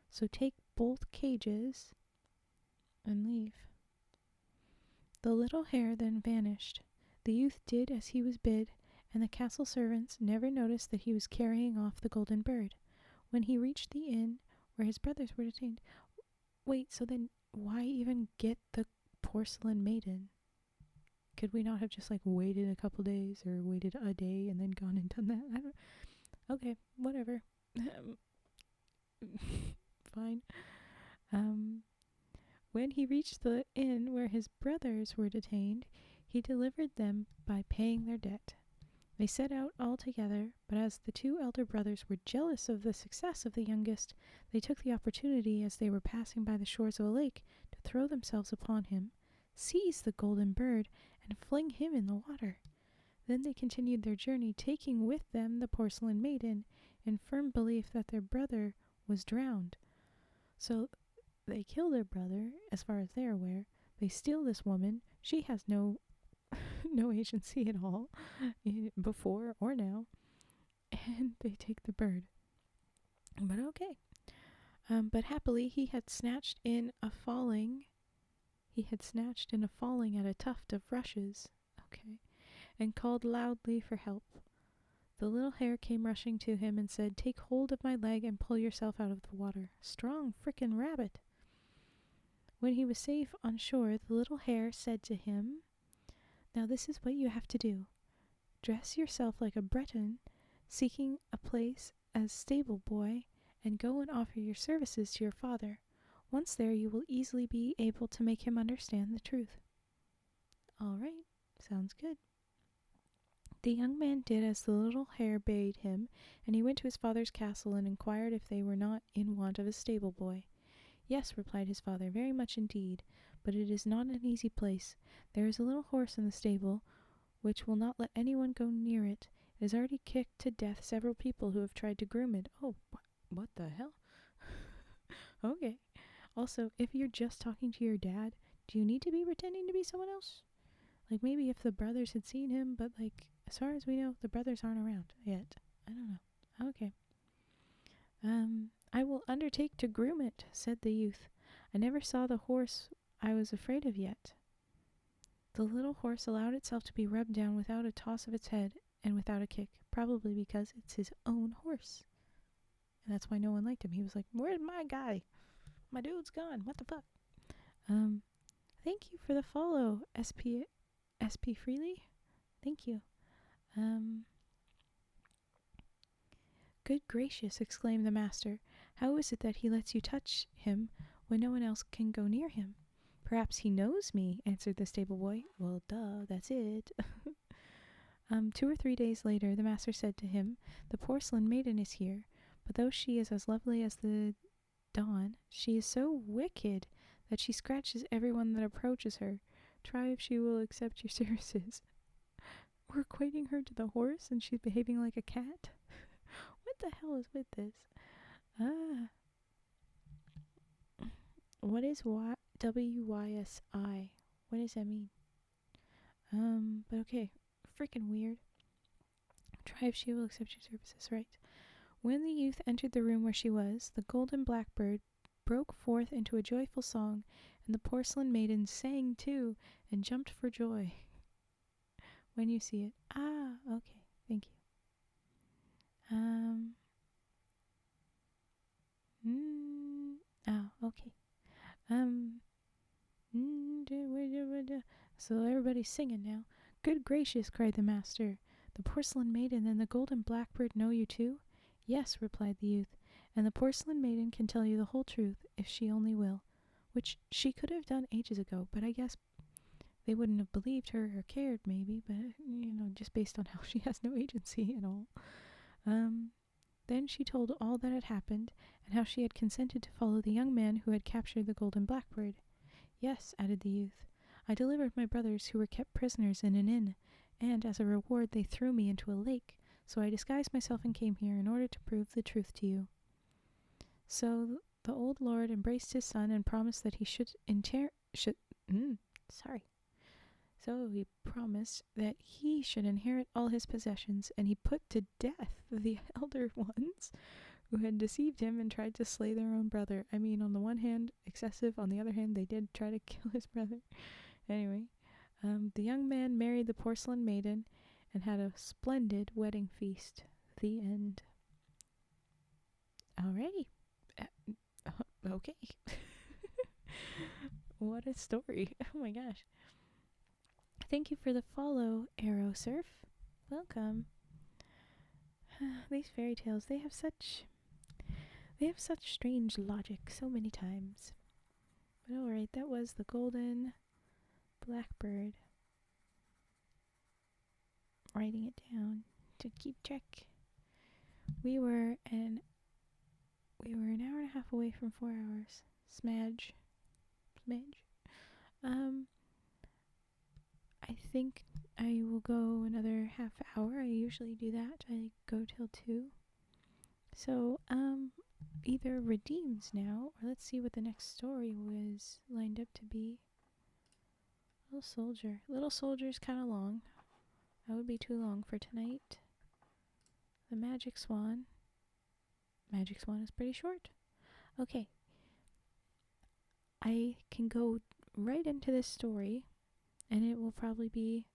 So take both cages and leave." The little hare then vanished. The youth did as he was bid, and the castle servants never noticed that he was carrying off the golden bird. When he reached the inn where his brothers were detained... Wait, so then why even get the porcelain maiden? Could we not have just waited a couple days or waited a day and then gone and done that? I don't... Okay, whatever. Fine. When he reached the inn where his brothers were detained, he delivered them by paying their debt. They set out all together, but as the 2 elder brothers were jealous of the success of the youngest, they took the opportunity as they were passing by the shores of a lake to throw themselves upon him, seize the golden bird, and fling him in the water. Then they continued their journey, taking with them the porcelain maiden, in firm belief that their brother was drowned. So they kill their brother, as far as they're aware. They steal this woman. She has no no agency at all, before or now. And they take the bird. But okay. But happily he had snatched in a falling at a tuft of rushes. Okay. And called loudly for help. The little hare came rushing to him and said, "Take hold of my leg and pull yourself out of the water. Strong frickin' rabbit." When he was safe on shore, the little hare said to him, "Now this is what you have to do. Dress yourself like a Breton, seeking a place as stable boy, and go and offer your services to your father. Once there, you will easily be able to make him understand the truth." All right, sounds good. The young man did as the little hare bade him, and he went to his father's castle and inquired if they were not in want of a stable boy. "Yes," replied his father, "very much indeed, but it is not an easy place. There is a little horse in the stable, which will not let anyone go near it. It has already kicked to death several people who have tried to groom it." Oh, what the hell? Okay. Also, if you're just talking to your dad, do you need to be pretending to be someone else? Maybe if the brothers had seen him, but as far as we know, the brothers aren't around yet. I don't know. Okay. "I will undertake to groom it," said the youth. "I never saw the horse I was afraid of yet." The little horse allowed itself to be rubbed down without a toss of its head and without a kick, probably because it's his own horse. And that's why no one liked him. He was like, "Where's my guy? My dude's gone. What the fuck?" Thank you for the follow, SP Freely. Thank you. "Good gracious," exclaimed the master. How is it that he lets you touch him when no one else can go near him? Perhaps he knows me, answered the stable boy. Well, duh, that's it. 2 or 3 days later, the master said to him, the porcelain maiden is here, but though she is as lovely as the dawn, she is so wicked that she scratches everyone that approaches her. Try if she will accept your services. We're equating her to the horse and she's behaving like a cat? What the hell is with this? What is WYSI? What does that mean? But okay. Freaking weird. Try if she will accept your services, right? When the youth entered the room where she was, the Golden Blackbird broke forth into a joyful song, and the porcelain maiden sang too, and jumped for joy. When you see it. Ah, okay. Thank you. Okay. So everybody's singing now. Good gracious, cried the master. The porcelain maiden and the Golden Blackbird know you too? Yes, replied the youth, and the porcelain maiden can tell you the whole truth if she only will, which she could have done ages ago, but I guess they wouldn't have believed her or cared, maybe, but, just based on how she has no agency and all. Then she told all that had happened, and how she had consented to follow the young man who had captured the Golden Blackbird. Yes, added the youth, I delivered my brothers who were kept prisoners in an inn, and as a reward they threw me into a lake, so I disguised myself and came here in order to prove the truth to you. So the old lord embraced his son and promised that he So he promised that he should inherit all his possessions, and he put to death the elder ones who had deceived him and tried to slay their own brother. I mean, on the one hand, excessive. On the other hand, they did try to kill his brother. Anyway, the young man married the porcelain maiden and had a splendid wedding feast. The end. Alrighty. Okay. What a story. Oh my gosh. Thank you for the follow, Arrow Surf. Welcome. These fairy tales, they have such strange logic so many times. But alright, that was the Golden Blackbird. Writing it down to keep track. We were an hour and a half away from 4 hours. Smidge. I think I will go another half hour. I usually do that. I go till 2. So, either redeems now, or let's see what the next story was lined up to be. Little Soldier's kind of long. That would be too long for tonight. The Magic Swan. Magic Swan is pretty short. Okay. I can go right into this story, and it will probably be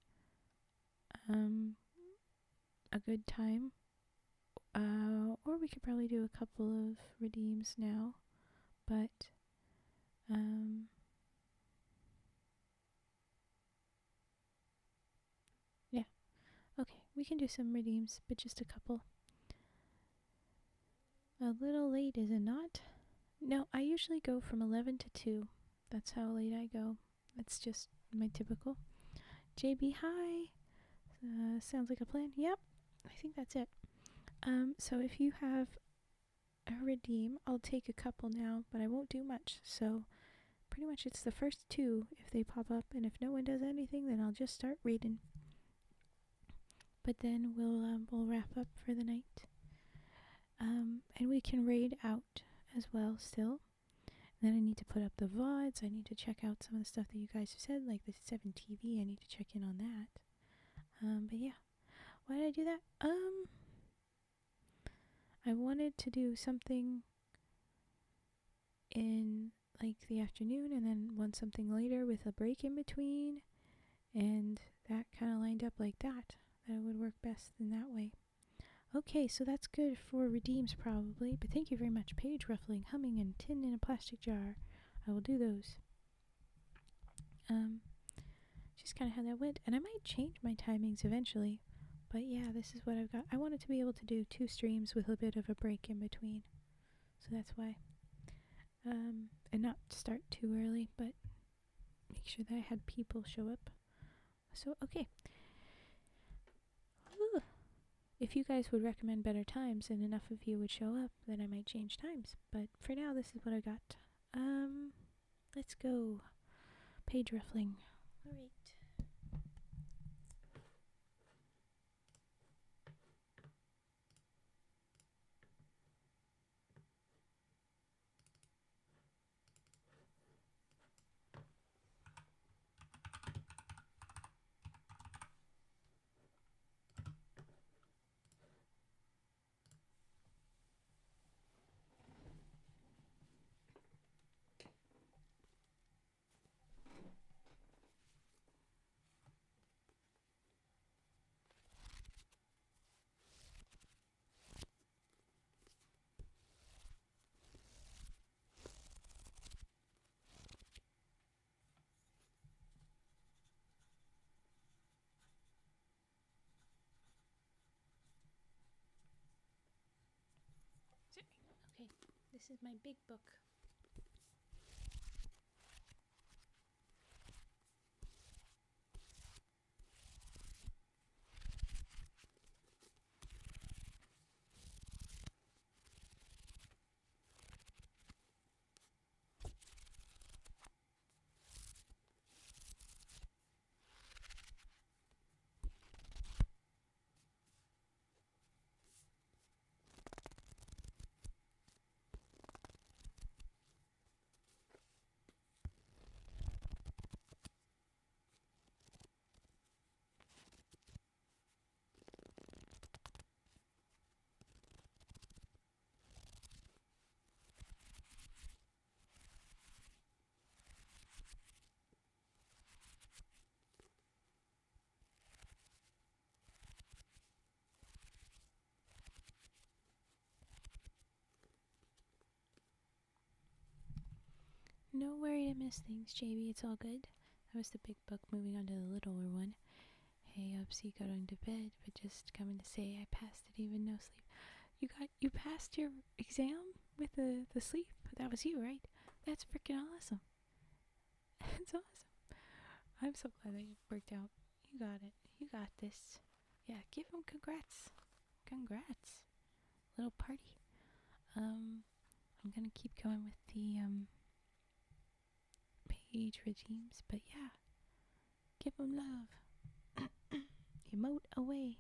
a good time. Or we could probably do a couple of redeems now, but yeah. Okay, we can do some redeems, but just a couple. A little late, is it not? No, I usually go from 11 to 2. That's how late I go. That's just my typical. JB, hi. Sounds like a plan. Yep, I think that's it. So if you have a redeem, I'll take a couple now, but I won't do much. So pretty much it's the first 2 if they pop up, and if no one does anything, then I'll just start reading. But then we'll wrap up for the night. And we can raid out as well still. Then I need to put up the VODs. I need to check out some of the stuff that you guys have said, like the 7 TV. I need to check in on that. But yeah. Why did I do that? I wanted to do something in like the afternoon and then something later with a break in between. And that kind of lined up like that. That would work best in that way. Okay, so that's good for redeems probably, but thank you very much. Page ruffling, humming, and tin in a plastic jar. I will do those. Just kind of how that went. And I might change my timings eventually, but yeah, this is what I've got. I wanted to be able to do 2 streams with a bit of a break in between. So that's why. And not start too early, but make sure that I had people show up. So, okay. Whew. If you guys would recommend better times and enough of you would show up, then I might change times. But for now, this is what I got. Let's go. Page ruffling. All right. Okay, this is my big book. No worry to miss things, JB. It's all good. That was the big book. Moving on to the littler one. Hey, Upsy, going to bed, but just coming to say I passed it, even no sleep. You passed your exam with the sleep? That was you, right? That's freaking awesome. That's awesome. I'm so glad that it worked out. You got it. You got this. Yeah, give him congrats. Congrats. Little party. I'm gonna keep going with the page redeems, but yeah, give him love. Emote away.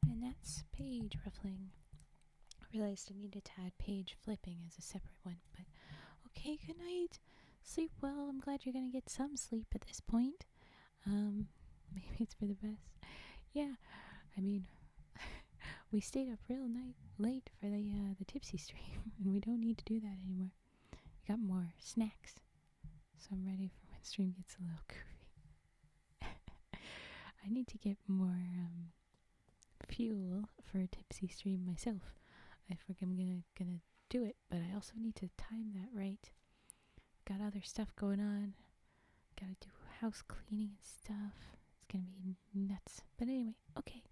And that's page ruffling. I realized I needed to add page flipping as a separate one, but okay, good night. Sleep well. I'm glad you're gonna get some sleep at this point. Maybe it's for the best. Yeah, I mean, we stayed up real late for the tipsy stream, and we don't need to do that anymore. We got more snacks, so I'm ready for when stream gets a little goofy. I need to get more fuel for a tipsy stream myself. I think I'm gonna do it, but I also need to time that right got other stuff going on. Gotta do house cleaning and stuff. It's gonna be nuts. But anyway, okay.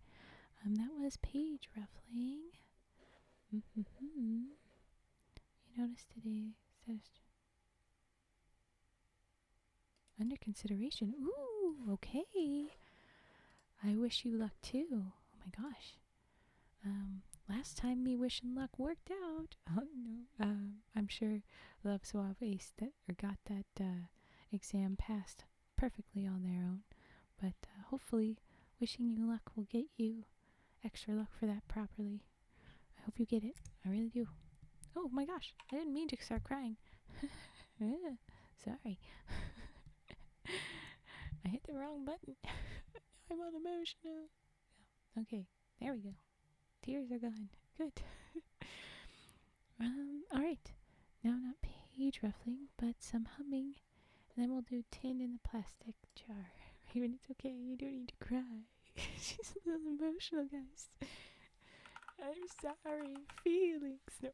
That was page ruffling. You notice today says under consideration. Ooh, okay. I wish you luck too. Oh my gosh. Last time me wishing luck worked out. Oh no. I'm sure Love Suave aced that or got that exam passed perfectly on their own. But hopefully wishing you luck will get you extra luck for that properly. I hope you get it. I really do. Oh my gosh. I didn't mean to start crying. Sorry. I hit the wrong button. I'm all emotional. Okay, there we go. Tears are gone. Good. Alright. Now not page ruffling, but some humming. And then we'll do tin in the plastic jar. Even it's okay, you don't need to cry. She's a little emotional, guys. I'm sorry. Feelings. No.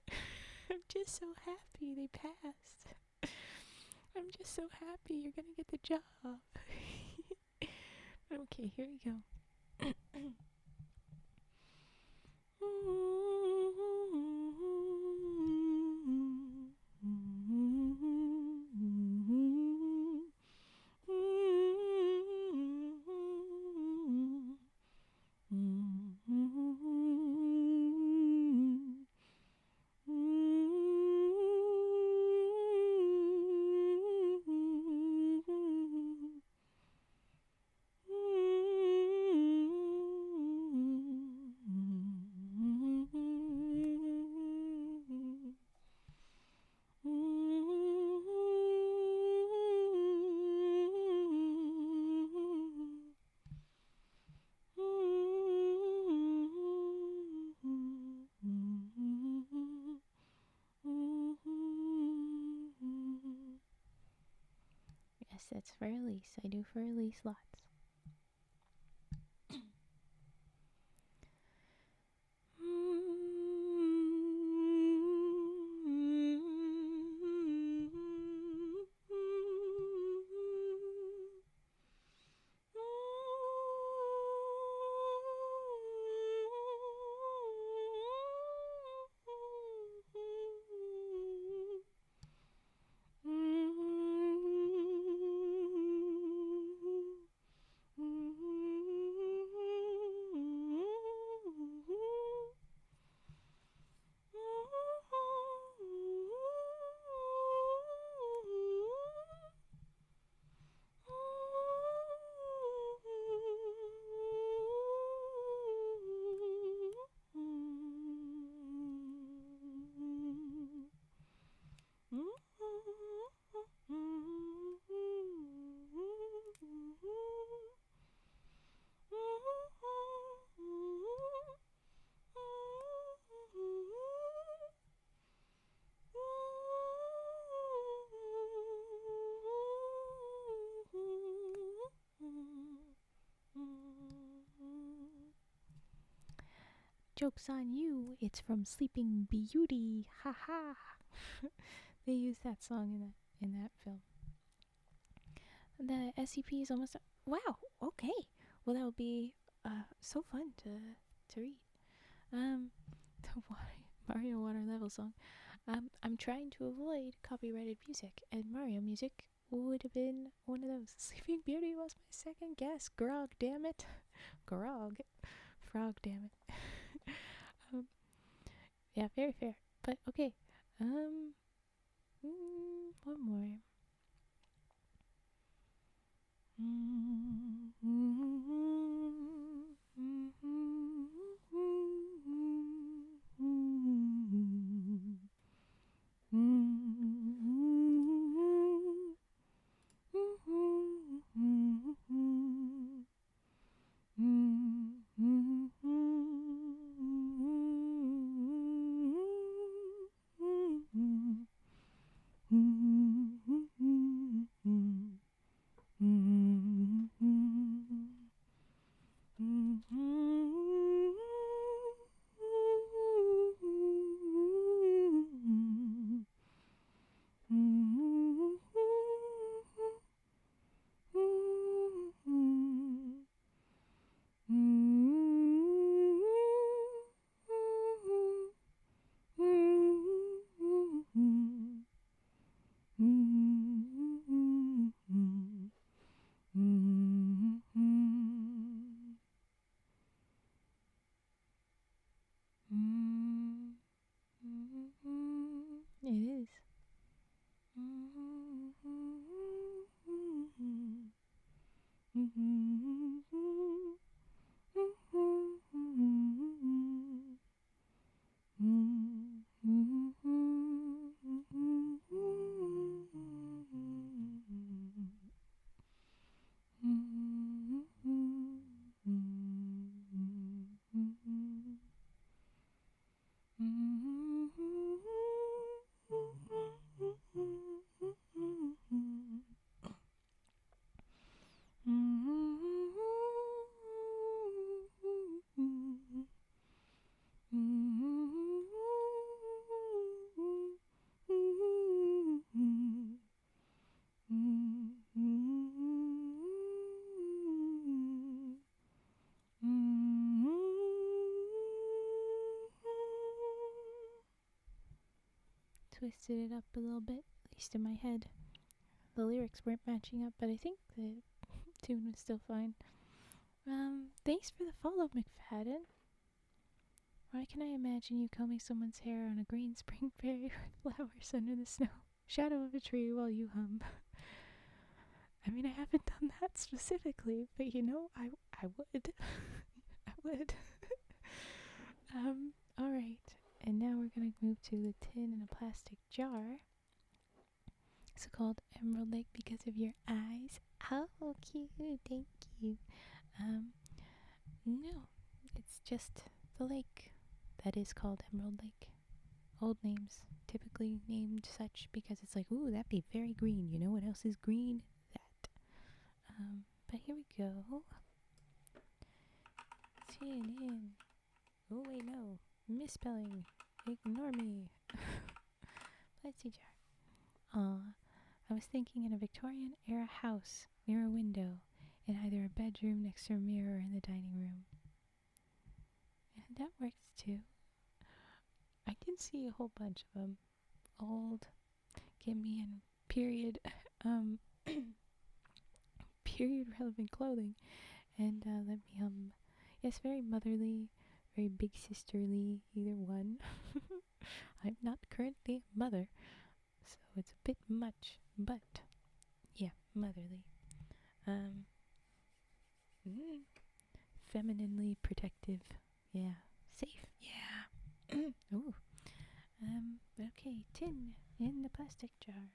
I'm just so happy they passed. I'm just so happy you're gonna get the job. Okay, here we go. Yes, that's for Elise. I do for Elise lots. Joke's on you, it's from Sleeping Beauty. Ha ha. They used that song in that film. The SCP is almost wow, okay. Well, that would be so fun to read. The Mario Water Level song. I'm trying to avoid copyrighted music, and Mario music would have been one of those. Sleeping Beauty was my second guess. Grog, damn it. Grog. Frog, damn it. Yeah, very fair. But okay. One more. Twisted it up a little bit, at least in my head. The lyrics weren't matching up, but I think the tune was still fine. Thanks for the follow, McFadden. Why can I imagine you combing someone's hair on a green spring fairy with flowers under the snow shadow of a tree while you hum? I mean, I haven't done that specifically, but you know, I would. I would. Alright. And now we're going to move to the tin in a plastic jar. It's called Emerald Lake because of your eyes. Oh, cute. Thank you. No, it's just the lake that is called Emerald Lake. Old names typically named such because it's like, ooh, that'd be very green. You know what else is green? That. But here we go. Tin in. Oh, wait, no. Misspelling. Ignore me. Plastic jar. I was thinking in a Victorian era house near a window in either a bedroom next to a mirror or in the dining room. And that works too. I can see a whole bunch of them. Old, give me in period, period relevant clothing. And let me, yes, very motherly, very big sisterly, either one. I'm not currently a mother, so it's a bit much, but yeah, motherly. Femininely protective, yeah. Safe, yeah. Ooh. Okay, tin in the plastic jar.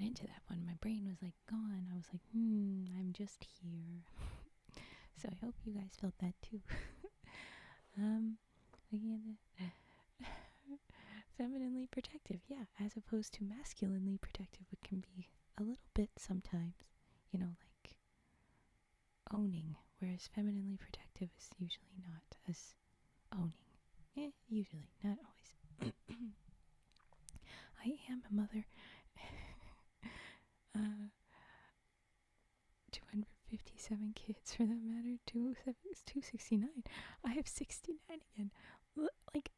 into that one. My brain was like gone. I was like, I'm just here. So I hope you guys felt that too. Looking at the femininely protective, yeah, as opposed to masculinely protective, which can be a little bit sometimes, like owning, whereas femininely protective is usually not as owning. Usually, not always. I am a mother. 257 kids for that matter. 269. I have 69 again. Like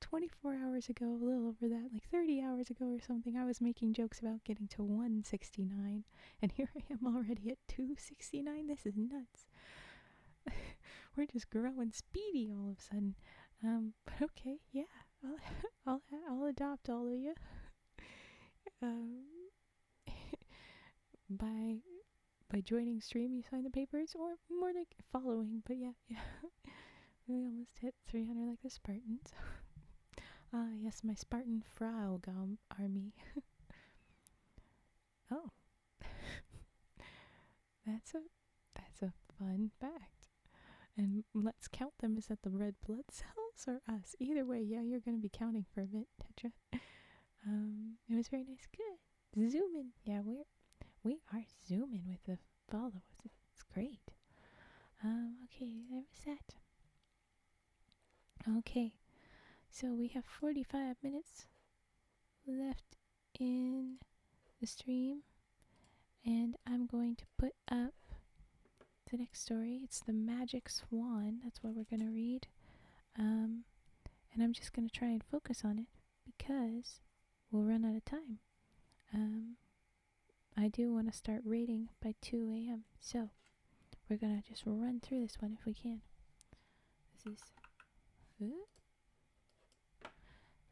24 hours ago, a little over that, like 30 hours ago or something, I was making jokes about getting to 169, and here I am already at 269. This is nuts. We're just growing speedy all of a sudden. But okay, yeah, I'll adopt all of you. By joining stream, you sign the papers, or more like following. But yeah. We almost hit 300 like the Spartans. Yes, my Spartan Frau army. Oh, that's a fun fact. And let's count them. Is that the red blood cells or us? Either way, yeah, you're gonna be counting for a bit, Tetra. It was very nice. Good. Zoom in. Yeah, we are zooming with the followers. It's great. Okay, there was that. Okay, so we have 45 minutes left in the stream, and I'm going to put up the next story. It's the Magic Swan. That's what we're going to read. And I'm just going to try and focus on it because we'll run out of time. I do want to start reading by 2 a.m. So we're going to just run through this one if we can. This is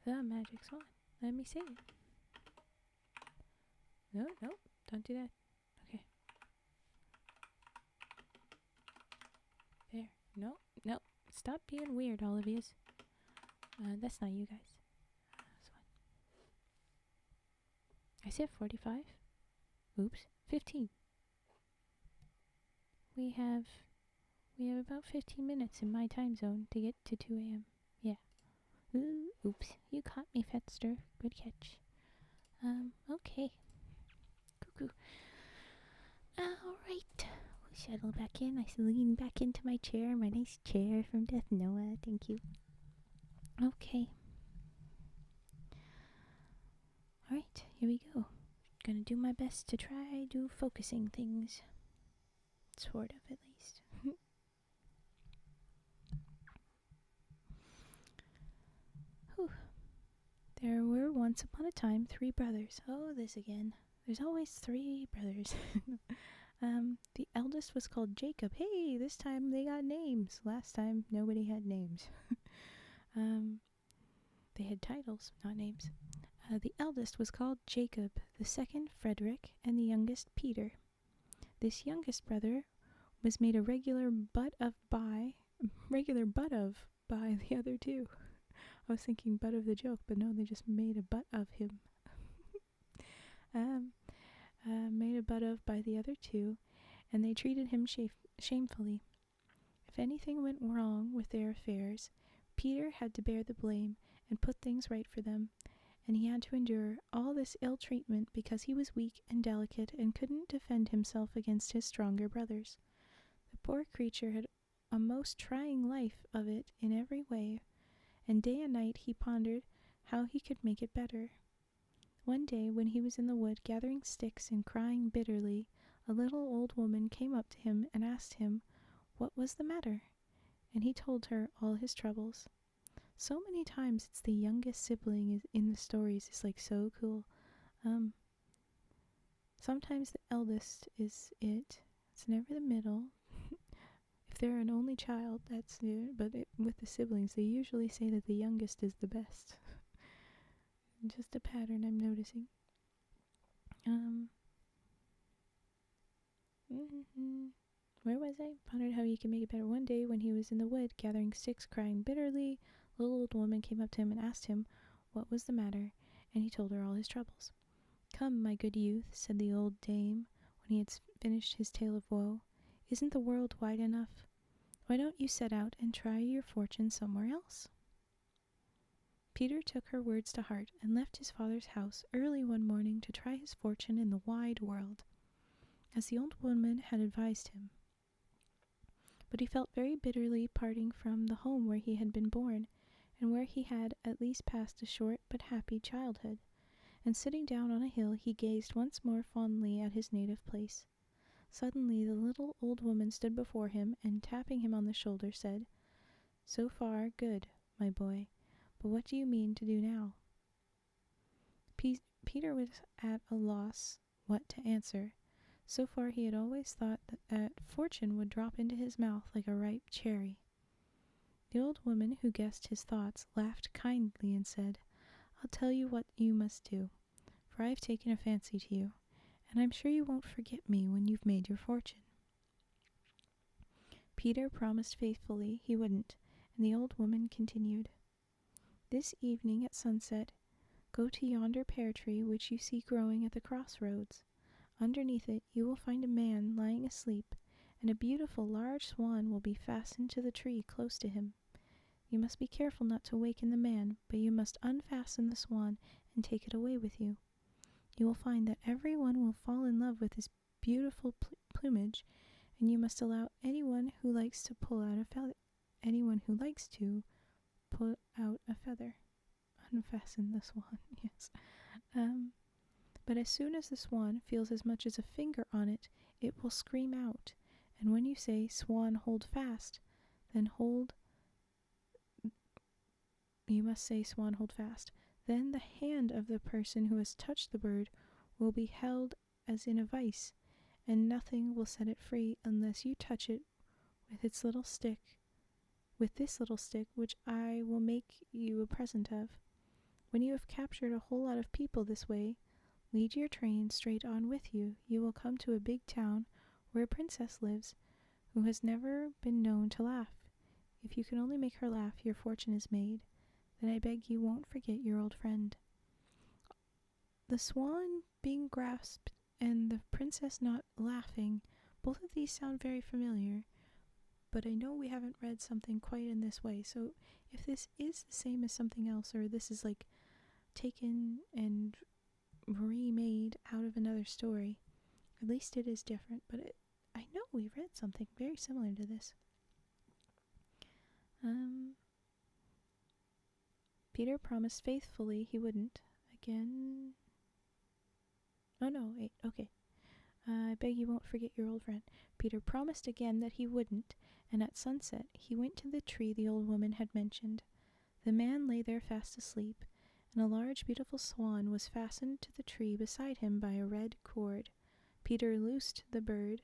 the Magic Swan. Let me say it. No, don't do that. Okay. There. No. Stop being weird, all of yous. That's not you guys. This one. I said 45. Oops. 15. We have about 15 minutes in my time zone to get to 2 a.m. Yeah. Oops. You caught me, Fetster. Good catch. Okay. Cuckoo. Alright. We'll settle back in. I lean back into my chair. My nice chair from Death Noah. Thank you. Okay. Alright. Here we go. Gonna do my best to try do focusing things. Sort of, at least. Whew. There were once upon a time 3 brothers. Oh, this again. There's always 3 brothers. The eldest was called Jacob. Hey, this time they got names. Last time, nobody had names. They had titles, not names. The eldest was called Jacob, the second Frederick, and the youngest Peter. This youngest brother was made a regular butt of by the other 2. I was thinking butt of the joke, but no, they just made a butt of him. Made a butt of by the other 2, and they treated him shamefully. If anything went wrong with their affairs, Peter had to bear the blame and put things right for them, and he had to endure all this ill treatment because he was weak and delicate and couldn't defend himself against his stronger brothers. The poor creature had a most trying life of it in every way, and day and night he pondered how he could make it better. One day, when he was in the wood gathering sticks and crying bitterly, a little old woman came up to him and asked him what was the matter, and he told her all his troubles. So many times it's the youngest sibling in the stories is like so cool. Sometimes the eldest is it. It's never the middle. If they're an only child, that's it. But with the siblings, they usually say that the youngest is the best. Just a pattern I'm noticing. Where was I? Pondered how he could make it better. One day when he was in the wood gathering sticks, crying bitterly, a little old woman came up to him and asked him what was the matter, and he told her all his troubles. "Come, my good youth," said the old dame, when he had finished his tale of woe. "Isn't the world wide enough? Why don't you set out and try your fortune somewhere else?" Peter took her words to heart and left his father's house early one morning to try his fortune in the wide world, as the old woman had advised him. But he felt very bitterly parting from the home where he had been born, and where he had at least passed a short but happy childhood, and sitting down on a hill he gazed once more fondly at his native place. Suddenly the little old woman stood before him, and tapping him on the shoulder said, "So far, good, my boy, but what do you mean to do now?" Peter was at a loss what to answer. So far he had always thought that fortune would drop into his mouth like a ripe cherry. The old woman, who guessed his thoughts, laughed kindly and said, "I'll tell you what you must do, for I've taken a fancy to you, and I'm sure you won't forget me when you've made your fortune." Peter promised faithfully he wouldn't, and the old woman continued, "This evening at sunset, go to yonder pear tree which you see growing at the crossroads. Underneath it you will find a man lying asleep, and a beautiful large swan will be fastened to the tree close to him. You must be careful not to waken the man, but you must unfasten the swan and take it away with you. You will find that every one will fall in love with this beautiful plumage, and you must allow anyone who likes to pull out a feather. Unfasten the swan, yes. But as soon as the swan feels as much as a finger on it, it will scream out, and when you say, 'Swan, hold fast,' you must say, 'Swan, hold fast.' Then the hand of the person who has touched the bird will be held as in a vice, and nothing will set it free unless you touch it with this little stick, which I will make you a present of. When you have captured a whole lot of people this way, lead your train straight on with you. You will come to a big town where a princess lives who has never been known to laugh. If you can only make her laugh, your fortune is made. Then I beg you won't forget your old friend." The swan being grasped and the princess not laughing, both of these sound very familiar, but I know we haven't read something quite in this way, so if this is the same as something else, or this is like taken and remade out of another story, at least it is different, but I know we read something very similar to this. Peter promised faithfully he wouldn't. Again. Oh no, wait, okay. I beg you won't forget your old friend. Peter promised again that he wouldn't, and at sunset he went to the tree the old woman had mentioned. The man lay there fast asleep, and a large beautiful swan was fastened to the tree beside him by a red cord. Peter loosed the bird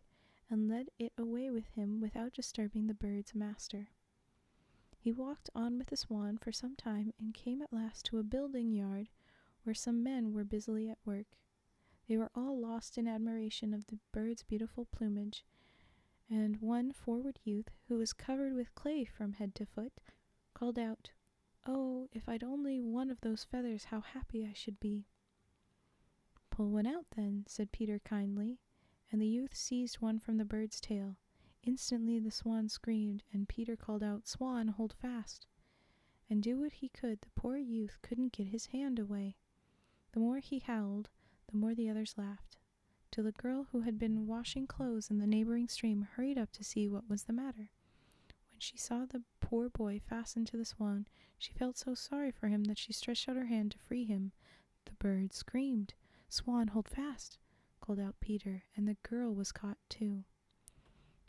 and led it away with him without disturbing the bird's master. He walked on with the swan for some time and came at last to a building yard where some men were busily at work. They were all lost in admiration of the bird's beautiful plumage, and one forward youth, who was covered with clay from head to foot, called out, "Oh, if I'd only one of those feathers, how happy I should be." "Pull one out then," said Peter kindly, and the youth seized one from the bird's tail. Instantly the swan screamed, and Peter called out, "Swan, hold fast." And do what he could, the poor youth couldn't get his hand away. The more he howled, the more the others laughed, till the girl who had been washing clothes in the neighboring stream hurried up to see what was the matter. When she saw the poor boy fastened to the swan, she felt so sorry for him that she stretched out her hand to free him. The bird screamed. "Swan, hold fast," called out Peter, and the girl was caught too.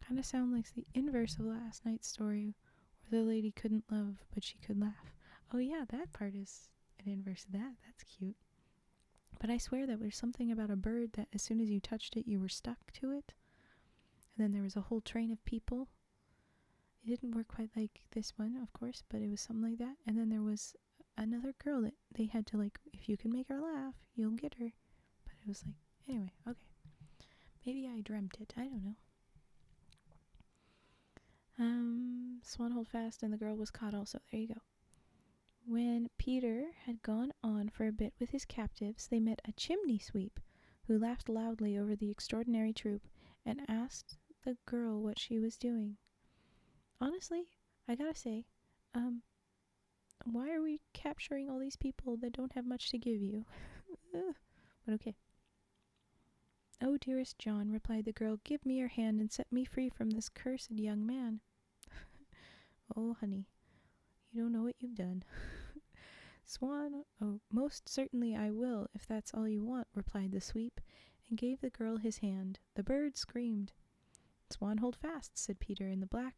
Kind of sound like the inverse of last night's story, where the lady couldn't love, but she could laugh. Oh yeah, that part is an inverse of that. That's cute. But I swear that there's something about a bird that as soon as you touched it, you were stuck to it. And then there was a whole train of people. It didn't work quite like this one, of course, but it was something like that. And then there was another girl that they had to, like, if you can make her laugh, you'll get her. But it was like, anyway, okay. Maybe I dreamt it. I don't know. Swan hold fast, and the girl was caught also. There you go. When Peter had gone on for a bit with his captives, they met a chimney sweep, who laughed loudly over the extraordinary troupe and asked the girl what she was doing. Honestly, I gotta say, why are we capturing all these people that don't have much to give you? But okay. Oh, dearest John, replied the girl, give me your hand and set me free from this cursed young man. Oh, honey, you don't know what you've done. Swan, oh, most certainly I will, if that's all you want, replied the sweep, and gave the girl his hand. The bird screamed. Swan, hold fast, said Peter, and the black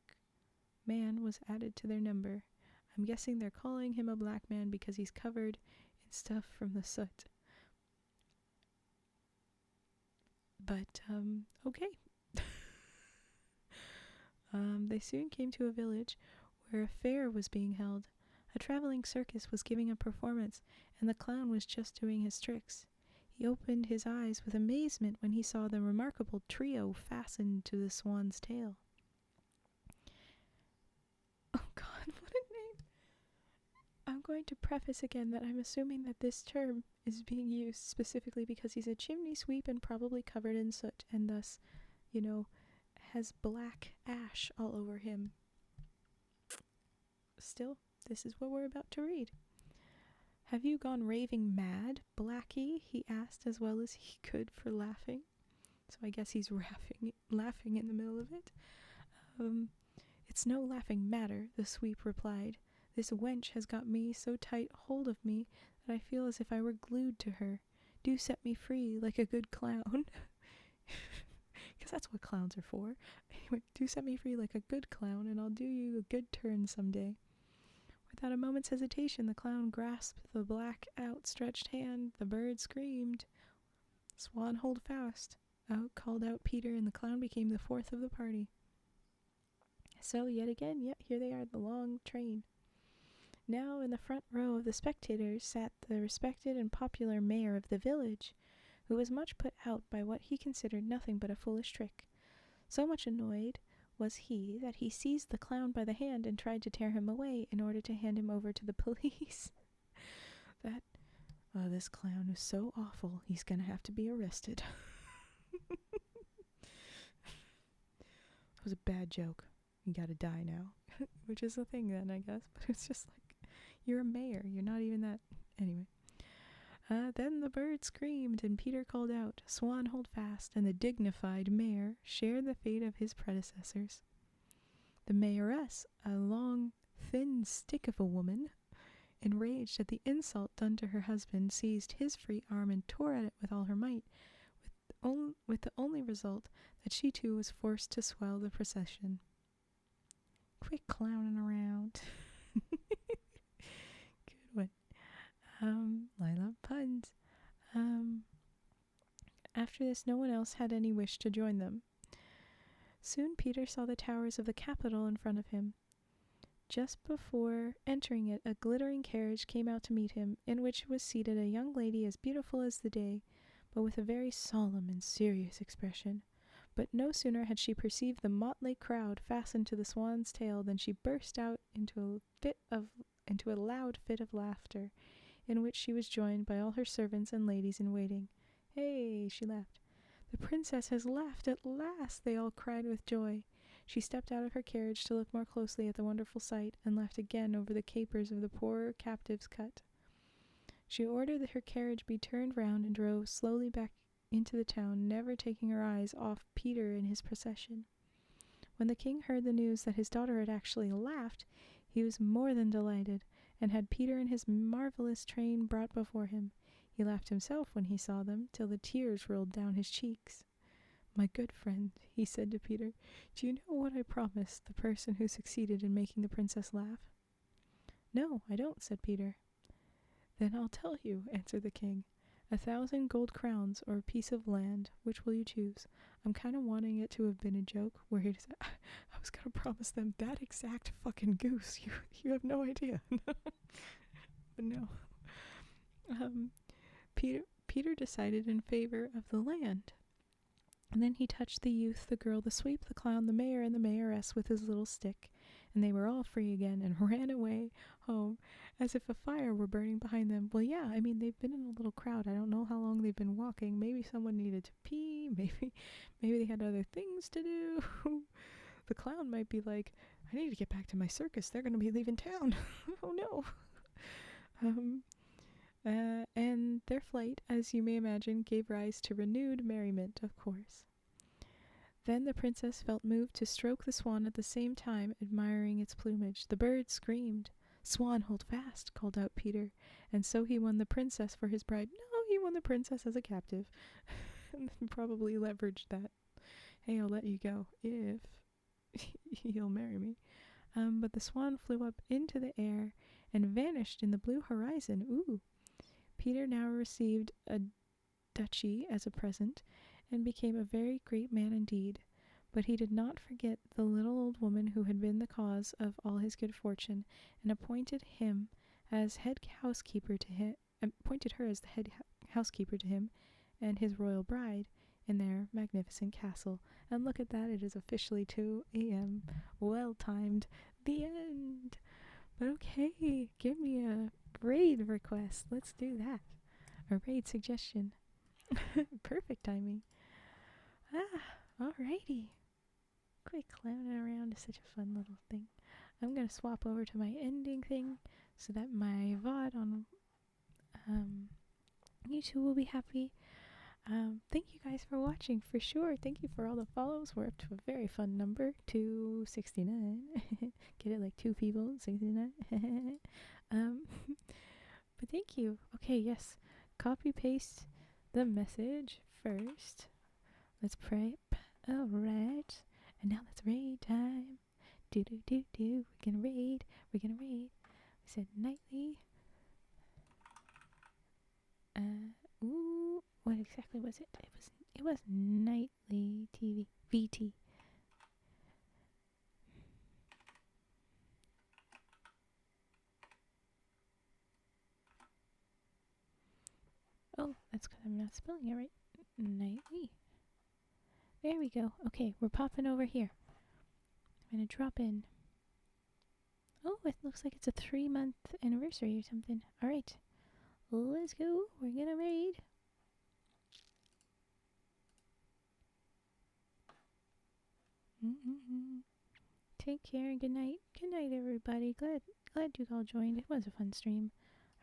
man was added to their number. I'm guessing they're calling him a black man because he's covered in stuff from the soot. But, okay. They soon came to a village where a fair was being held. A traveling circus was giving a performance, and the clown was just doing his tricks. He opened his eyes with amazement when he saw the remarkable trio fastened to the swan's tail. Oh God, what a name! I'm going to preface again that I'm assuming that this term is being used specifically because he's a chimney sweep and probably covered in soot, and thus, has black ash all over him. Still, this is what we're about to read. Have you gone raving mad, Blackie? He asked as well as he could for laughing. So I guess he's laughing in the middle of it. It's no laughing matter, the sweep replied. This wench has got me so tight hold of me that I feel as if I were glued to her. Do set me free like a good clown. Because that's what clowns are for. Anyway, do set me free like a good clown, and I'll do you a good turn someday. Without a moment's hesitation, the clown grasped the black outstretched hand. The bird screamed. Swan, hold fast. Out called out Peter, and the clown became the fourth of the party. So, yet again, here they are, the long train. Now, in the front row of the spectators sat the respected and popular mayor of the village, who was much put out by what he considered nothing but a foolish trick. So much annoyed was he that he seized the clown by the hand and tried to tear him away in order to hand him over to the police. This clown is so awful, he's gonna have to be arrested. That was a bad joke. You gotta die now. Which is the thing then, I guess. But it's just like, you're a mayor. You're not even that. Anyway. Then the bird screamed, and Peter called out, Swan, hold fast, and the dignified mayor shared the fate of his predecessors. The mayoress, a long, thin stick of a woman, enraged at the insult done to her husband, seized his free arm and tore at it with all her might, with the only result that she too was forced to swell the procession. Quit clowning around. Good one. I love puns. After this, no one else had any wish to join them. Soon Peter saw the towers of the capital in front of him. Just before entering it, a glittering carriage came out to meet him, in which was seated a young lady as beautiful as the day, but with a very solemn and serious expression. But no sooner had she perceived the motley crowd fastened to the swan's tail than she burst out into a loud fit of laughter, in which she was joined by all her servants and ladies in waiting. Hey, she laughed. The princess has laughed at last, they all cried with joy. She stepped out of her carriage to look more closely at the wonderful sight, and laughed again over the capers of the poor captive's cut. She ordered that her carriage be turned round and drove slowly back into the town, never taking her eyes off Peter and his procession. When the king heard the news that his daughter had actually laughed, he was more than delighted, and had Peter and his marvelous train brought before him. He laughed himself when he saw them, till the tears rolled down his cheeks. My good friend, he said to Peter, do you know what I promised the person who succeeded in making the princess laugh? No, I don't, said Peter. Then I'll tell you, answered the king. 1,000 gold crowns or a piece of land. Which will you choose? I'm kind of wanting it to have been a joke where he said, I was going to promise them that exact fucking goose. You have no idea. But no. Peter decided in favor of the land. And then he touched the youth, the girl, the sweep, the clown, the mayor, and the mayoress with his little stick, and they were all free again and ran away home as if a fire were burning behind them. Well, yeah, I mean, they've been in a little crowd. I don't know how long they've been walking. Maybe someone needed to pee. Maybe they had other things to do. The clown might be like, I need to get back to my circus. They're going to be leaving town. Oh, no. And their flight, as you may imagine, gave rise to renewed merriment, of course. Then the princess felt moved to stroke the swan at the same time, admiring its plumage. The bird screamed. "Swan, hold fast," called out Peter, and so he won the princess for his bride. No, he won the princess as a captive. And probably leveraged that. Hey, I'll let you go if you'll marry me. But the swan flew up into the air and vanished in the blue horizon. Ooh. Peter now received a duchy as a present, and became a very great man indeed. But he did not forget the little old woman who had been the cause of all his good fortune, and appointed her as the head housekeeper to him and his royal bride in their magnificent castle. And look at that, it is officially 2 a.m. Well timed. The end. But okay, give me a raid request. Let's do that. A raid suggestion. Perfect timing. Alrighty. Quit clowning around is such a fun little thing. I'm gonna swap over to my ending thing so that my VOD on YouTube will be happy. Thank you guys for watching, for sure. Thank you for all the follows. We're up to a very fun number, 269. Get it, like 2 people, 69. But thank you. Okay, yes. Copy paste the message first. Let's pray. Alright. And now let's raid time. Do. We're gonna raid. We said nightly. Ooh. What exactly was it? It was nightly TV. VT. Oh, that's because I'm not spelling it right. Nightly. There we go. Okay, we're popping over here. I'm gonna drop in. Oh, it looks like it's a 3-month anniversary or something. Alright. Let's go. We're gonna raid. Take care. Good night. Good night, everybody. Glad you all joined. It was a fun stream.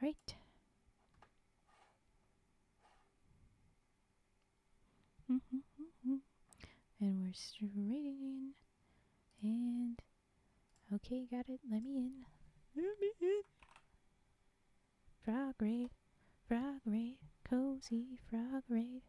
Alright. And we're straight in. And okay, got it. Let me in. Frog raid. Cozy frog raid.